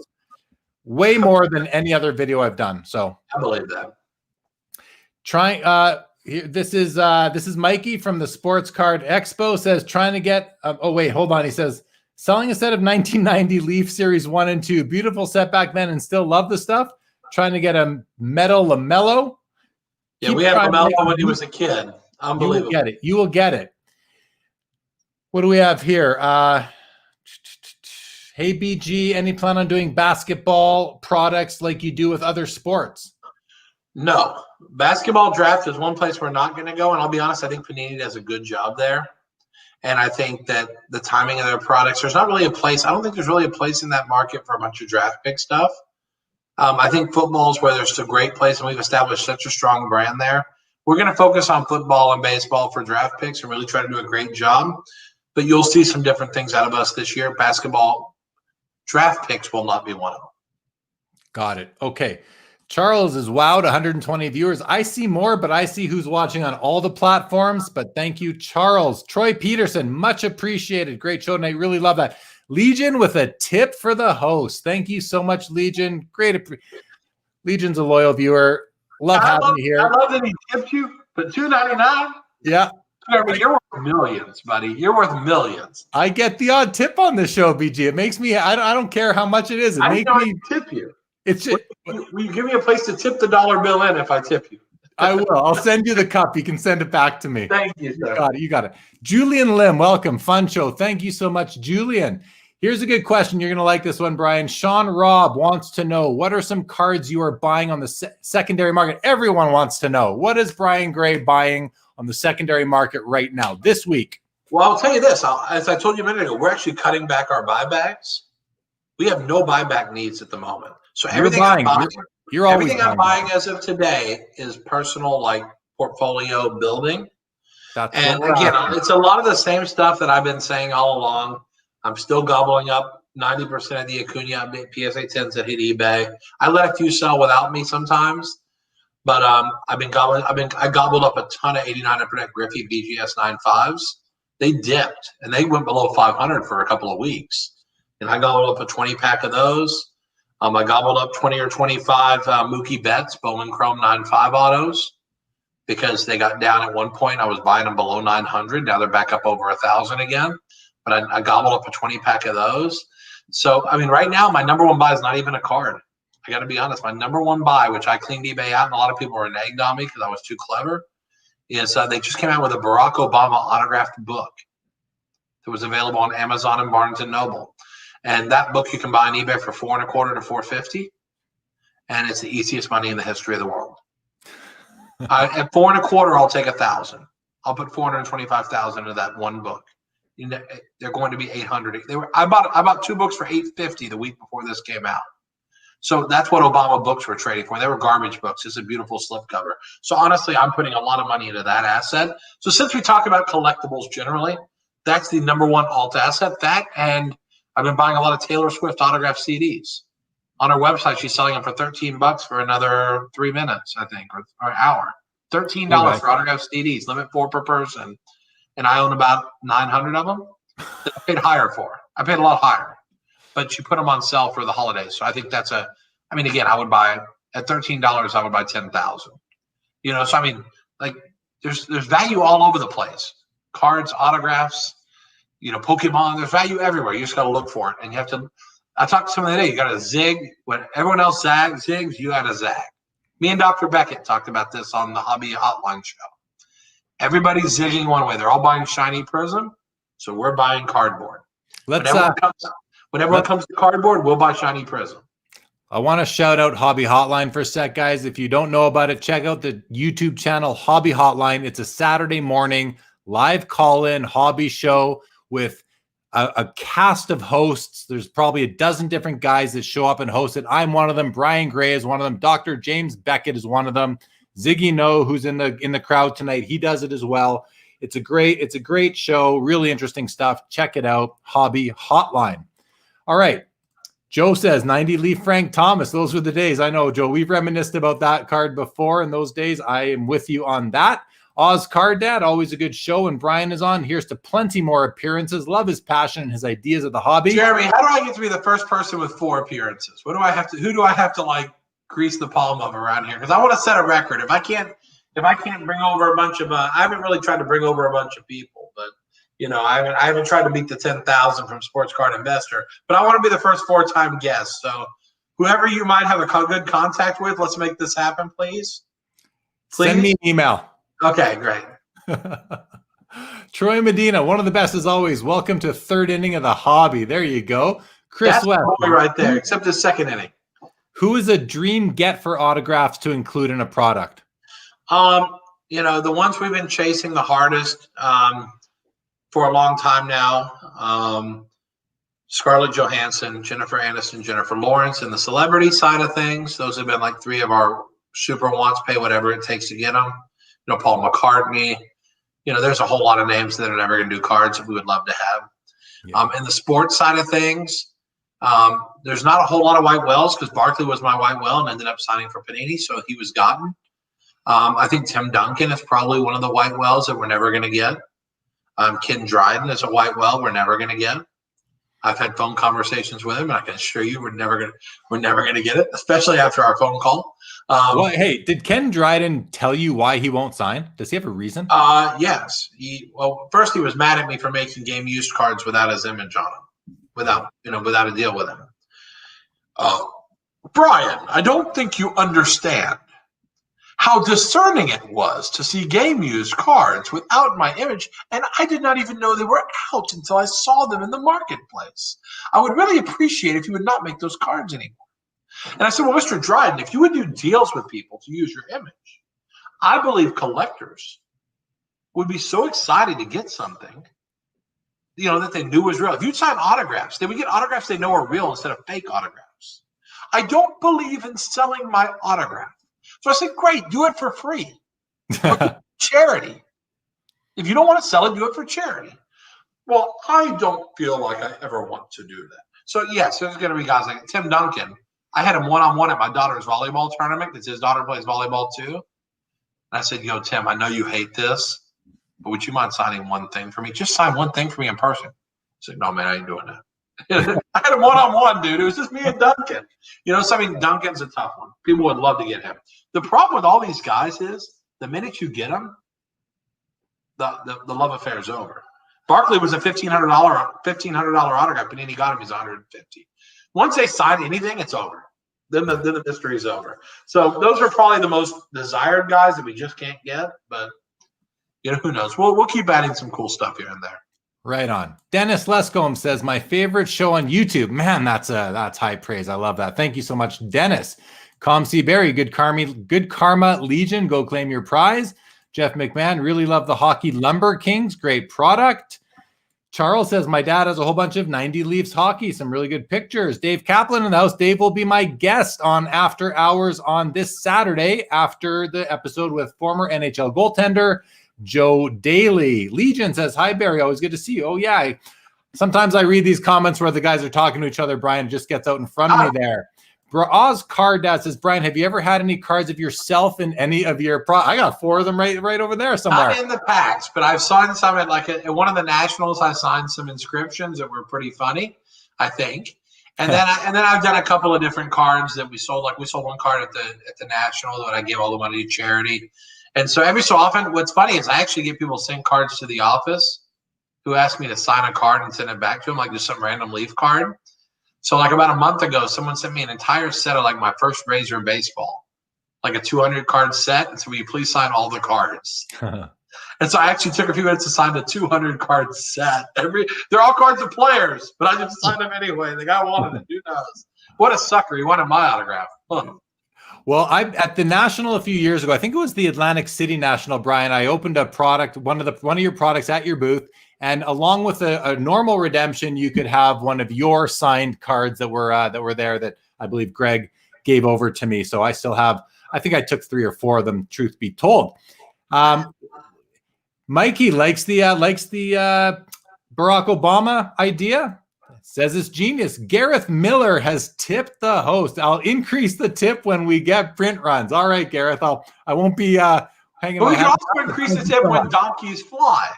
Way more than any other video I've done. So
I believe that.
This is Mikey from the Sports Card Expo says trying to get oh wait, hold on. He says selling a set of 1990 Leaf Series 1 and 2. Beautiful set back then and still love the stuff. Trying to get a metal LaMelo.
Yeah, we had LaMelo when he was a kid. Unbelievable.
You will get it. What do we have here? Hey, BG, any plan on doing basketball products like you do with other sports?
No. Basketball draft is one place we're not going to go. And I'll be honest, I think Panini does a good job there. And I think that the timing of their products, there's not really a place. I don't think there's really a place in that market for a bunch of draft pick stuff. I think football is where there's a great place, and we've established such a strong brand there. We're going to focus on football and baseball for draft picks and really try to do a great job. But you'll see some different things out of us this year. Basketball draft picks will not be one of them.
Got it. Okay. Charles is wowed, 120 viewers. I see more, but I see who's watching on all the platforms. But thank you, Charles. Troy Peterson, much appreciated. Great show tonight. Really love that. Legion with a tip for the host. Thank you so much, Legion. Legion's a loyal viewer. Love having you here.
I love that he tipped you, but $2.99?
Yeah.
You're worth millions, buddy. You're worth millions.
I get the odd tip on this show, BG. It makes me, I don't care how much it is. It makes me
tip you.
Will
you give me a place to tip the dollar bill in if I tip you?
I will. I'll send you the cup. You can send it back to me.
Thank you, sir.
You got it. Julian Lim, welcome. Fun show. Thank you so much, Julian. Here's a good question. You're going to like this one, Brian. Sean Robb wants to know, what are some cards you are buying on the secondary market? Everyone wants to know. What is Brian Gray buying on the secondary market right now, this week?
Well, I'll tell you this. As I told you a minute ago, we're actually cutting back our buybacks. We have no buyback needs at the moment. So everything I'm buying as of today is personal, like portfolio building. And again, it's a lot of the same stuff that I've been saying all along. I'm still gobbling up 90% of the Acuna PSA 10s that hit eBay. I let a few sell without me sometimes, but I gobbled up a ton of 89 Upper Deck Griffey BGS 95s. They dipped and they went below 500 for a couple of weeks. And I gobbled up a 20 pack of those. I gobbled up 20 or 25 Mookie Betts Bowman Chrome 95 autos because they got down at one point. I was buying them below 900. Now they're back up over 1,000 again. But I gobbled up a 20 pack of those. So, I mean, right now, my number one buy is not even a card. I got to be honest. My number one buy, which I cleaned eBay out, and a lot of people were nagged on me because I was too clever, is they just came out with a Barack Obama autographed book that was available on Amazon and Barnes & Noble. And that book you can buy on eBay for $4.25 to $4.50, and it's the easiest money in the history of the world. At $4.25, I'll take 1,000. I'll put 425,000 into that one book. They're going to be 800. I bought two books for $850 the week before this came out. So that's what Obama books were trading for. They were garbage books. It's a beautiful slipcover. So honestly, I'm putting a lot of money into that asset. So since we talk about collectibles generally, that's the number one alt asset. That, and I've been buying a lot of Taylor Swift autographed CDs. On her website, she's selling them for $13 for another 3 minutes, I think, or an hour. $13 for autographed CDs, limit 4 per person. And I own about 900 of them that I paid higher for. I paid a lot higher. But you put them on sale for the holidays. So I think that's again, I would buy at $13, I would buy 10,000. So I mean, like there's value all over the place. Cards, autographs, Pokemon, there's value everywhere. You just got to look for it. And you have to, I talked to someone the other day, you got to zig. When everyone else zigs, you got to zag. Me and Dr. Beckett talked about this on the Hobby Hotline show. Everybody's zigging one way. They're all buying shiny Prism, so we're buying cardboard. When everyone comes to cardboard, we'll buy shiny Prism.
I want to shout out Hobby Hotline for a sec, guys. If you don't know about it, check out the YouTube channel Hobby Hotline. It's a Saturday morning live call-in hobby show with a cast of hosts. There's probably a dozen different guys that show up and host it. I'm one of them. Brian Gray is one of them. Dr. James Beckett is one of them. Ziggy No, who's in the crowd tonight, he does it as well. It's a great show, really interesting stuff. Check it out, Hobby Hotline. All right. Joe says 90 Leaf Frank Thomas. Those were the days. I know, Joe. We've reminisced about that card before in those days. I am with you on that. Oz Card Dad, always a good show. And Brian is on. Here's to plenty more appearances. Love his passion and his ideas of the hobby.
Jeremy, how do I get to be the first person with 4 appearances? Who do I have to like grease the palm of around here? Because I want to set a record. If I can't bring over a bunch of, I haven't really tried to bring over a bunch of people, but I haven't tried to beat the 10,000 from Sports Card Investor, but I want to be the first 4-time guest. So whoever you might have a good contact with, let's make this happen, please.
Send me an email.
Okay, great.
Troy Medina, one of the best as always. Welcome to third inning of the hobby. There you go. Chris
That's
West.
right there, except the second inning.
Who is a dream get for autographs to include in a product?
The ones we've been chasing the hardest for a long time now, Scarlett Johansson, Jennifer Aniston, Jennifer Lawrence, and the celebrity side of things. Those have been like 3 of our super wants, pay whatever it takes to get them. Paul McCartney. There's a whole lot of names that are never going to do cards that we would love to have. Yeah. In the sports side of things, there's not a whole lot of white whales because Barkley was my white whale and ended up signing for Panini, so he was gotten. I think Tim Duncan is probably one of the white whales that we're never going to get. Ken Dryden is a white whale we're never going to get. I've had phone conversations with him, and I can assure you we're never gonna get it, especially after our phone call.
Well, hey, did Ken Dryden tell you why he won't sign? Does he have a reason?
Yes. First he was mad at me for making game used cards without his image on them, without a deal with him. Brian, I don't think you understand how discerning it was to see game used cards without my image, and I did not even know they were out until I saw them in the marketplace. I would really appreciate if you would not make those cards anymore. And I said, well, Mr. Dryden, if you would do deals with people to use your image, I believe collectors would be so excited to get something, that they knew was real. If you'd sign autographs, they would get autographs they know are real instead of fake autographs. I don't believe in selling my autograph. So I said, great, do it for free. Charity. If you don't want to sell it, do it for charity. Well, I don't feel like I ever want to do that. So, yes, there's going to be guys like Tim Duncan. I had him one-on-one at my daughter's volleyball tournament because his daughter plays volleyball too. And I said, Tim, I know you hate this, but would you mind signing one thing for me? Just sign one thing for me in person. I said, no, man, I ain't doing that. I had him one-on-one, dude. It was just me and Duncan. Duncan's a tough one. People would love to get him. The problem with all these guys is the minute you get them, the love affair is over. Barkley was a $1,500 autograph, but then he got him. He's $150. Once they sign anything, it's over. Then the mystery is over. So those are probably the most desired guys that we just can't get. But who knows? We'll keep adding some cool stuff here and there.
Right on. Dennis Lescombe says, my favorite show on YouTube. Man, that's high praise. I love that. Thank you so much, Dennis. C. Berry, good karma Legion. Go claim your prize. Jeff McMahon, really love the Hockey Lumber Kings. Great product. Charles says, my dad has a whole bunch of 90 Leafs hockey. Some really good pictures. Dave Kaplan in the house. Dave will be my guest on After Hours on this Saturday after the episode with former NHL goaltender Joe Daly. Legion says, hi, Barry. Always good to see you. Oh, yeah. Sometimes I read these comments where the guys are talking to each other. Brian just gets out in front of me there. Oz Card Dad says, Brian, have you ever had any cards of yourself in any of your I got 4 of them right over there somewhere.
Not in the packs, but I've signed some at one of the Nationals. I signed some inscriptions that were pretty funny, I think. And then I've done a couple of different cards that we sold. Like we sold one card at the National that I gave all the money to charity. And so every so often, what's funny is I actually get people send cards to the office who ask me to sign a card and send it back to them, like just some random Leaf card. So like about a month ago, someone sent me an entire set of like my first Razor baseball, like a 200 card set. And so will you please sign all the cards? And so I actually took a few minutes to sign the 200 card set. They're all cards of players, but I just signed them anyway. The guy wanted it. Who knows? What a sucker. He wanted my autograph. Huh.
Well, at the National a few years ago, I think it was the Atlantic City National, Brian, I opened a product, one of your products at your booth. And along with a normal redemption, you could have one of your signed cards that were there that I believe Greg gave over to me. So I still have I think I took 3 or 4 of them, truth be told. Mikey likes the Barack Obama idea. Says it's genius. Gareth Miller has tipped the host. I'll increase the tip when we get print runs. All right, Gareth. I won't be hanging.
But we can also increase the tip when donkeys fly.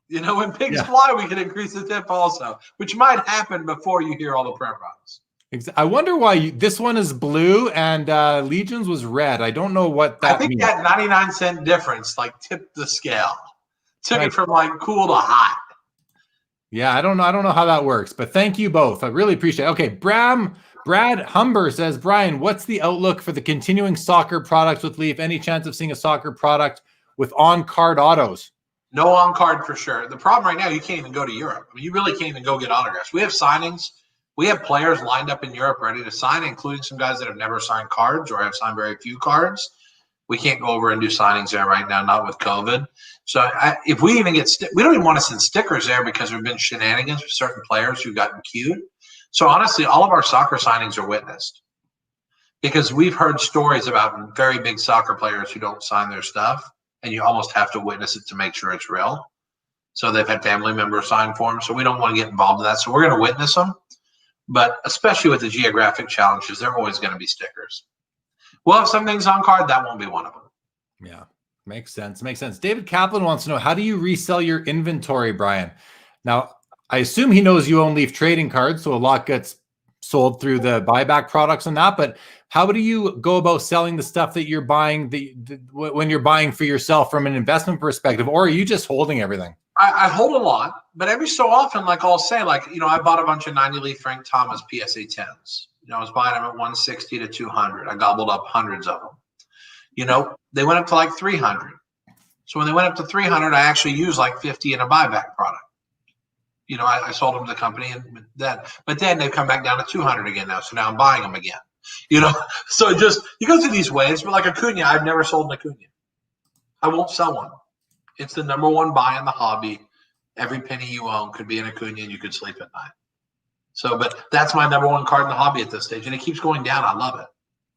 When pigs fly, we can increase the tip also, which might happen before you hear all the print runs.
I wonder why this one is blue and Legion's was red. I don't know what that means.
I think that 99-cent difference tipped the scale. Took it from cool to hot.
Yeah, I don't know how that works, but thank you both. I really appreciate it. Okay, Brad Humber says, Brian, what's the outlook for the continuing soccer products with Leaf? Any chance of seeing a soccer product with on-card autos?
No on-card for sure. The problem right now, you can't even go to Europe. I mean, you really can't even go get autographs. We have signings. We have players lined up in Europe ready to sign, including some guys that have never signed cards or have signed very few cards. We can't go over and do signings there right now, not with COVID. So if we even get we don't even want to send stickers there because there have been shenanigans with certain players who've gotten queued. So honestly, all of our soccer signings are witnessed because we've heard stories about very big soccer players who don't sign their stuff, and you almost have to witness it to make sure it's real. So they've had family members sign for them. So we don't want to get involved in that. So we're going to witness them. But especially with the geographic challenges, there are always going to be stickers. We'll have some things on card. That won't be one of them.
Yeah, makes sense. David Kaplan wants to know, how do you resell your inventory, Brian? Now, I assume he knows you own Leaf trading cards, so a lot gets sold through the buyback products and that. But how do you go about selling the stuff that you're buying when you're buying for yourself from an investment perspective, or are you just holding everything?
I hold a lot, but every so often, I'll say, I bought a bunch of 90 Leaf Frank Thomas PSA 10s. I was buying them at 160 to 200. I gobbled up hundreds of them. They went up to 300. So when they went up to 300, I actually used 50 in a buyback product. I sold them to the company, but then they've come back down to 200 again now. So now I'm buying them again. So you go through these waves. But Acuna, I've never sold an Acuna. I won't sell one. It's the number one buy in the hobby. Every penny you own could be an Acuna, and you could sleep at night. So, but that's my number one card in the hobby at this stage, and it keeps going down. I love it.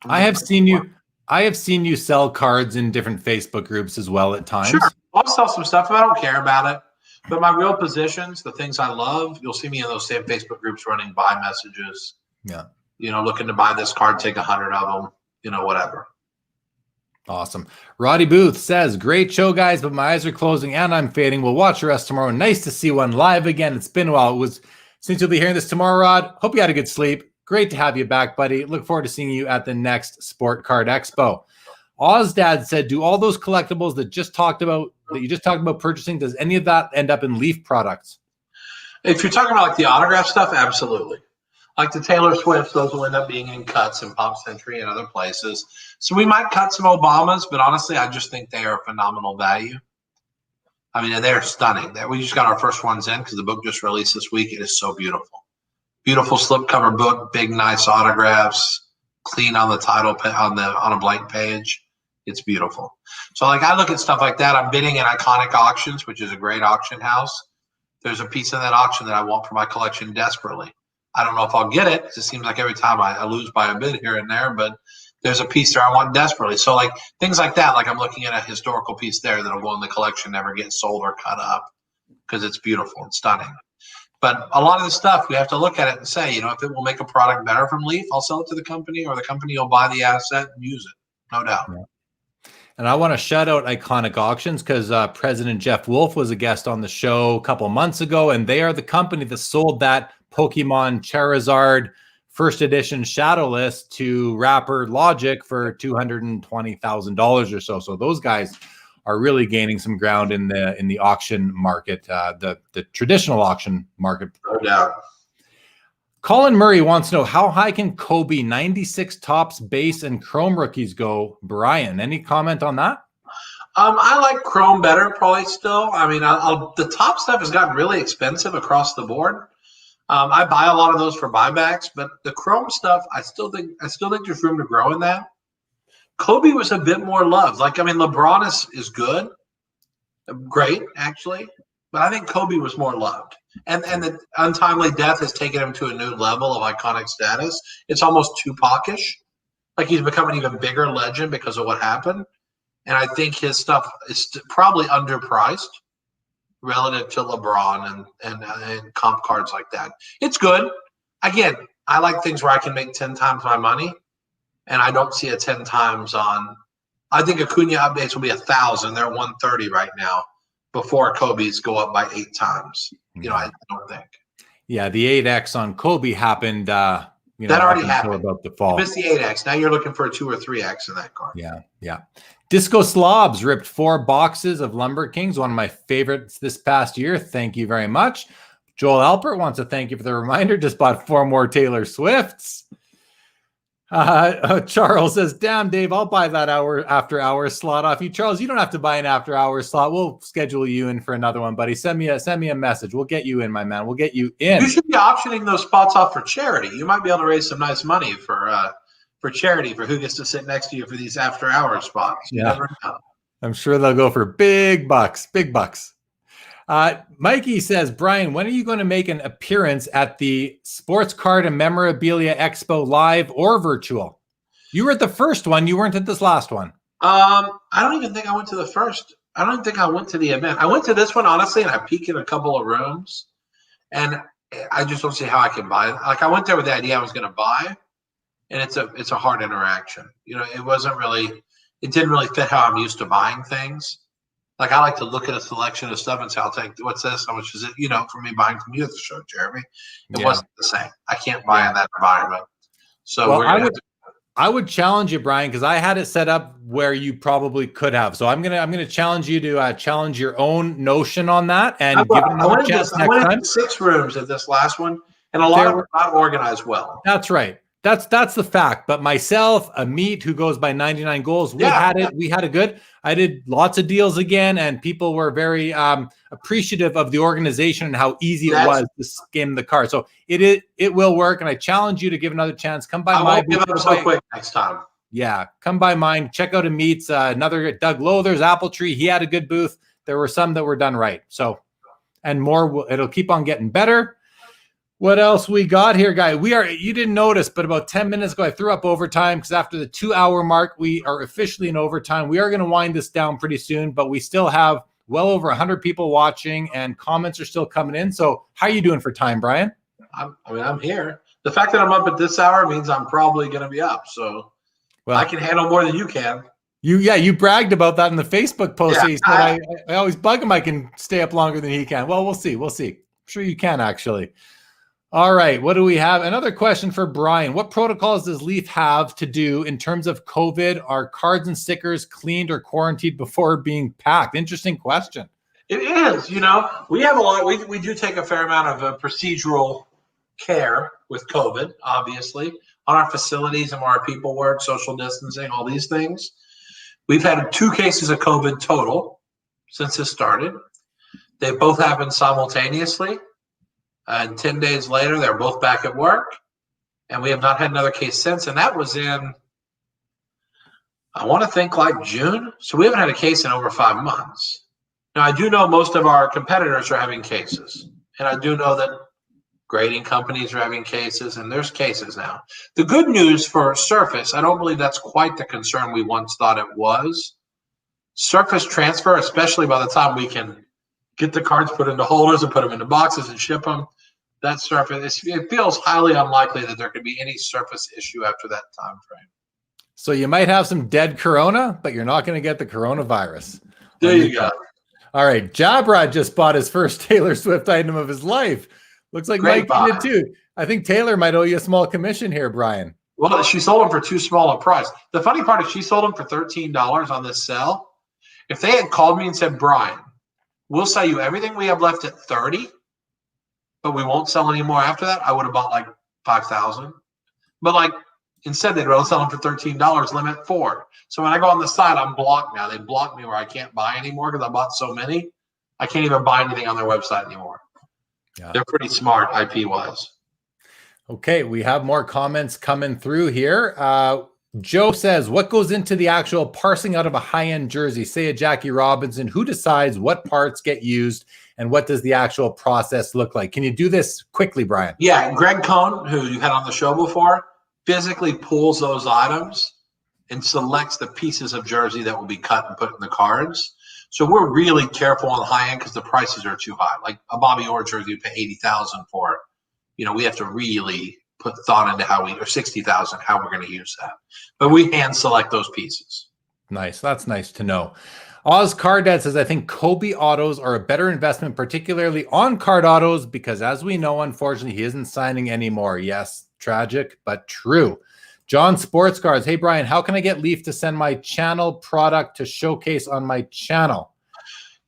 I have seen you sell cards in different Facebook groups as well at times.
Sure, I'll sell some stuff if I don't care about it. But my real positions, the things I love, you'll see me in those same Facebook groups running buy messages.
Yeah.
Looking to buy this card, take 100 of them. Whatever. Awesome.
Roddy Booth says, great show, guys, but my eyes are closing and I'm fading. We'll watch the rest tomorrow. Nice to see one live again. It's been a while. Since you'll be hearing this tomorrow, Rod, hope you had a good sleep. Great to have you back, buddy. Look forward to seeing you at the next Sport Card Expo. Ozdad said, do all those collectibles that you just talked about purchasing, does any of that end up in Leaf products?
If you're talking about the autograph stuff, absolutely. The Taylor Swift, those will end up being in cuts in Pop Century and other places. So we might cut some Obamas, but honestly, I just think they are phenomenal value. I mean, they're stunning. We just got our first ones in because the book just released this week. It is so beautiful. Beautiful slipcover book, big, nice autographs, clean on the title on a blank page. It's beautiful. So I look at stuff like that. I'm bidding at Iconic Auctions, which is a great auction house. There's a piece in that auction that I want for my collection desperately. I don't know if I'll get it. It seems like every time I lose by a bid here and there, but there's a piece there I want desperately. So things like that, I'm looking at a historical piece there that'll go in the collection, never get sold or cut up because it's beautiful and stunning. But a lot of the stuff, we have to look at it and say, if it will make a product better from Leaf, I'll sell it to the company, or the company will buy the asset and use it. No doubt.
Yeah. And I want to shout out Iconic Auctions because President Jeff Wolf was a guest on the show a couple months ago, and they are the company that sold that Pokemon Charizard first edition Shadowless to rapper Logic for $220,000 or so. So those guys are really gaining some ground in the auction market, the traditional auction market.
No doubt.
Colin Murray wants to know, how high can Kobe 96 Topps base and Chrome rookies go? Brian, any comment on that?
I like Chrome better, probably still. I mean, the top stuff has gotten really expensive across the board. I buy a lot of those for buybacks, but the Chrome stuff, I still think there's room to grow in that. Kobe was a bit more loved. LeBron is good, great actually, but I think Kobe was more loved. And the untimely death has taken him to a new level of iconic status. It's almost Tupac-ish. like he's become an even bigger legend because of what happened. And I think his stuff is probably underpriced relative to LeBron and comp cards like that. It's good. Again, I like things where I can make 10 times my money, and I don't see a 10 times on. I think Acuna updates will be 1,000. They're 130 right now before Kobe's go up by 8 times. I don't think.
Yeah, the 8X on Kobe happened.
That already happened.
About the fall.
You missed the 8X. Now you're looking for a 2 or 3X in that card.
Yeah. Disco Slobs ripped 4 boxes of Lumber Kings, one of my favorites this past year. Thank you very much. Joel Alpert wants to thank you for the reminder. Just bought 4 more Taylor Swifts. Charles says, damn, Dave, I'll buy that after hours slot off you. Charles, you don't have to buy an after hours slot. We'll schedule you in for another one, buddy. Send me a message. We'll get you in, my man. We'll get you in.
You should be optioning those spots off for charity. You might be able to raise some nice money for charity for who gets to sit next to you for these after hours spots. You never know. I'm
sure they'll go for big bucks. Mikey says, Brian, when are you going to make an appearance at the Sports Card and Memorabilia Expo live or virtual? You were at the first one. You weren't at this last one.
I don't even think I went to the first. I don't think I went to the event. I went to this one, honestly, and I peeked in a couple of rooms, and I just don't see how I can buy it. Like, I went there with the idea I was going to buy, and it's a hard interaction. It didn't really fit how I'm used to buying things. Like, I like to look at a selection of stuff and say, I'll take, what's this? How much is it? For me buying from you at the show, Jeremy. It wasn't the same. I can't buy in that environment. So
I would challenge you, Brian, because I had it set up where you probably could have. So I'm gonna challenge you to challenge your own notion on that and give it another chance next time. I went
6 rooms at this last one, and a lot of them were not organized well.
That's right. That's the fact. But myself, Amit, who goes by 99 goals, we had a good. I did lots of deals again, and people were very appreciative of the organization and how easy it was to skim the card. So it will work, and I challenge you to give another chance. Come by my booth.
Give up so quick next time.
Yeah, come by mine. Check out Amit's. Another Doug Lother's Apple Tree. He had a good booth. There were some that were done right. So, and more. It'll keep on getting better. What else we got here, guy? You didn't notice, but about 10 minutes ago, I threw up overtime because after the 2-hour mark, we are officially in overtime. We are going to wind this down pretty soon, but we still have well over 100 people watching and comments are still coming in. So how are you doing for time, Brian?
I'm here. The fact that I'm up at this hour means I'm probably going to be up. So I can handle more than you can.
You bragged about that in the Facebook post. Yeah, he said, I always bug him. I can stay up longer than he can. Well, we'll see. I'm sure you can, actually. All right. What do we have? Another question for Brian. What protocols does Leaf have to do in terms of COVID? Are cards and stickers cleaned or quarantined before being packed? Interesting question.
It is. We have a lot. We do take a fair amount of procedural care with COVID, obviously, on our facilities and where our people work, social distancing, all these things. We've had 2 cases of COVID total since this started. They both happened simultaneously. And 10 days later, they're both back at work. And we have not had another case since. And that was in, I want to think like June. So we haven't had a case in over 5 months. Now, I do know most of our competitors are having cases. And I do know that grading companies are having cases. And there's cases now. The good news for Surface, I don't believe that's quite the concern we once thought it was. Surface transfer, especially by the time we can get the cards put into holders and put them into boxes and ship them. That Surface, it feels highly unlikely that there could be any Surface issue after that time frame.
So you might have some dead Corona, but you're not going to get the coronavirus.
There you go.
All right. Jabrod just bought his first Taylor Swift item of his life. Looks like Mike did too. I think Taylor might owe you a small commission here, Brian.
Well, she sold them for too small a price. The funny part is she sold them for $13 on this sale. If they had called me and said, Brian, we'll sell you everything we have left at $30, but we won't sell any more after that, I would have bought like $5,000. But instead they'd rather sell them for $13, limit 4. So when I go on the site, I'm blocked now. They blocked me where I can't buy anymore because I bought so many. I can't even buy anything on their website anymore. Yeah. They're pretty smart IP-wise.
Okay, we have more comments coming through here. Joe says, what goes into the actual parsing out of a high-end jersey, say a Jackie Robinson? Who decides what parts get used and what does the actual process look like? Can you do this quickly, Brian?
Yeah, Greg Cohn, who you had on the show before, physically pulls those items and selects the pieces of jersey that will be cut and put in the cards. So we're really careful on the high end because the prices are too high. Like a Bobby Orr jersey, you pay $80,000 for. We have to really put thought into or $60,000, how we're going to use that. But we hand select those pieces.
Nice. That's nice to know. Oz Card Dad says, I think Kobe autos are a better investment, particularly on card autos, because as we know, unfortunately, he isn't signing anymore. Yes, tragic, but true. John Sports Cards. Hey, Brian, how can I get Leaf to send my channel product to showcase on my channel?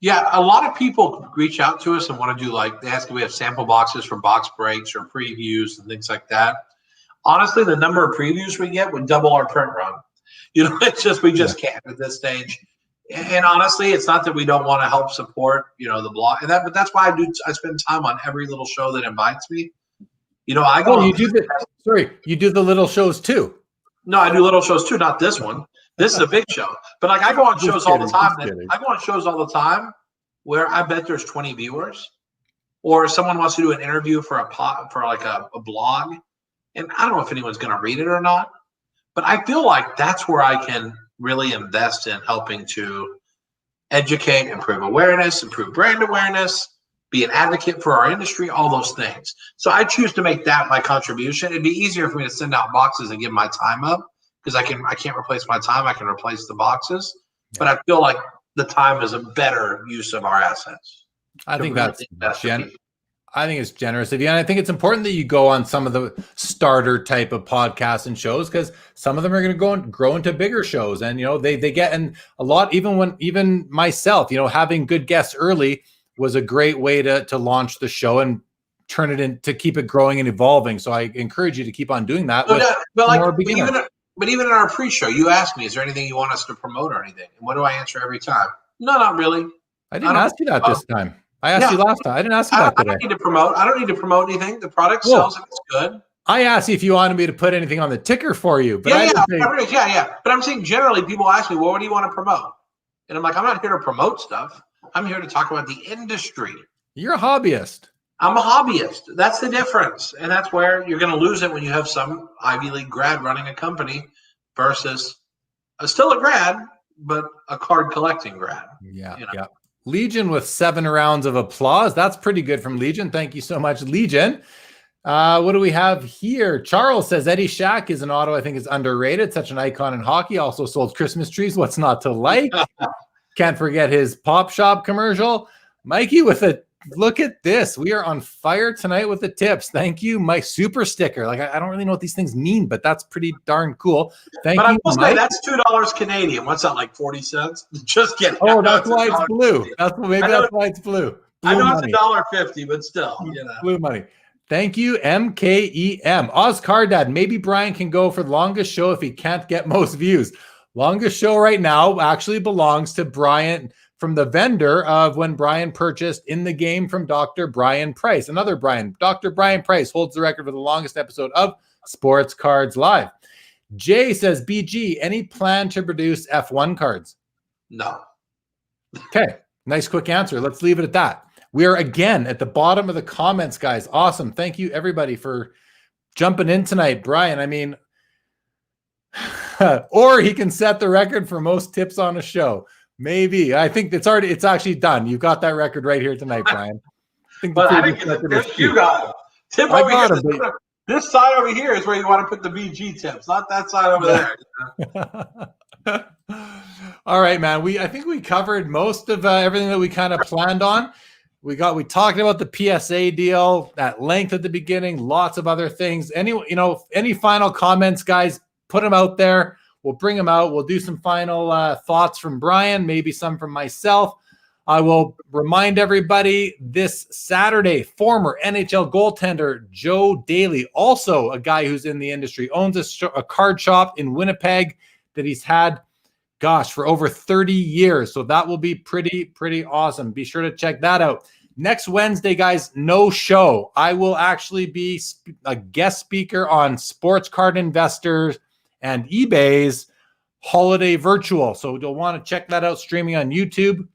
Yeah, a lot of people reach out to us and want to do they ask if we have sample boxes for box breaks or previews and things like that. Honestly, the number of previews we get would double our print run. It's just, we just can't at this stage. And honestly, it's not that we don't want to help support, the blog and that, but that's why I spend time on every little show that invites me. I go.
You do the little shows too.
No, I do little shows too. Not this one. This is a big show. But I go on shows all the time. I go on shows all the time where I bet there's 20 viewers, or someone wants to do an interview for a blog, and I don't know if anyone's going to read it or not. But I feel like that's where I can really invest in helping to educate, improve awareness, improve brand awareness, be an advocate for our industry, all those things. So I choose to make that my contribution. It'd be easier for me to send out boxes and give my time up because I can't replace my time. I can replace the boxes, but I feel like the time is a better use of our assets.
I think I think it's generous of you. And I think it's important that you go on some of the starter type of podcasts and shows, because some of them are going to grow into bigger shows. And, they get in a lot, even myself, having good guests early was a great way to launch the show and turn it in, to keep it growing and evolving. So I encourage you to keep on doing that.
But even in our pre-show, you asked me, is there anything you want us to promote or anything? And what do I answer every time? No, not really.
I didn't ask you that this time. I asked you last time. I didn't ask you that today.
I don't need to promote anything. The product sells and it's good.
I asked you if you wanted me to put anything on the ticker for you. But
yeah. But I'm saying generally people ask me, well, what do you want to promote? And I'm like, I'm not here to promote stuff. I'm here to talk about the industry.
You're a hobbyist.
I'm a hobbyist. That's the difference. And that's where you're going to lose it when you have some Ivy League grad running a company versus still a grad, but a card collecting grad.
Yeah. Legion with 7 rounds of applause. That's pretty good from Legion. Thank you so much, Legion. What do we have here? Charles says Eddie Shack is an auto I think is underrated. Such an icon in hockey. Also sold Christmas trees. What's not to like? Can't forget his Pop Shop commercial. Mikey with a look at this. We are on fire tonight with the tips. Thank you, Mike. Super sticker. I don't really know what these things mean, but that's pretty darn cool. Thank you,
I will
Mike.
say that's $2 Canadian. What's that, like 40 cents? Just kidding.
Oh, that's why it's blue. That's why it's blue.
I know it's $1.50, but still,
blue money. Thank you, MKEM. Oz Cardad. Maybe Brian can go for the longest show if he can't get most views. Longest show right now actually belongs to Brian, from the vendor of when Brian purchased In the Game from Dr. Brian Price. Another Brian. Dr. Brian Price holds the record for the longest episode of Sports Cards Live. Jay says, BG, any plan to produce F1 cards?
No.
Okay. Nice quick answer. Let's leave it at that. We are again at the bottom of the comments, guys. Awesome. Thank you, everybody, for jumping in tonight. Brian, I mean, or he can set the record for most tips on a show. Maybe. I think it's actually done. You've got that record right here tonight, Brian.
I think you got it. Tip over here. This side over here is where you want to put the BG tips, not that side over
there. All right, man. I think we covered most of everything that we kind of planned on. We talked about the PSA deal at length at the beginning. Lots of other things. Any final comments, guys? Put them out there. We'll bring them out. We'll do some final thoughts from Brian, maybe some from myself. I will remind everybody this Saturday, former NHL goaltender Joe Daly, also a guy who's in the industry, owns a card shop in Winnipeg that he's had, for over 30 years. So that will be pretty awesome. Be sure to check that out. Next Wednesday, guys, no show. I will actually be a guest speaker on Sports Card Investors and eBay's Holiday Virtual. So you'll want to check that out streaming on YouTube.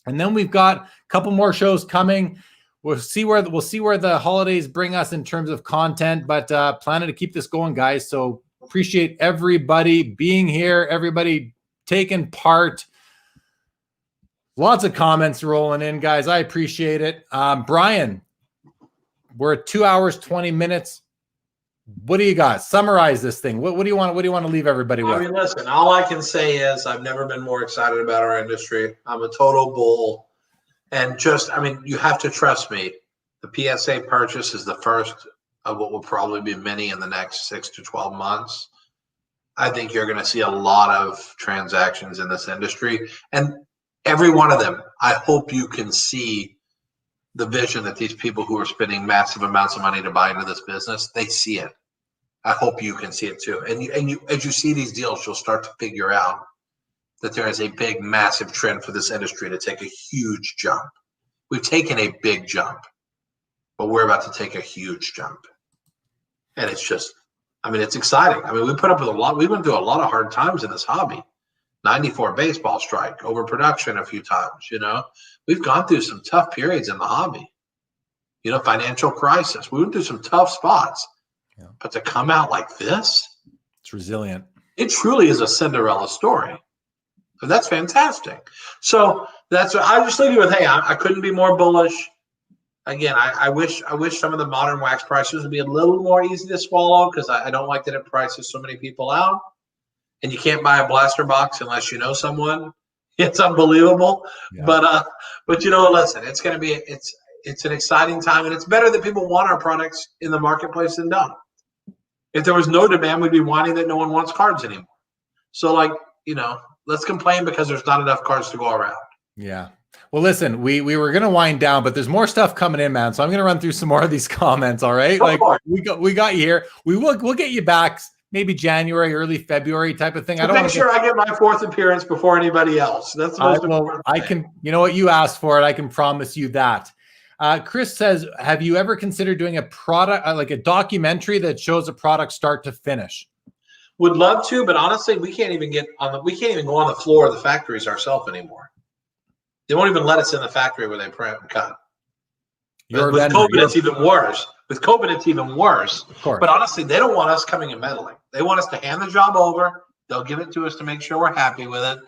And then we've got a couple more shows coming. we'll see where the holidays bring us in terms of content, but planning to keep this going, guys. So appreciate everybody being here, everybody taking part. Lots of comments rolling in, guys. I appreciate it. Brian, we're at 2 hours, 20 minutes. What do you got? Summarize this thing. What do you want to leave everybody with?
I mean, listen, all I can say is I've never been more excited about our industry. I'm a total bull. And you have to trust me. The PSA purchase is the first of what will probably be many in the next 6 to 12 months. I think you're going to see a lot of transactions in this industry. And every one of them, I hope you can see the vision that these people who are spending massive amounts of money to buy into this business, they see it. I hope you can see it too. And as you see these deals, you'll start to figure out that there is a big, massive trend for this industry to take a huge jump. We've taken a big jump, but we're about to take a huge jump. And it's just, it's exciting. We went through a lot of hard times in this hobby. 94 baseball strike, overproduction a few times, We've gone through some tough periods in the hobby. Financial crisis. We went through some tough spots. Yeah. But to come out like this,
it's resilient.
It truly is a Cinderella story. And that's fantastic. So that's what I just leave you with. Hey, I couldn't be more bullish. Again, I wish some of the modern wax prices would be a little more easy to swallow, because I don't like that it prices so many people out. And you can't buy a blaster box unless you know someone. It's unbelievable. Yeah. But listen, it's going to be it's an exciting time, and it's better that people want our products in the marketplace than don't. If there was no demand, we'd be whining that no one wants cards anymore. So let's complain because there's not enough cards to go around.
Yeah. Well, listen, we were going to wind down, but there's more stuff coming in, man. So I'm going to run through some more of these comments. All right. We got you here. We'll get you back maybe January, early February type of thing.
So I get my 4th appearance before anybody else. That's the most important thing.
I can, what you asked for it. I can promise you that. Chris says, have you ever considered doing a product, like a documentary that shows a product start to finish?
Would love to, but honestly, we can't even go on the floor of the factories ourselves anymore. They won't even let us in the factory where they print and cut. With COVID, it's even worse. Of course. But honestly, they don't want us coming and meddling. They want us to hand the job over. They'll give it to us to make sure we're happy with it.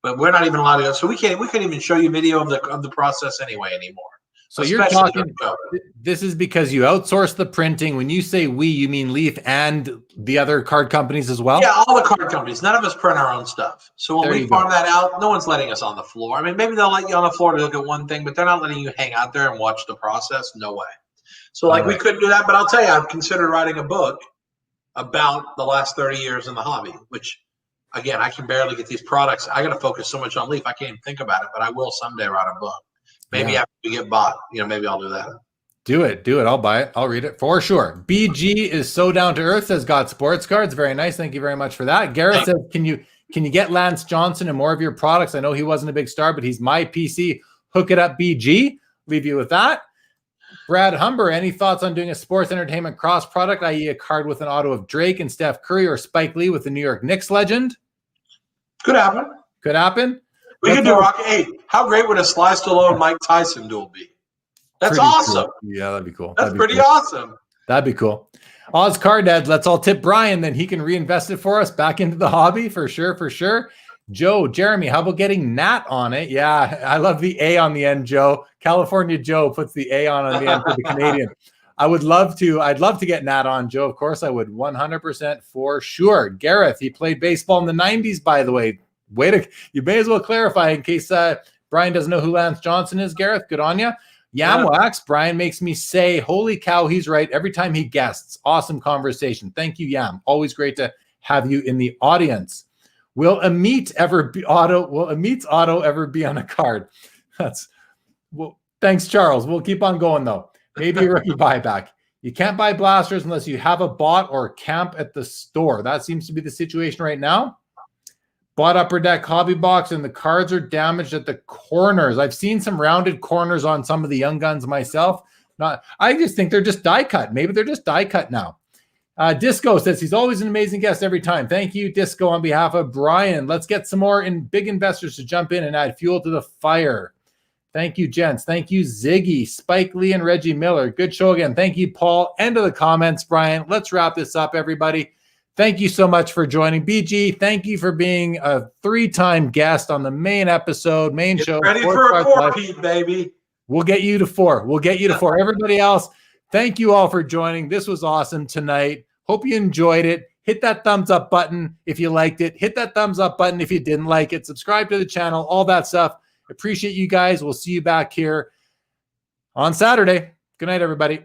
But we're not even allowed to go. So we couldn't even show you video of the process anyway anymore.
So you're talking, this is because you outsource the printing. When you say we, you mean Leaf and the other card companies as well?
Yeah, all the card companies. None of us print our own stuff. So when we farm that out, no one's letting us on the floor. Maybe they'll let you on the floor to look at one thing, but they're not letting you hang out there and watch the process. No way. So we couldn't do that. But I'll tell you, I've considered writing a book about the last 30 years in the hobby, which, again, I can barely get these products. I got to focus so much on Leaf. I can't even think about it, but I will someday write a book. Maybe after we get bought, maybe I'll do that.
Do it. I'll buy it. I'll read it for sure. BG is so down to earth, says got sports cards. Very nice. Thank you very much for that. Garrett says, can you get Lance Johnson and more of your products? I know he wasn't a big star, but he's my PC. Hook it up, BG. Leave you with that. Brad Humber, any thoughts on doing a sports entertainment cross product, i.e. a card with an auto of Drake and Steph Curry, or Spike Lee with the New York Knicks legend?
Could happen. We could do Rocky 8. How great would a Sly Stallone Mike Tyson duel be? That's awesome.
Cool. Yeah, that'd be cool.
That's pretty awesome.
That'd be cool. Oz Card Dads, let's all tip Brian, then he can reinvest it for us back into the hobby for sure. Jeremy, how about getting Nat on it? Yeah, I love the A on the end, Joe. California Joe puts the A on the end for the Canadian. I'd love to get Nat on, Joe. Of course I would, 100% for sure. Gareth, he played baseball in the 90s, by the way. You may as well clarify in case Brian doesn't know who Lance Johnson is, Gareth. Good on you. Yamwax, Brian makes me say, holy cow, he's right every time he guests. Awesome conversation. Thank you, Yam. Always great to have you in the audience. Will Amit's auto ever be on a card? Thanks, Charles. We'll keep on going though. Maybe a rookie buyback. You can't buy blasters unless you have a bot or camp at the store. That seems to be the situation right now. Bought Upper Deck hobby box and the cards are damaged at the corners. I've seen some rounded corners on some of the young guns myself. I just think they're just die cut. Maybe they're just die cut now. Disco says he's always an amazing guest every time. Thank you, Disco, on behalf of Brian. Let's get some more big investors to jump in and add fuel to the fire. Thank you, gents. Thank you, Ziggy, Spike Lee, and Reggie Miller. Good show again. Thank you, Paul. End of the comments, Brian. Let's wrap this up, everybody. Thank you so much for joining. BG, thank you for being a 3-time guest on the main episode, main show.
Ready for a four-peat, baby.
We'll get you to 4. We'll get you to 4. Everybody else, thank you all for joining. This was awesome tonight. Hope you enjoyed it. Hit that thumbs up button if you liked it. Hit that thumbs up button if you didn't like it. Subscribe to the channel, all that stuff. Appreciate you guys. We'll see you back here on Saturday. Good night, everybody.